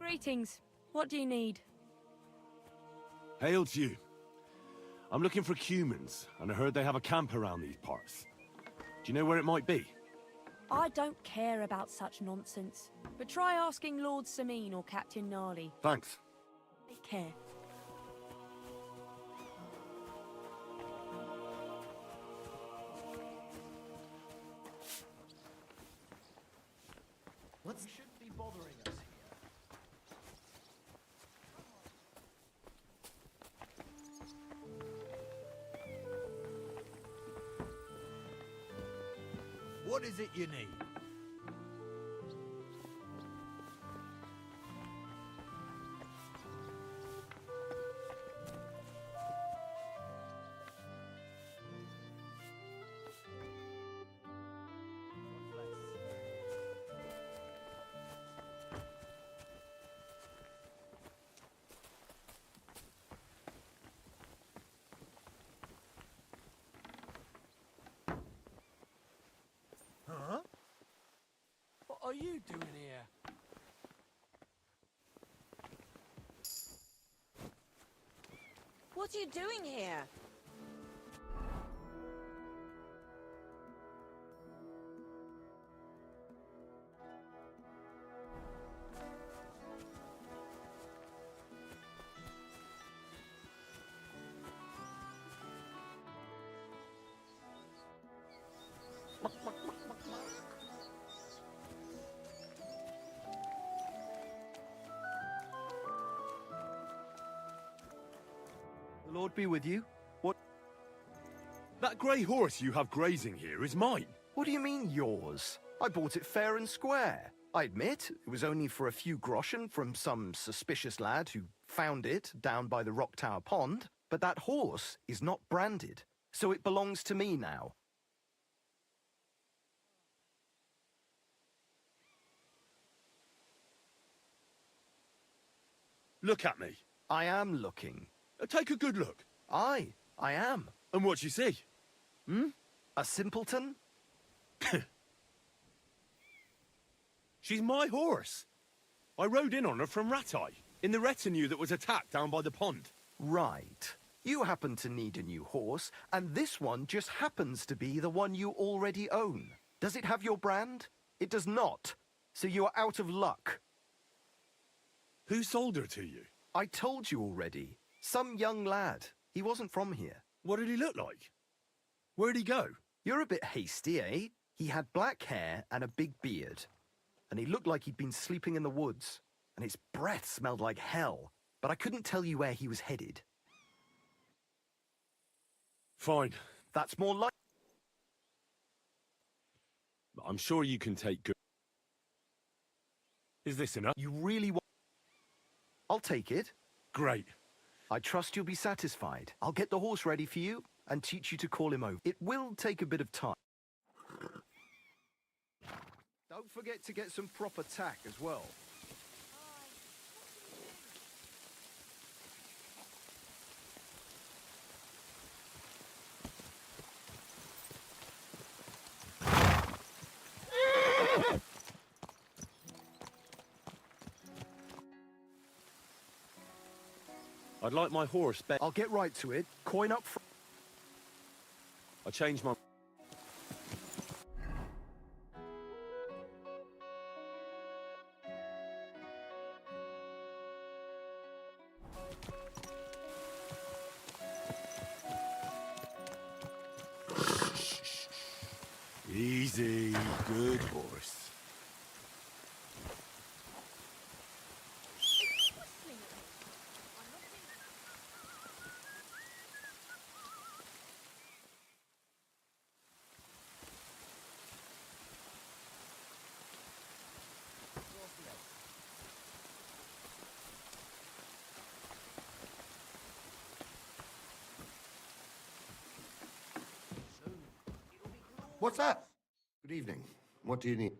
Greetings. What do you need? Hail to you. I'm looking for humans, and I heard they have a camp around these parts. Do you know where it might be? I don't care about such nonsense. But try asking Lord Sameen or Captain Gnarly. Thanks. Take care. What should be bothering us here? What is it you need? Huh? What are you doing here? What are you doing here? The Lord be with you. What? That grey horse you have grazing here is mine. What do you mean, yours? I bought it fair and square. I admit, it was only for a few groschen from some suspicious lad who found it down by the Rock Tower Pond, but that horse is not branded, so it belongs to me now. Look at me. I am looking. Take a good look. Aye, I am. And what you see? A simpleton? She's my horse. I rode in on her from Ratai, in the retinue that was attacked down by the pond. Right. You happen to need a new horse, and this one just happens to be the one you already own. Does it have your brand? It does not. So you are out of luck. Who sold her to you? I told you already. Some young lad. He wasn't from here. What did he look like? Where'd he go? You're a bit hasty, eh? He had black hair and a big beard. And he looked like he'd been sleeping in the woods. And his breath smelled like hell. But I couldn't tell you where he was headed. Fine. That's more like... I'm sure you can take good... Is this enough? You really want... I'll take it. Great. I trust you'll be satisfied. I'll get the horse ready for you and teach you to call him over. It will take a bit of time. Don't forget to get some proper tack as well. I'd like my horse back. I'll get right to it. Coin up front. I changed my... Easy, good horse. What's that? Good evening. What do you need?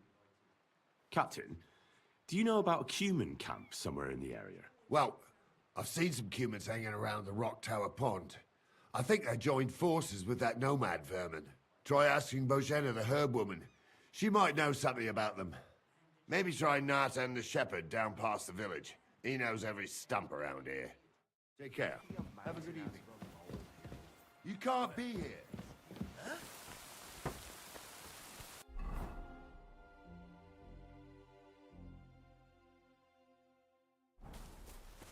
Captain, do you know about a cumin camp somewhere in the area? Well, I've seen some humans hanging around the Rock Tower Pond. I think they joined forces with that nomad vermin. Try asking Bojena, the herb woman. She might know something about them. Maybe try Nat and the shepherd down past the village. He knows every stump around here. Take care. Have a good evening. You can't be here.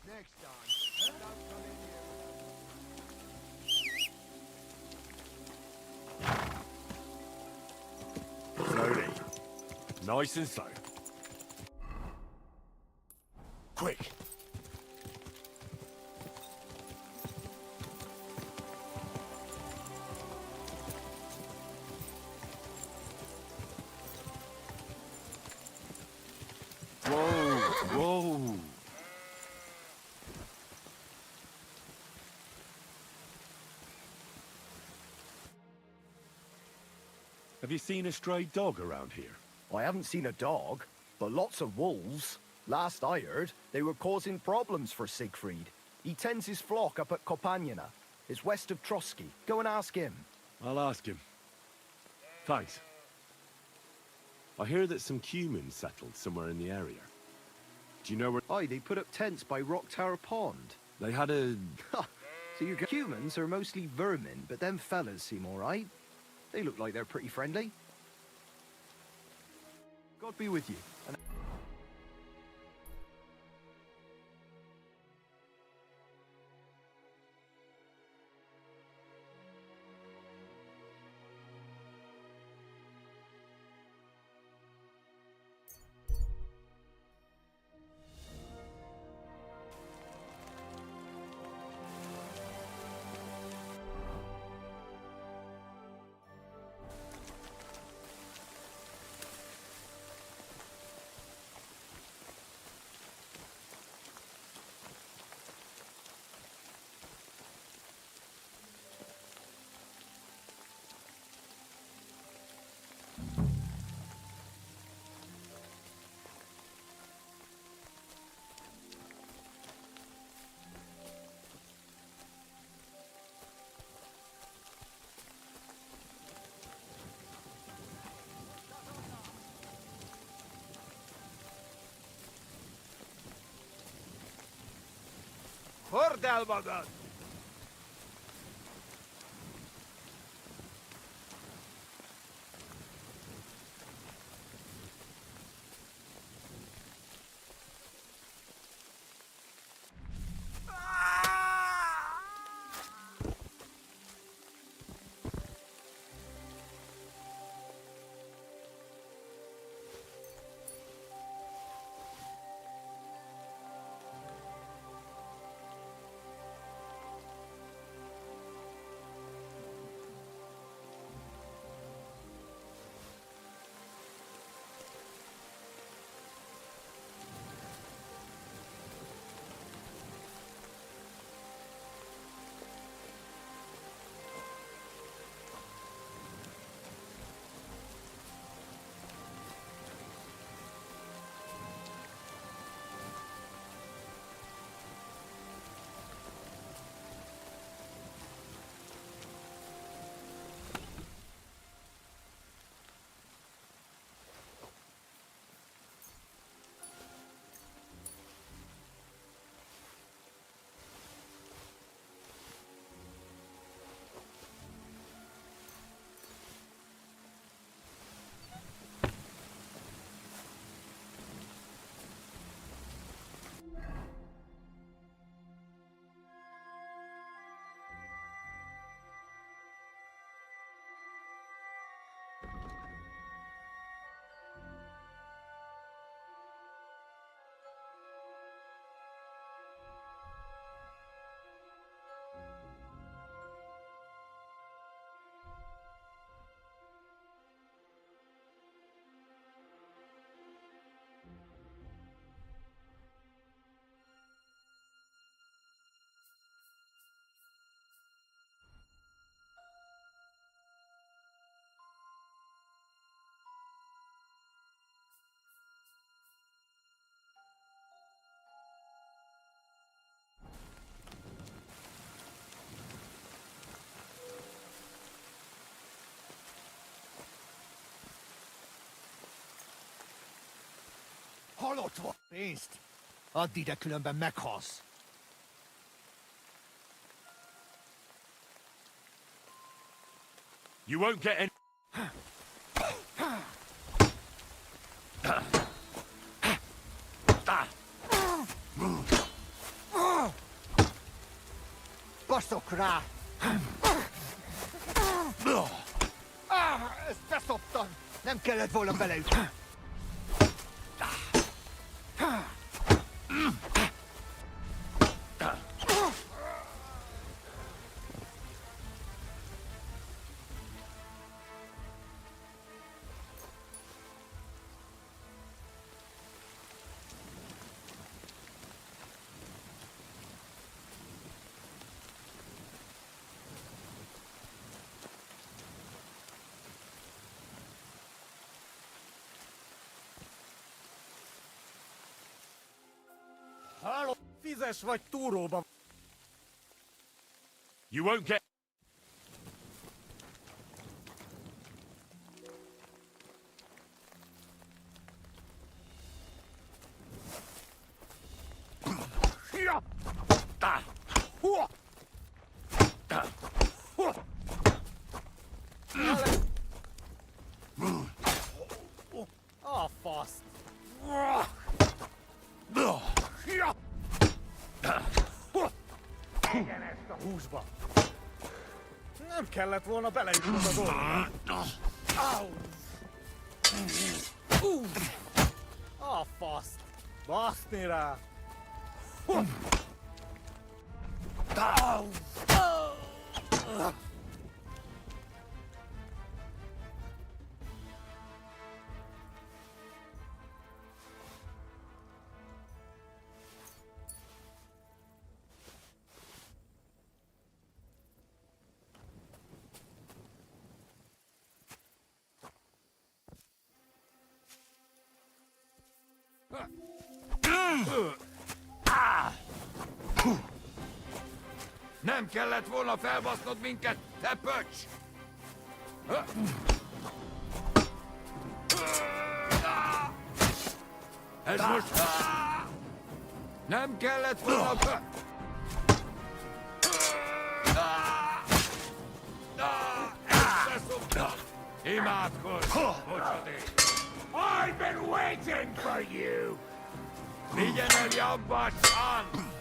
Next time, don't come in here. Slowly. Nice and slow. Quick. Whoa, whoa. Have you seen a stray dog around here? I haven't seen a dog, but lots of wolves. Last I heard, they were causing problems for Siegfried. He tends his flock up at Kopanina. It's west of Trotsky. Go and ask him. I'll ask him. Thanks. I hear that some humans settled somewhere in the area. Do you know where... Aye, they put up tents by Rock Tower Pond. They had a... So your humans are mostly vermin, but them fellas seem alright. They look like they're pretty friendly. God be with you. And Hordalmadan! Holotva! Beast! Add ide, különben meghalsz. You won't get any... Baszok rá! Ezt beszoptam! Nem kellett volna beleütni. Halló, fizes vagy túróba. You won't get... A faszt. Igen, ezt a húsba. Nem kellett volna beleütnöd a dolgba. Au! A faszt. Baszni rá. Au! Nem kellett volna felbasznod minket, te pöcs! Ez most... Nem kellett volna... Imádkozz! Bocsadék! I've been waiting for you! Vigyen el jobban, son!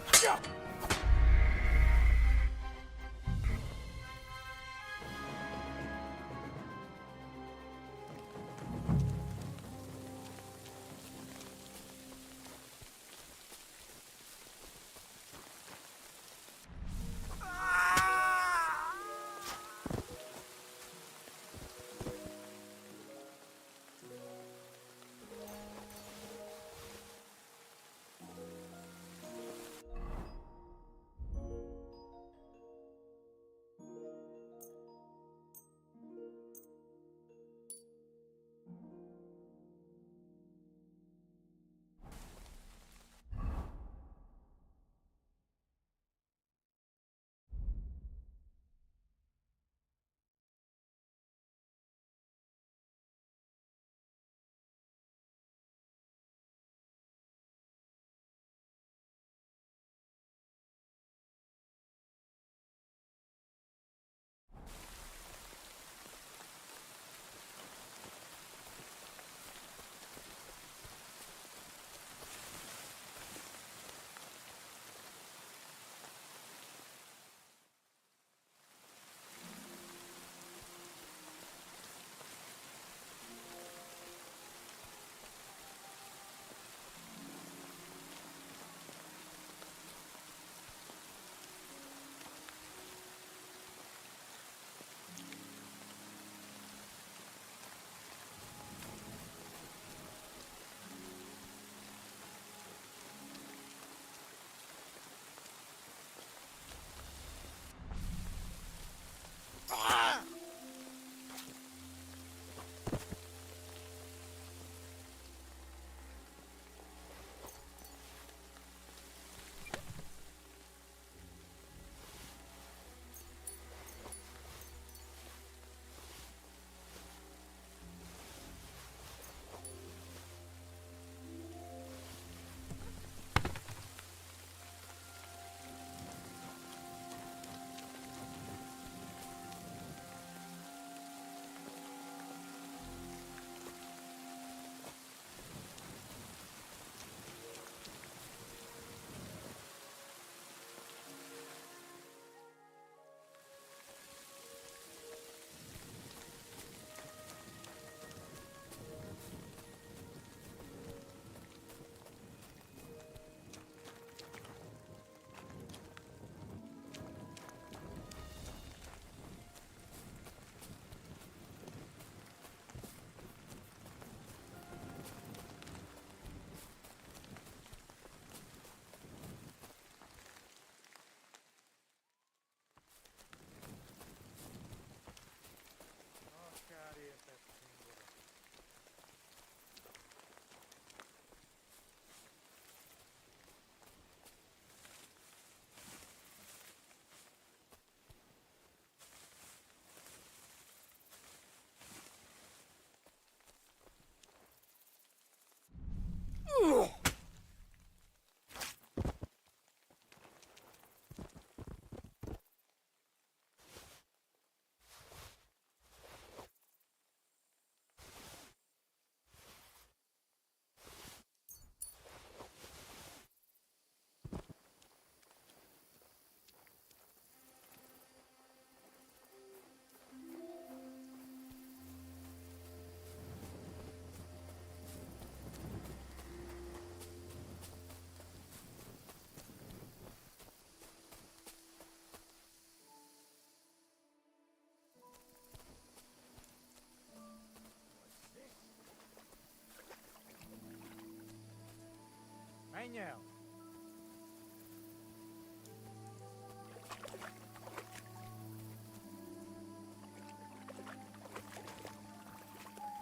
Menjél!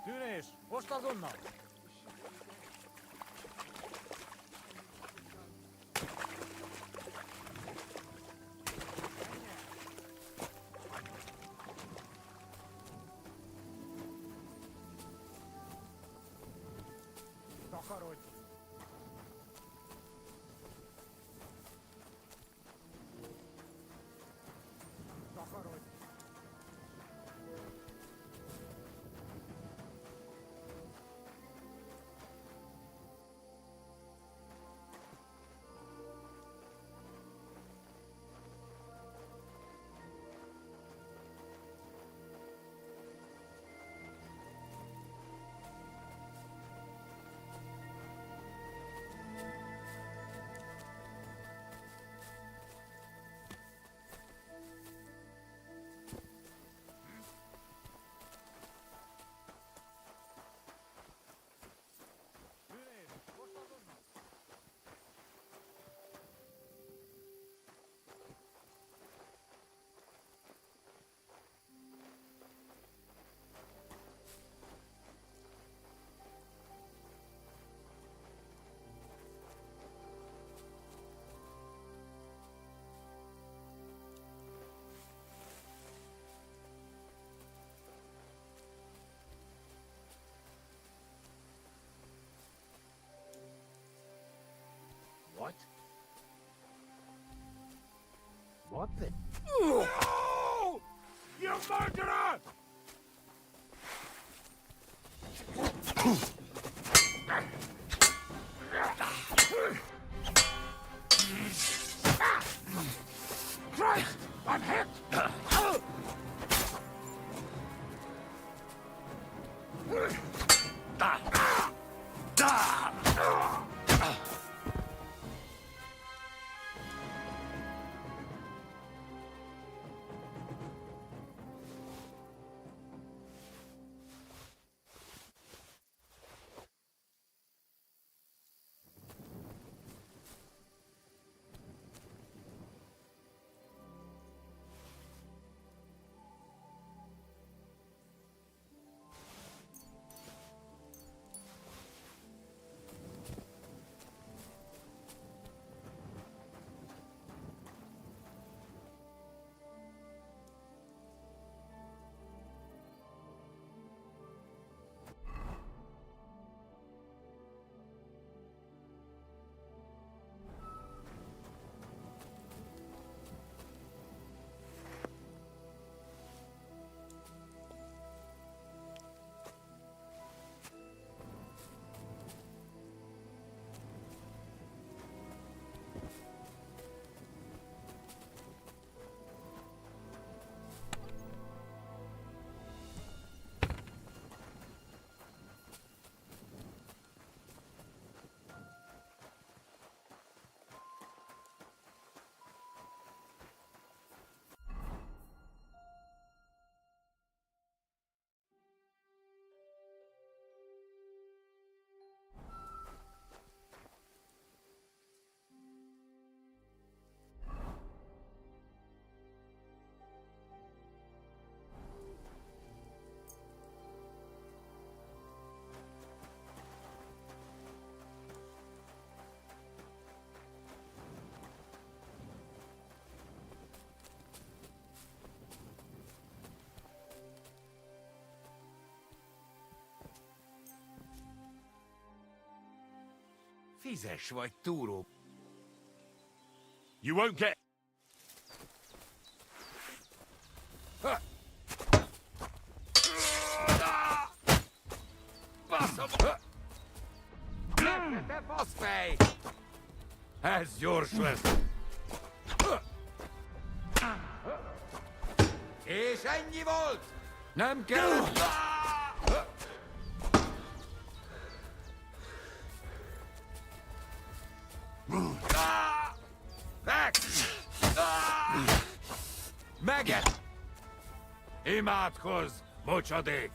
Tűnés! Most azonnal! Takarodj! Takarodj! What? What the? No! You murderer! Christ! I'm hit! Fizes vagy túró. You won't get... Baszom! Te baszfej! Ez gyors lesz. És ennyi volt! Nem kell... Meget! Imádkozz, mocsadék!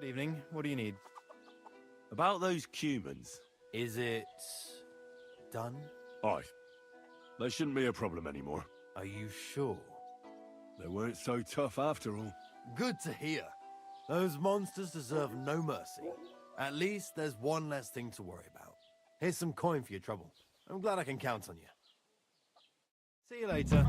Good evening. What do you need? About those Cumans. Is it done? Aye. They shouldn't be a problem anymore. Are you sure? They weren't so tough after all. Good to hear. Those monsters deserve no mercy. At least there's one less thing to worry about. Here's some coin for your trouble. I'm glad I can count on you. See you later.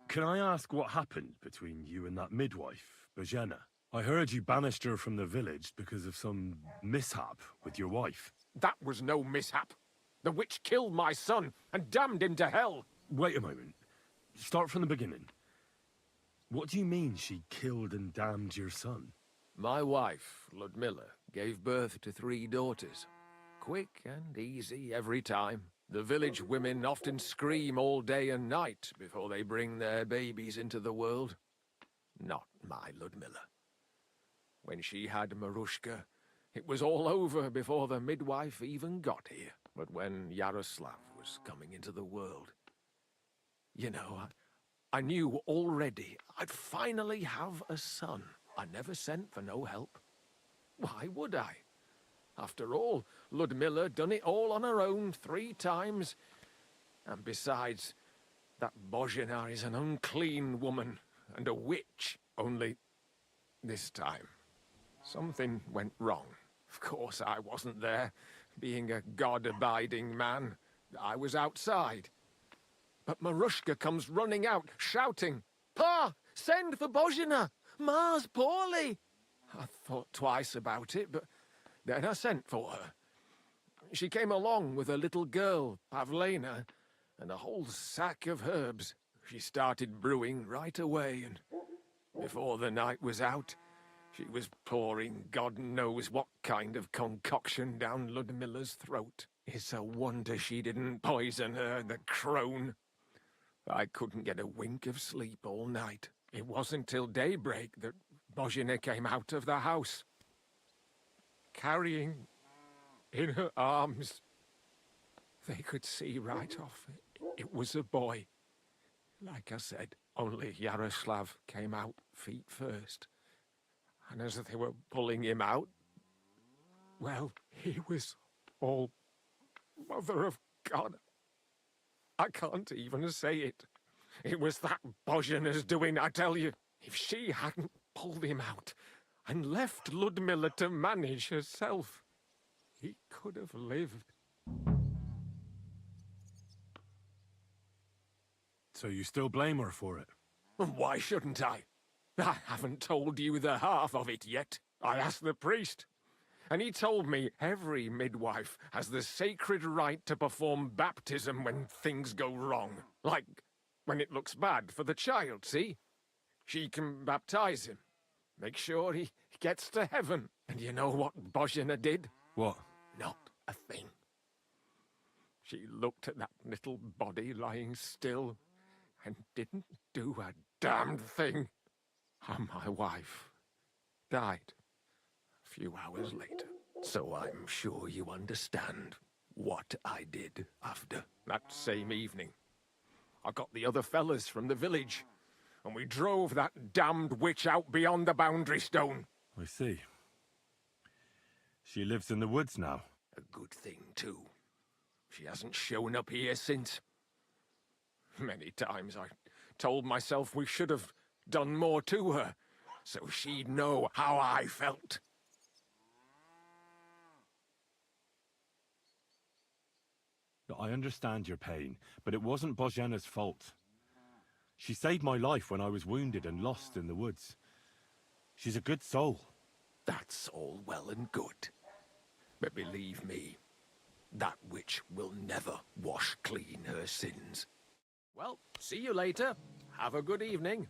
Can I ask what happened between you and that midwife, Bojena? I heard you banished her from the village because of some mishap with your wife. That was no mishap. The witch killed my son and damned him to hell. Wait a moment. Start from the beginning. What do you mean she killed and damned your son? My wife, Ludmilla, gave birth to 3 daughters. Quick and easy every time. The village women often scream all day and night before they bring their babies into the world. Not my Ludmilla. When she had Marushka, it was all over before the midwife even got here. But when Yaroslav was coming into the world, you know, I knew already I'd finally have a son. I never sent for no help. Why would I? After all, Ludmilla done it all on her own 3 times. And besides, that Bozhena is an unclean woman and a witch. Only this time, something went wrong. Of course, I wasn't there. Being a god-abiding man, I was outside. But Marushka comes running out, shouting, "Pa, send for Bozhena! Ma's poorly!" I thought twice about it, but then I sent for her. She came along with a little girl, Pavlena, and a whole sack of herbs. She started brewing right away, and before the night was out, she was pouring God knows what kind of concoction down Ludmilla's throat. It's a wonder she didn't poison her, the crone. I couldn't get a wink of sleep all night. It wasn't till daybreak that Bozhena came out of the house, carrying in her arms. They could see right off it was a boy. Like I said, only Yaroslav came out feet first. And as they were pulling him out, well, he was all Mother of God. I can't even say it. It was that Bozhena's doing, I tell you. If she hadn't pulled him out and left Ludmilla to manage herself, he could have lived. So you still blame her for it? Why shouldn't I? I haven't told you the half of it yet. I asked the priest, and he told me every midwife has the sacred right to perform baptism when things go wrong. Like when it looks bad for the child, see? She can baptize him, make sure he gets to heaven. And you know what Bozhena did? What? Not a thing. She looked at that little body lying still and didn't do a damned thing. And my wife died a few hours later. So I'm sure you understand what I did after. That same evening, I got the other fellas from the village, and we drove that damned witch out beyond the boundary stone. I see. She lives in the woods now. A good thing, too. She hasn't shown up here since. Many times I told myself we should have done more to her, so she'd know how I felt. I understand your pain, but it wasn't Bozhena's fault. She saved my life when I was wounded and lost in the woods. She's a good soul. That's all well and good. But believe me, that witch will never wash clean her sins. Well, see you later. Have a good evening.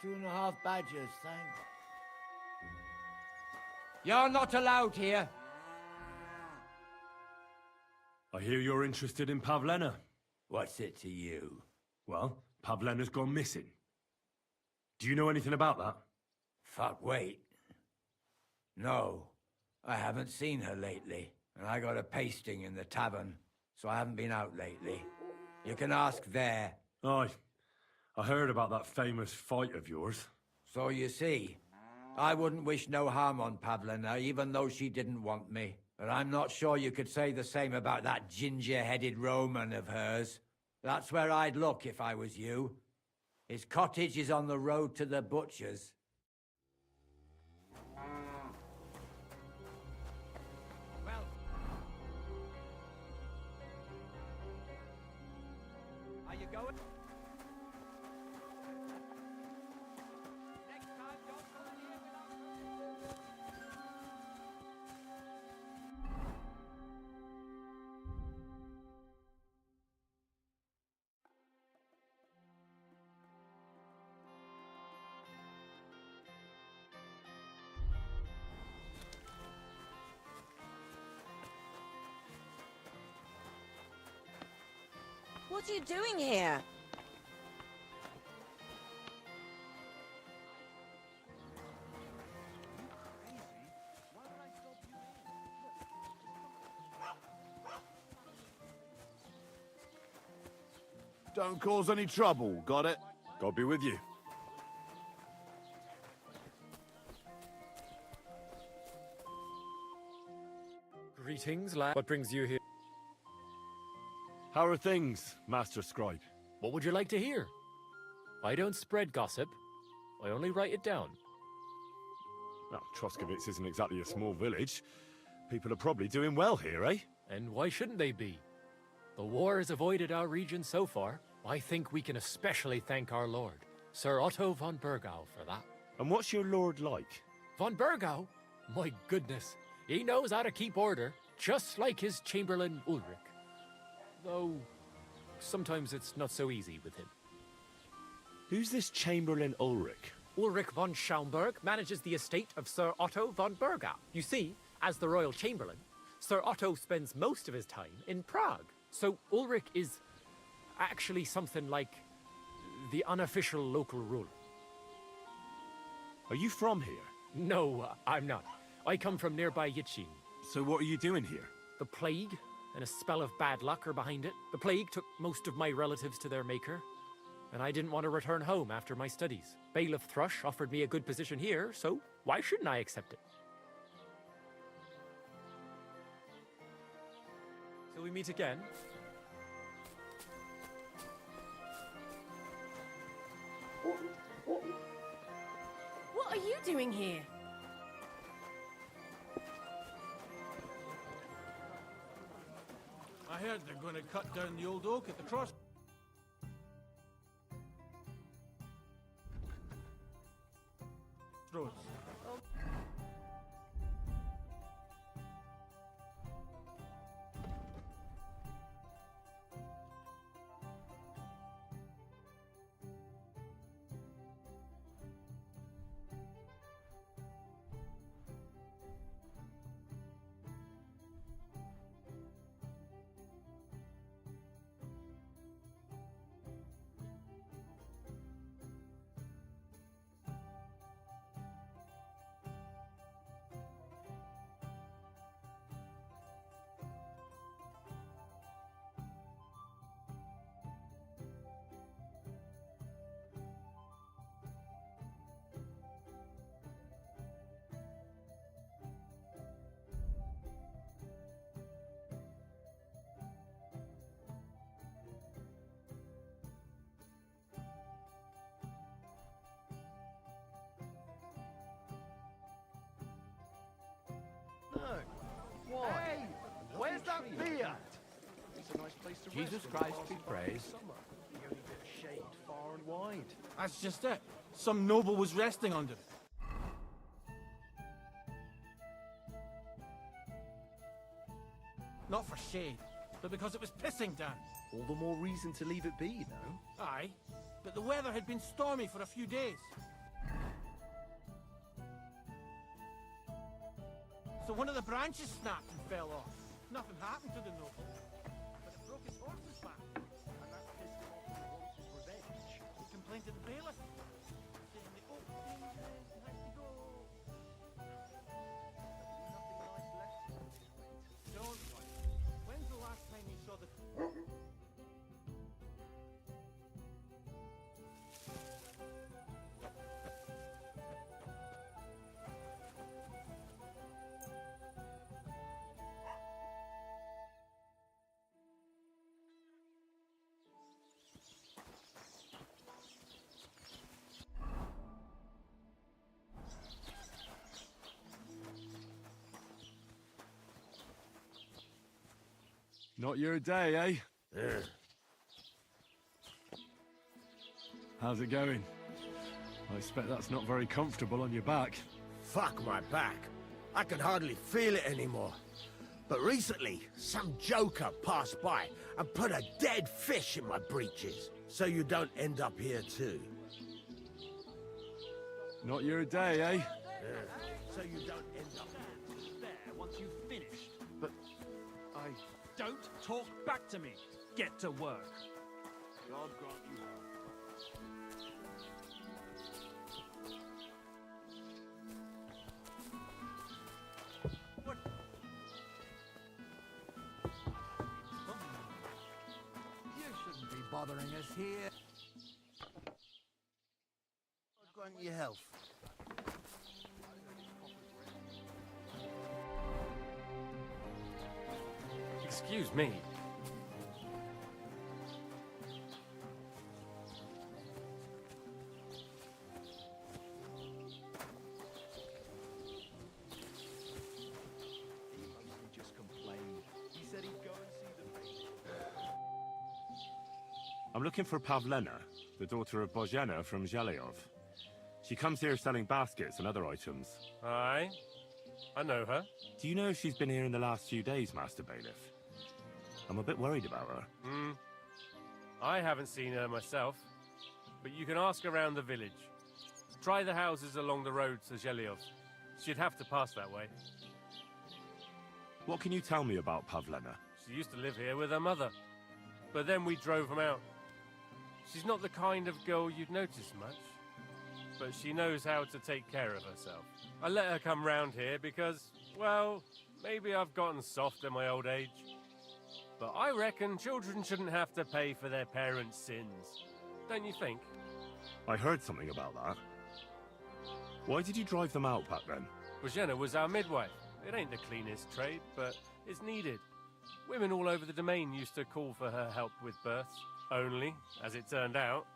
2.5 badgers, thanks. You're not allowed here. I hear you're interested in Pavlena. What's it to you? Well, Pavlena's gone missing. Do you know anything about that? Fuck, wait. No, I haven't seen her lately, and I got a pasting in the tavern, so I haven't been out lately. You can ask there. Aye. I heard about that famous fight of yours. So you see, I wouldn't wish no harm on Pavlena, even though she didn't want me. But I'm not sure you could say the same about that ginger-headed Roman of hers. That's where I'd look if I was you. His cottage is on the road to the butcher's. Well... Are you going? Next time, don't go in here without... What are you doing here? Don't cause any trouble, got it? God be with you. Greetings, lad. What brings you here? How are things, Master Scribe? What would you like to hear? I don't spread gossip. I only write it down. Well, Troskovitz isn't exactly a small village. People are probably doing well here, eh? And why shouldn't they be? The war has avoided our region so far. I think we can especially thank our lord, Sir Otto von Burgau, for that. And what's your lord like? Von Burgau? My goodness. He knows how to keep order, just like his Chamberlain Ulrich. Though, sometimes it's not so easy with him. Who's this Chamberlain Ulrich? Ulrich von Schaumburg manages the estate of Sir Otto von Burgau. You see, as the royal chamberlain, Sir Otto spends most of his time in Prague. So Ulrich is actually something like the unofficial local ruler. Are you from here? No, I'm not. I come from nearby Yitchin. So what are you doing here? The plague and a spell of bad luck are behind it. The plague took most of my relatives to their maker, and I didn't want to return home after my studies. Bailiff Thrush offered me a good position here, so why shouldn't I accept it? Till we meet again. What are you doing here? I heard they're going to cut down the old oak at the cross. Roads. Why? Hey, where's that beer? Jesus Christ be praised. Shade far and wide. That's just it. Some noble was resting under it. Not for shade, but because it was pissing down. All the more reason to leave it be, you know? Aye, but the weather had been stormy for a few days. So one of the branches snapped and fell off. Nothing happened to the noble, but it broke his horse's back. And that pissed him off and he wants his revenge. He complained to the bailiff, saying the opening has to go. Nothing nice left. Don't worry. When's the last time you saw the... Not your day, eh? How's it going? I expect that's not very comfortable on your back. Fuck my back. I can hardly feel it anymore. But recently, some joker passed by and put a dead fish in my breeches. So you don't end up here too. Not your day, eh? So you don't end up there once you've finished. But I... Don't talk back to me. Get to work. God grant you health. What? You shouldn't be bothering us here. God grant you health. Excuse me. I'm looking for Pavlena, the daughter of Bozhena from Zhelyov. She comes here selling baskets and other items. Aye. I know her. Do you know if she's been here in the last few days, Master Bailiff? I'm a bit worried about her. I haven't seen her myself, but you can ask around the village. Try the houses along the road to Zhelyov. She'd have to pass that way. What can you tell me about Pavlena? She used to live here with her mother, but then we drove them out. She's not the kind of girl you'd notice much, but she knows how to take care of herself. I let her come round here because, well, maybe I've gotten soft in my old age. But I reckon children shouldn't have to pay for their parents' sins. Don't you think? I heard something about that. Why did you drive them out back then? Bozhena was our midwife. It ain't the cleanest trade, but it's needed. Women all over the domain used to call for her help with births. Only, as it turned out,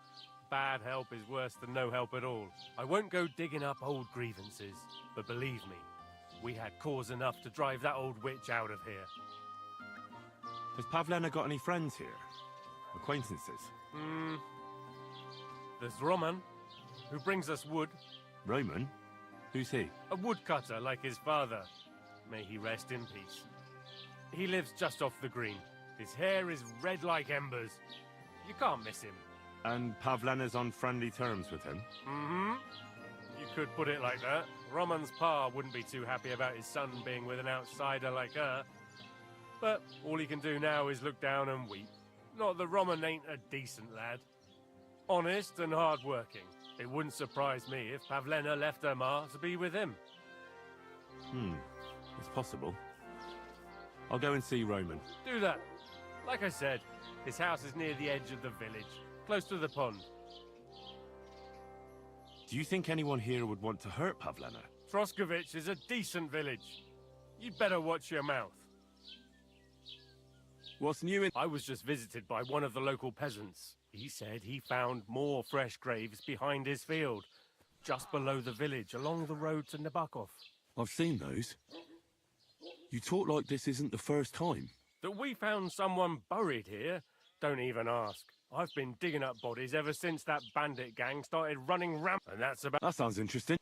bad help is worse than no help at all. I won't go digging up old grievances, but believe me, we had cause enough to drive that old witch out of here. Has Pavlena got any friends here? Acquaintances? There's Roman, who brings us wood. Roman? Who's he? A woodcutter like his father. May he rest in peace. He lives just off the green. His hair is red like embers. You can't miss him. And Pavlena's on friendly terms with him? You could put it like that. Roman's pa wouldn't be too happy about his son being with an outsider like her. But all he can do now is look down and weep. Not that Roman ain't a decent lad. Honest and hard-working. It wouldn't surprise me if Pavlena left her ma to be with him. It's possible. I'll go and see Roman. Do that. Like I said, his house is near the edge of the village, close to the pond. Do you think anyone here would want to hurt Pavlena? Troskovich is a decent village. You'd better watch your mouth. What's new in... I was just visited by one of the local peasants. He said he found more fresh graves behind his field, just below the village, along the road to Nabokov. I've seen those. You talk like this isn't the first time. That we found someone buried here? Don't even ask. I've been digging up bodies ever since that bandit gang started running rampant, and that's about... That sounds interesting.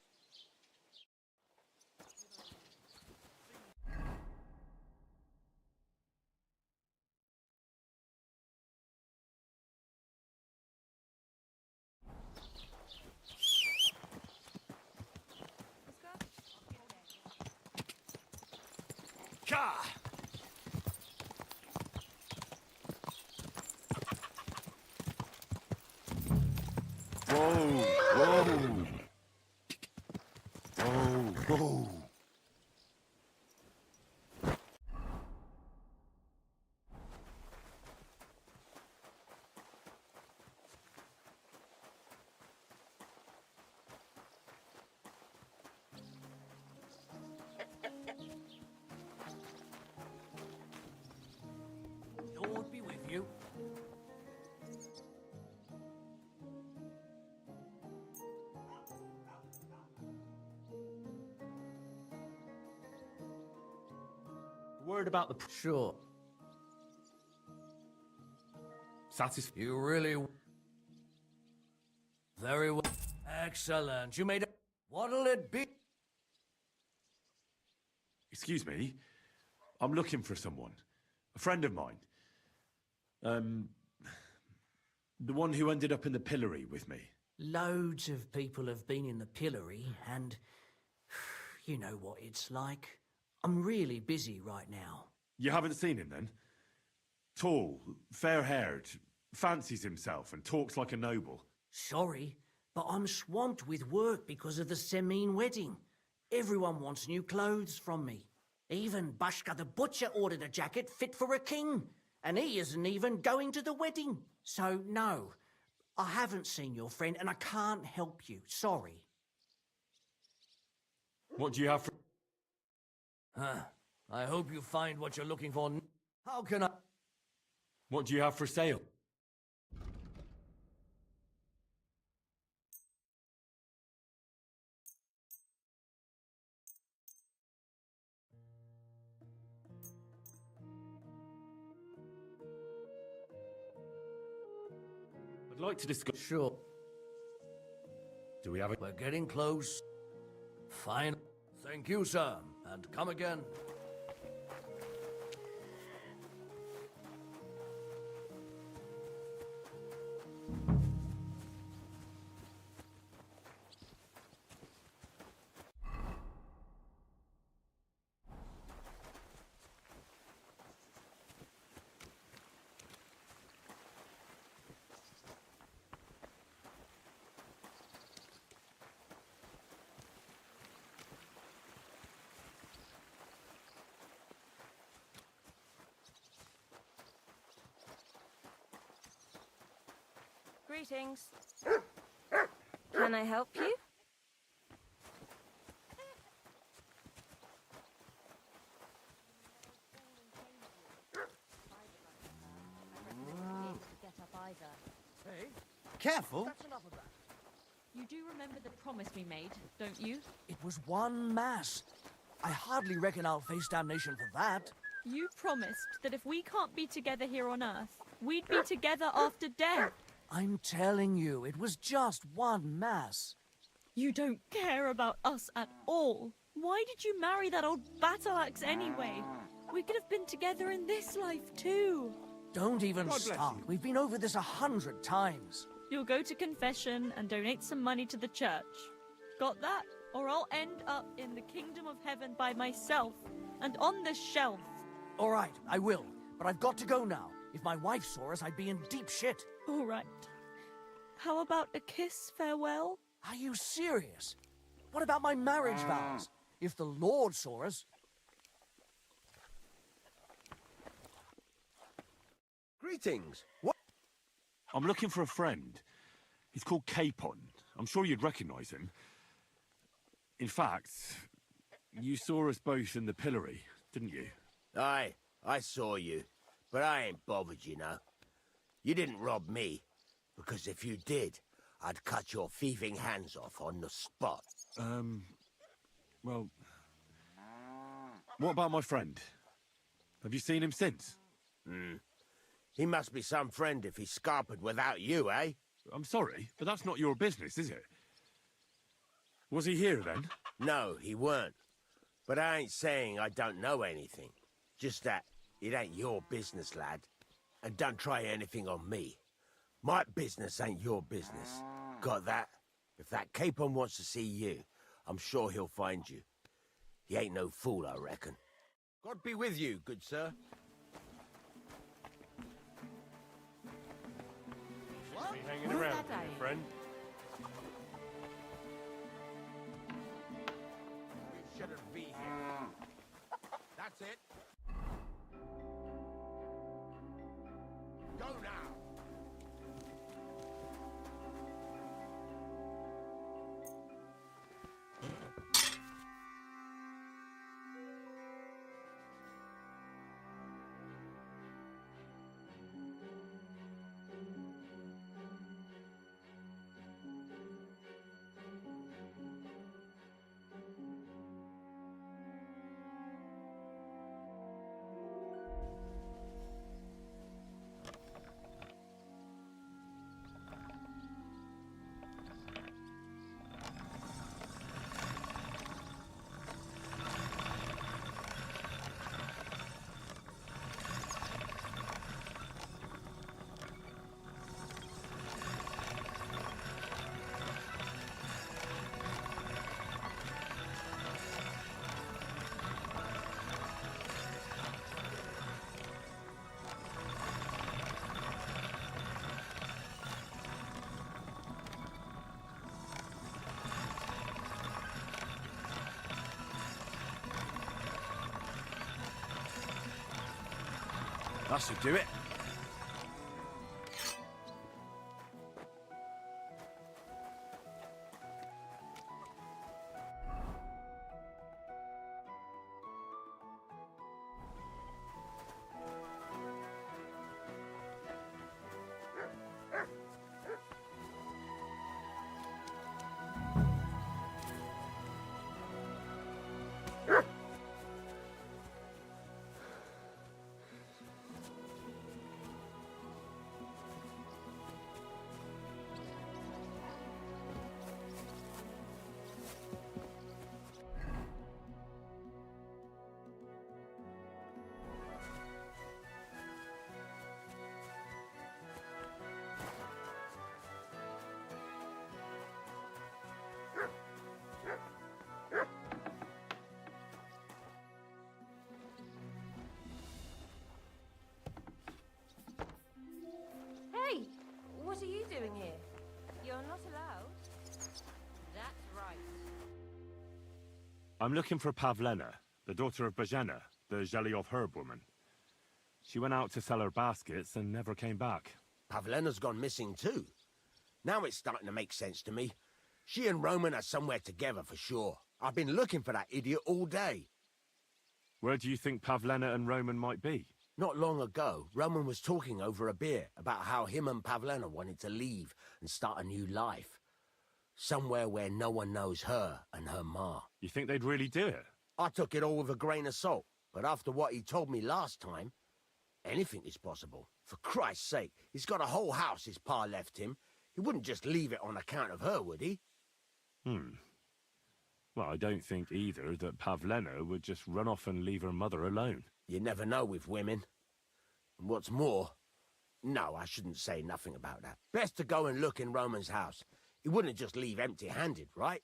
Ka! Whoa! Whoa! Whoa! Whoa! Lord be with you. Word about the... Sure. Satisfied? You really... Very well. Excellent. You made a... What'll it be? Excuse me. I'm looking for someone. A friend of mine. The one who ended up in the pillory with me. Loads of people have been in the pillory, and you know what it's like. I'm really busy right now. You haven't seen him then? Tall, fair-haired, fancies himself and talks like a noble. Sorry, but I'm swamped with work because of the Semine wedding. Everyone wants new clothes from me. Even Bashka the butcher ordered a jacket fit for a king, and he isn't even going to the wedding. So no, I haven't seen your friend and I can't help you. Sorry. What do you have for... I hope you find what you're looking for. How can I... What do you have for sale? I'd like to discuss... Sure. Do we have it? We're getting close. Fine. Thank you, sir. And come again. Greetings. Can I help you? Hey, careful. That's enough of that. You do remember the promise we made, don't you? It was one mass. I hardly reckon I'll face damnation for that. You promised that if we can't be together here on Earth, we'd be together after death. I'm telling you, it was just one mass. You don't care about us at all. Why did you marry that old battle axe anyway? We could have been together in this life too. Don't even start. We've been over this 100 times. You'll go to confession and donate some money to the church. Got that? Or I'll end up in the kingdom of heaven by myself and on this shelf. All right, I will. But I've got to go now. If my wife saw us, I'd be in deep shit. All right. How about a kiss farewell? Are you serious? What about my marriage vows? If the Lord saw us... Greetings. What? I'm looking for a friend. He's called Capon. I'm sure you'd recognize him. In fact, you saw us both in the pillory, didn't you? Aye, I saw you. But I ain't bothered, you know. You didn't rob me. Because if you did, I'd cut your thieving hands off on the spot. Well... What about my friend? Have you seen him since? He must be some friend if he's scarpered without you, eh? I'm sorry, but that's not your business, is it? Was he here, then? No, he weren't. But I ain't saying I don't know anything. Just that it ain't your business, lad. And don't try anything on me. My business ain't your business. Got that? If that Capon wants to see you, I'm sure he'll find you. He ain't no fool, I reckon. God be with you, good sir. Be hanging around, here, friend. We shouldn't be here. That's it. Go now. That should do it. Hey, what are you doing here? You're not allowed. That's right. I'm looking for Pavlena, the daughter of Bozhena, the Zhelyov herb woman. She went out to sell her baskets and never came back. Pavlena's gone missing too. Now it's starting to make sense to me. She and Roman are somewhere together for sure. I've been looking for that idiot all day. Where do you think Pavlena and Roman might be? Not long ago, Roman was talking over a beer about how him and Pavlena wanted to leave and start a new life. Somewhere where no one knows her and her ma. You think they'd really do it? I took it all with a grain of salt, but after what he told me last time, anything is possible. For Christ's sake, he's got a whole house his pa left him. He wouldn't just leave it on account of her, would he? Well, I don't think either that Pavlena would just run off and leave her mother alone. You never know with women. And what's more... No, I shouldn't say nothing about that. Best to go and look in Roman's house. He wouldn't just leave empty-handed, right?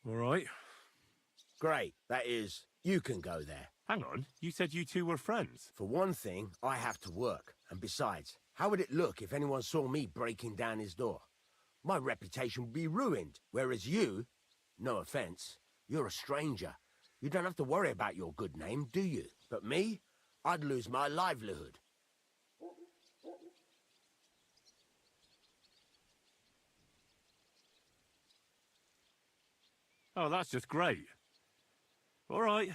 All right. Great. That is, you can go there. Hang on, you said you two were friends. For one thing, I have to work. And besides, how would it look if anyone saw me breaking down his door? My reputation would be ruined. Whereas you, no offense, you're a stranger. You don't have to worry about your good name, do you? But me, I'd lose my livelihood. Oh, that's just great. All right.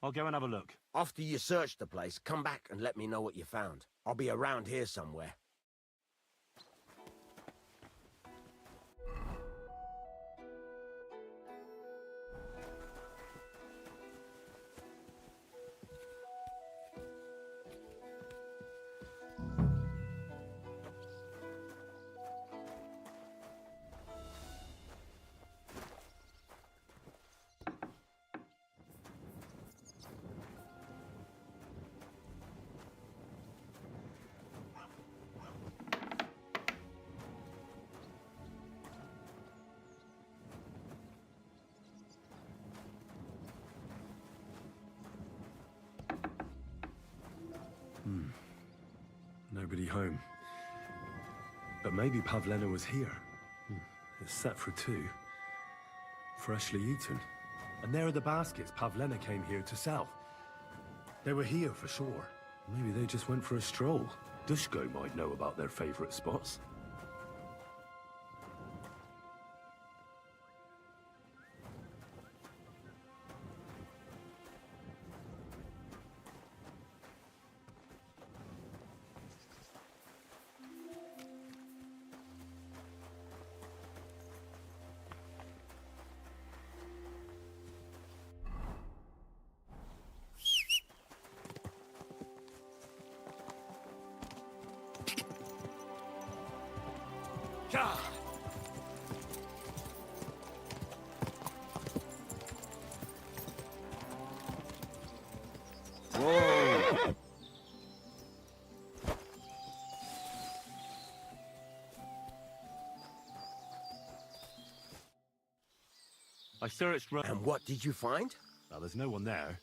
I'll go and have a look. After you search the place, come back and let me know what you found. I'll be around here somewhere. home. But maybe Pavlena was here. It's set for 2. Freshly eaten. And there are the baskets Pavlena came here to sell. They were here for sure. Maybe they just went for a stroll. Dushko might know about their favorite spots. Whoa! I searched round. And what did you find? Well, there's no one there,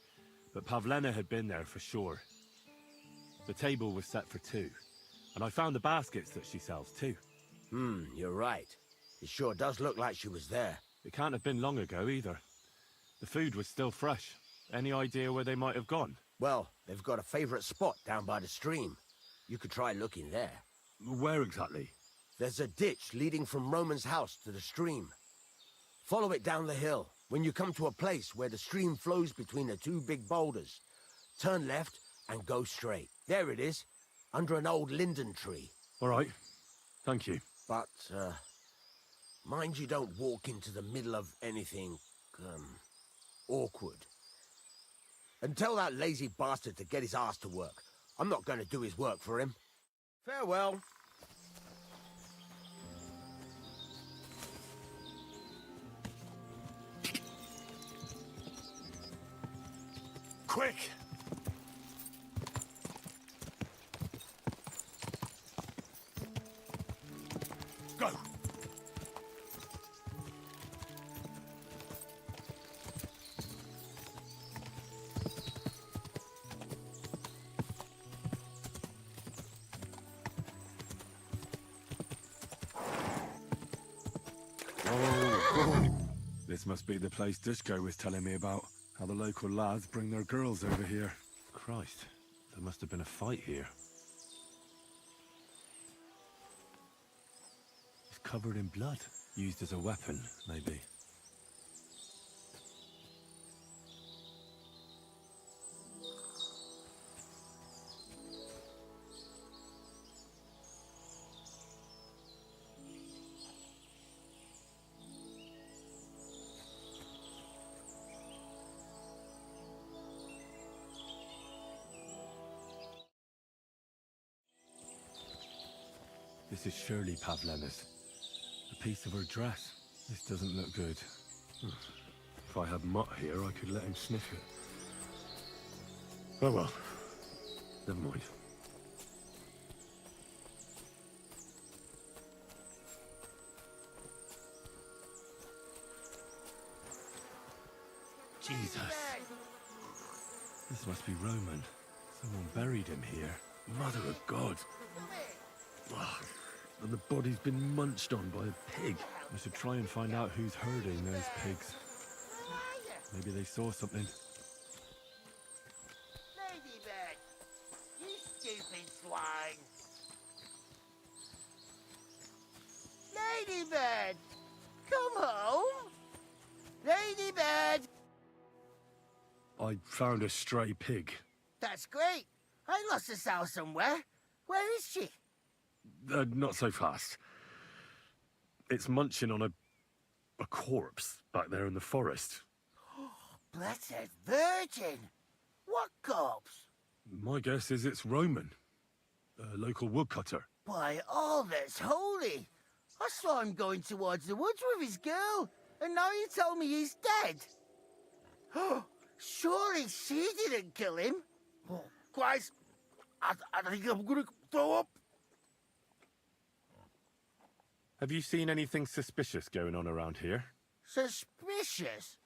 but Pavlena had been there for sure. The table was set for 2, and I found the baskets that she sells too. You're right. It sure does look like she was there. It can't have been long ago either. The food was still fresh. Any idea where they might have gone? Well, they've got a favorite spot down by the stream. You could try looking there. Where exactly? There's a ditch leading from Roman's house to the stream. Follow it down the hill. When you come to a place where the stream flows between the 2 big boulders, turn left and go straight. There it is, under an old linden tree. All right. Thank you. But, mind you don't walk into the middle of anything, awkward. And tell that lazy bastard to get his ass to work. I'm not going to do his work for him. Farewell. Quick! Go! This must be the place Dushko was telling me about. How the local lads bring their girls over here. Christ, there must have been a fight here. It's covered in blood. Used as a weapon, maybe. This is surely Pavlena's. A piece of her dress. This doesn't look good. If I had Mutt here, I could let him sniff it. Oh well. Never mind. Jesus. This must be Roman. Someone buried him here. Mother of God. Ugh. And the body's been munched on by a pig. I should try and find out who's herding those pigs. Maybe they saw something. Ladybird! You stupid swine! Ladybird! Come home! Ladybird! I found a stray pig. That's great. I lost a sow somewhere. Where is she? Not so fast. It's munching on a corpse back there in the forest. Blessed Virgin! What corpse? My guess is it's Roman, a local woodcutter. By all that's holy! I saw him going towards the woods with his girl, and now you tell me he's dead. Surely she didn't kill him. Christ, I think I'm gonna throw up. Have you seen anything suspicious going on around here? Suspicious?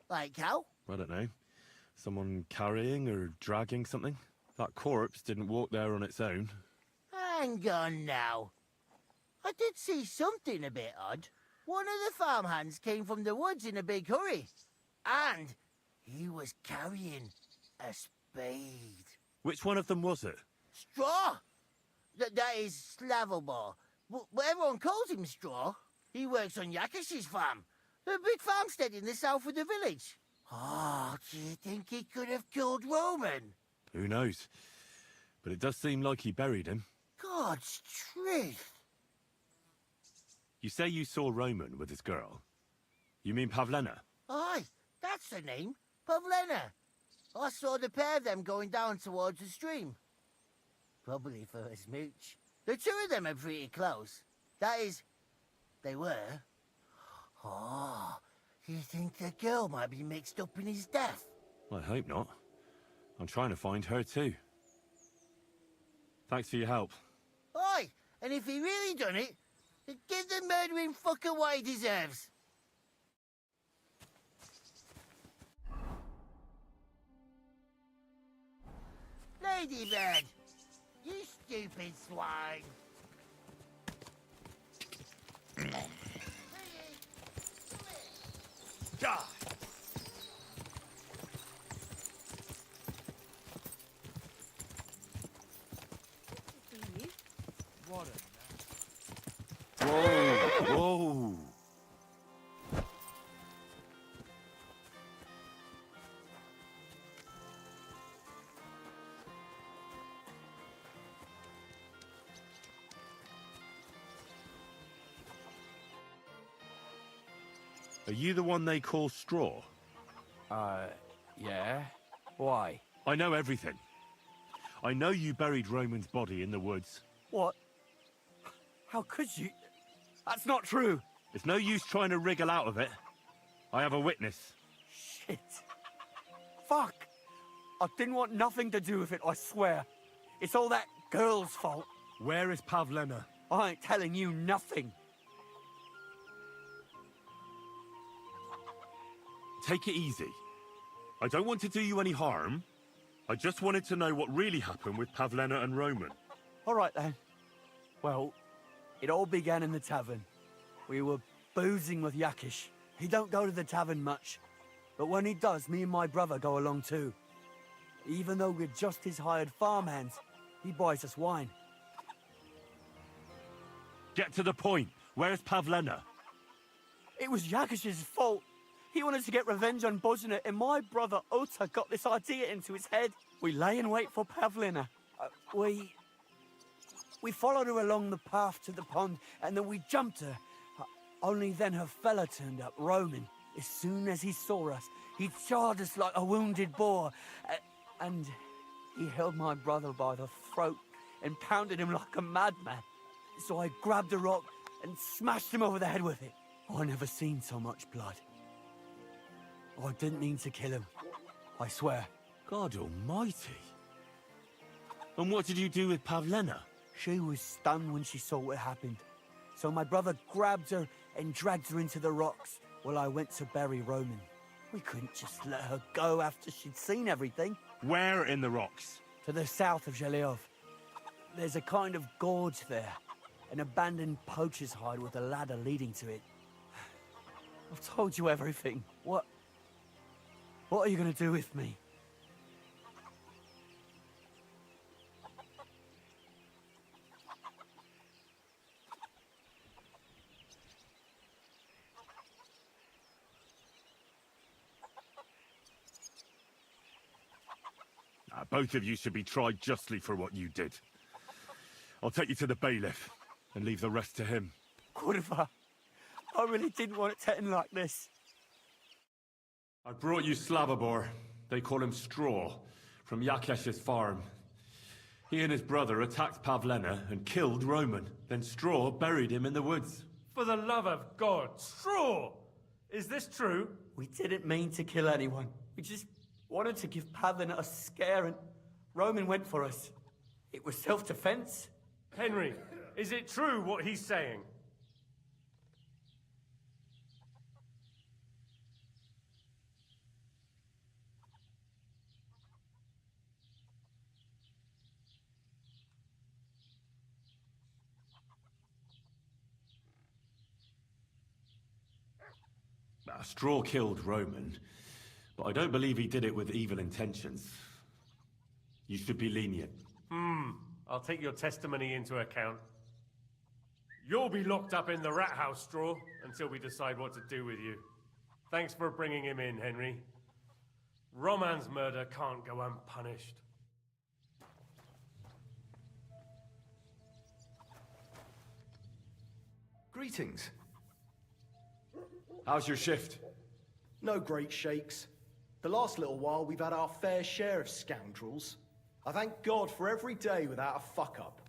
Like how? I don't know. Someone carrying or dragging something? That corpse didn't walk there on its own. Hang on now. I did see something a bit odd. One of the farmhands came from the woods in a big hurry. And he was carrying a spade. Which one of them was it? Straw! That is Slavobor. But everyone calls him Straw. He works on Yakish's farm. A big farmstead in the south of the village. Oh, do you think he could have killed Roman? Who knows? But it does seem like he buried him. God's truth. You say you saw Roman with his girl. You mean Pavlena? Aye, that's the name. Pavlena. I saw the pair of them going down towards the stream. Probably for a smooch. The two of them are pretty close. That is, they were. Oh, you think the girl might be mixed up in his death? I hope not. I'm trying to find her too. Thanks for your help. Aye, and if he really done it, then give the murdering fucker what he deserves. Ladybird, you stupid swine. Die! What Whoa! Whoa! Are you the one they call Straw? Yeah? Why? I know everything. I know you buried Roman's body in the woods. What? How could you? That's not true. It's no use trying to wriggle out of it. I have a witness. Shit. Fuck. I didn't want nothing to do with it, I swear. It's all that girl's fault. Where is Pavlena? I ain't telling you nothing. Take it easy. I don't want to do you any harm. I just wanted to know what really happened with Pavlena and Roman. All right, then. Well, it all began in the tavern. We were boozing with Yakish. He don't go to the tavern much, but when he does, me and my brother go along too. Even though we're just his hired farmhands, he buys us wine. Get to the point. Where's Pavlena? It was Yakish's fault. He wanted to get revenge on Bozina, and my brother Ota got this idea into his head. We lay in wait for Pavlena. We followed her along the path to the pond, and then we jumped her. Only then her fella turned up, Roman. As soon as he saw us, he charged us like a wounded boar. And he held my brother by the throat and pounded him like a madman. So I grabbed a rock and smashed him over the head with it. I never seen so much blood. I didn't mean to kill him. I swear. God almighty. And what did you do with Pavlena? She was stunned when she saw what happened. So my brother grabbed her and dragged her into the rocks while I went to bury Roman. We couldn't just let her go after she'd seen everything. Where in the rocks? To the south of Zhelyov. There's a kind of gorge there. An abandoned poacher's hide with a ladder leading to it. I've told you everything. What are you going to do with me? Both of you should be tried justly for what you did. I'll take you to the bailiff and leave the rest to him. Kurva, I really didn't want it to end like this. I brought you Slavobor. They call him Straw, from Yakesh's farm. He and his brother attacked Pavlena and killed Roman. Then Straw buried him in the woods. For the love of God, Straw! Is this true? We didn't mean to kill anyone. We just wanted to give Pavlena a scare, and Roman went for us. It was self-defense. Henry, is it true what he's saying? Straw killed Roman, but I don't believe he did it with evil intentions. You should be lenient. I'll take your testimony into account. You'll be locked up in the rat house, Straw, until we decide what to do with you. Thanks for bringing him in, Henry. Roman's murder can't go unpunished. Greetings. How's your shift? No great shakes. The last little while we've had our fair share of scoundrels. I thank God for every day without a fuck-up.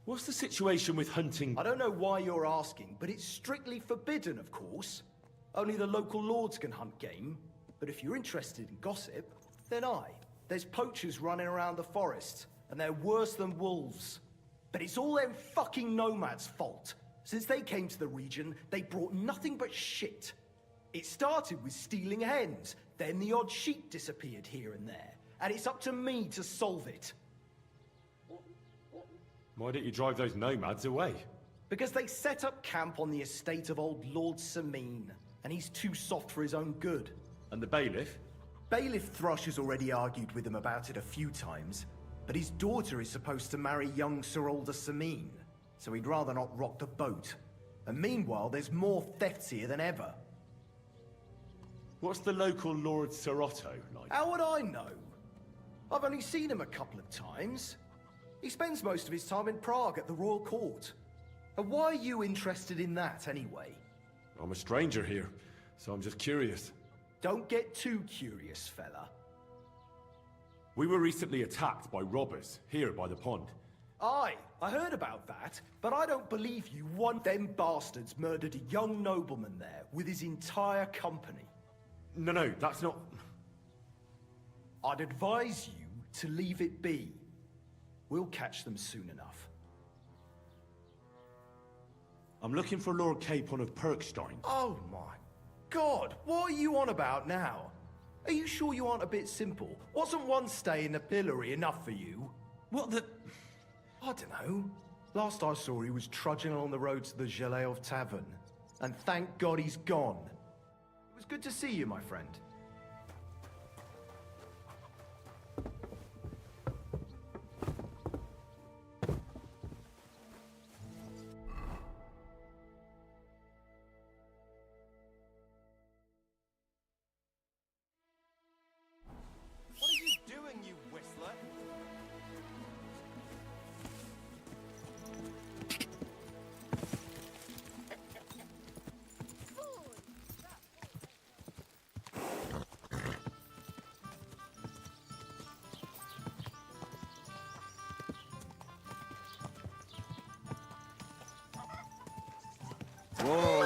What's the situation with hunting? I don't know why you're asking, but it's strictly forbidden, of course. Only the local lords can hunt game. But if you're interested in gossip, then there's poachers running around the forest, and they're worse than wolves. But it's all them fucking nomads' fault. Since they came to the region, they brought nothing but shit. It started with stealing hens, then the odd sheep disappeared here and there, and it's up to me to solve it. Why don't you drive those nomads away? Because they set up camp on the estate of old Lord Sameen, and he's too soft for his own good. And the bailiff? Bailiff Thrush has already argued with him about it a few times, but his daughter is supposed to marry young Sir Alder Sameen, so he'd rather not rock the boat. And meanwhile, there's more thefts here than ever. What's the local Lord Sir Otto like? How would I know? I've only seen him a couple of times. He spends most of his time in Prague at the royal court. And why are you interested in that, anyway? I'm a stranger here, so I'm just curious. Don't get too curious, fella. We were recently attacked by robbers, here by the pond. Aye, I heard about that, but I don't believe you them bastards murdered a young nobleman there with his entire company. No, that's not... I'd advise you to leave it be. We'll catch them soon enough. I'm looking for Lord Capon of Perkstein. Oh my God, what are you on about now? Are you sure you aren't a bit simple? Wasn't one stay in the pillory enough for you? What the... I don't know. Last I saw, he was trudging along the road to the Geleov Tavern. And thank God he's gone. It was good to see you, my friend. What are you doing, you whistler? Whoa!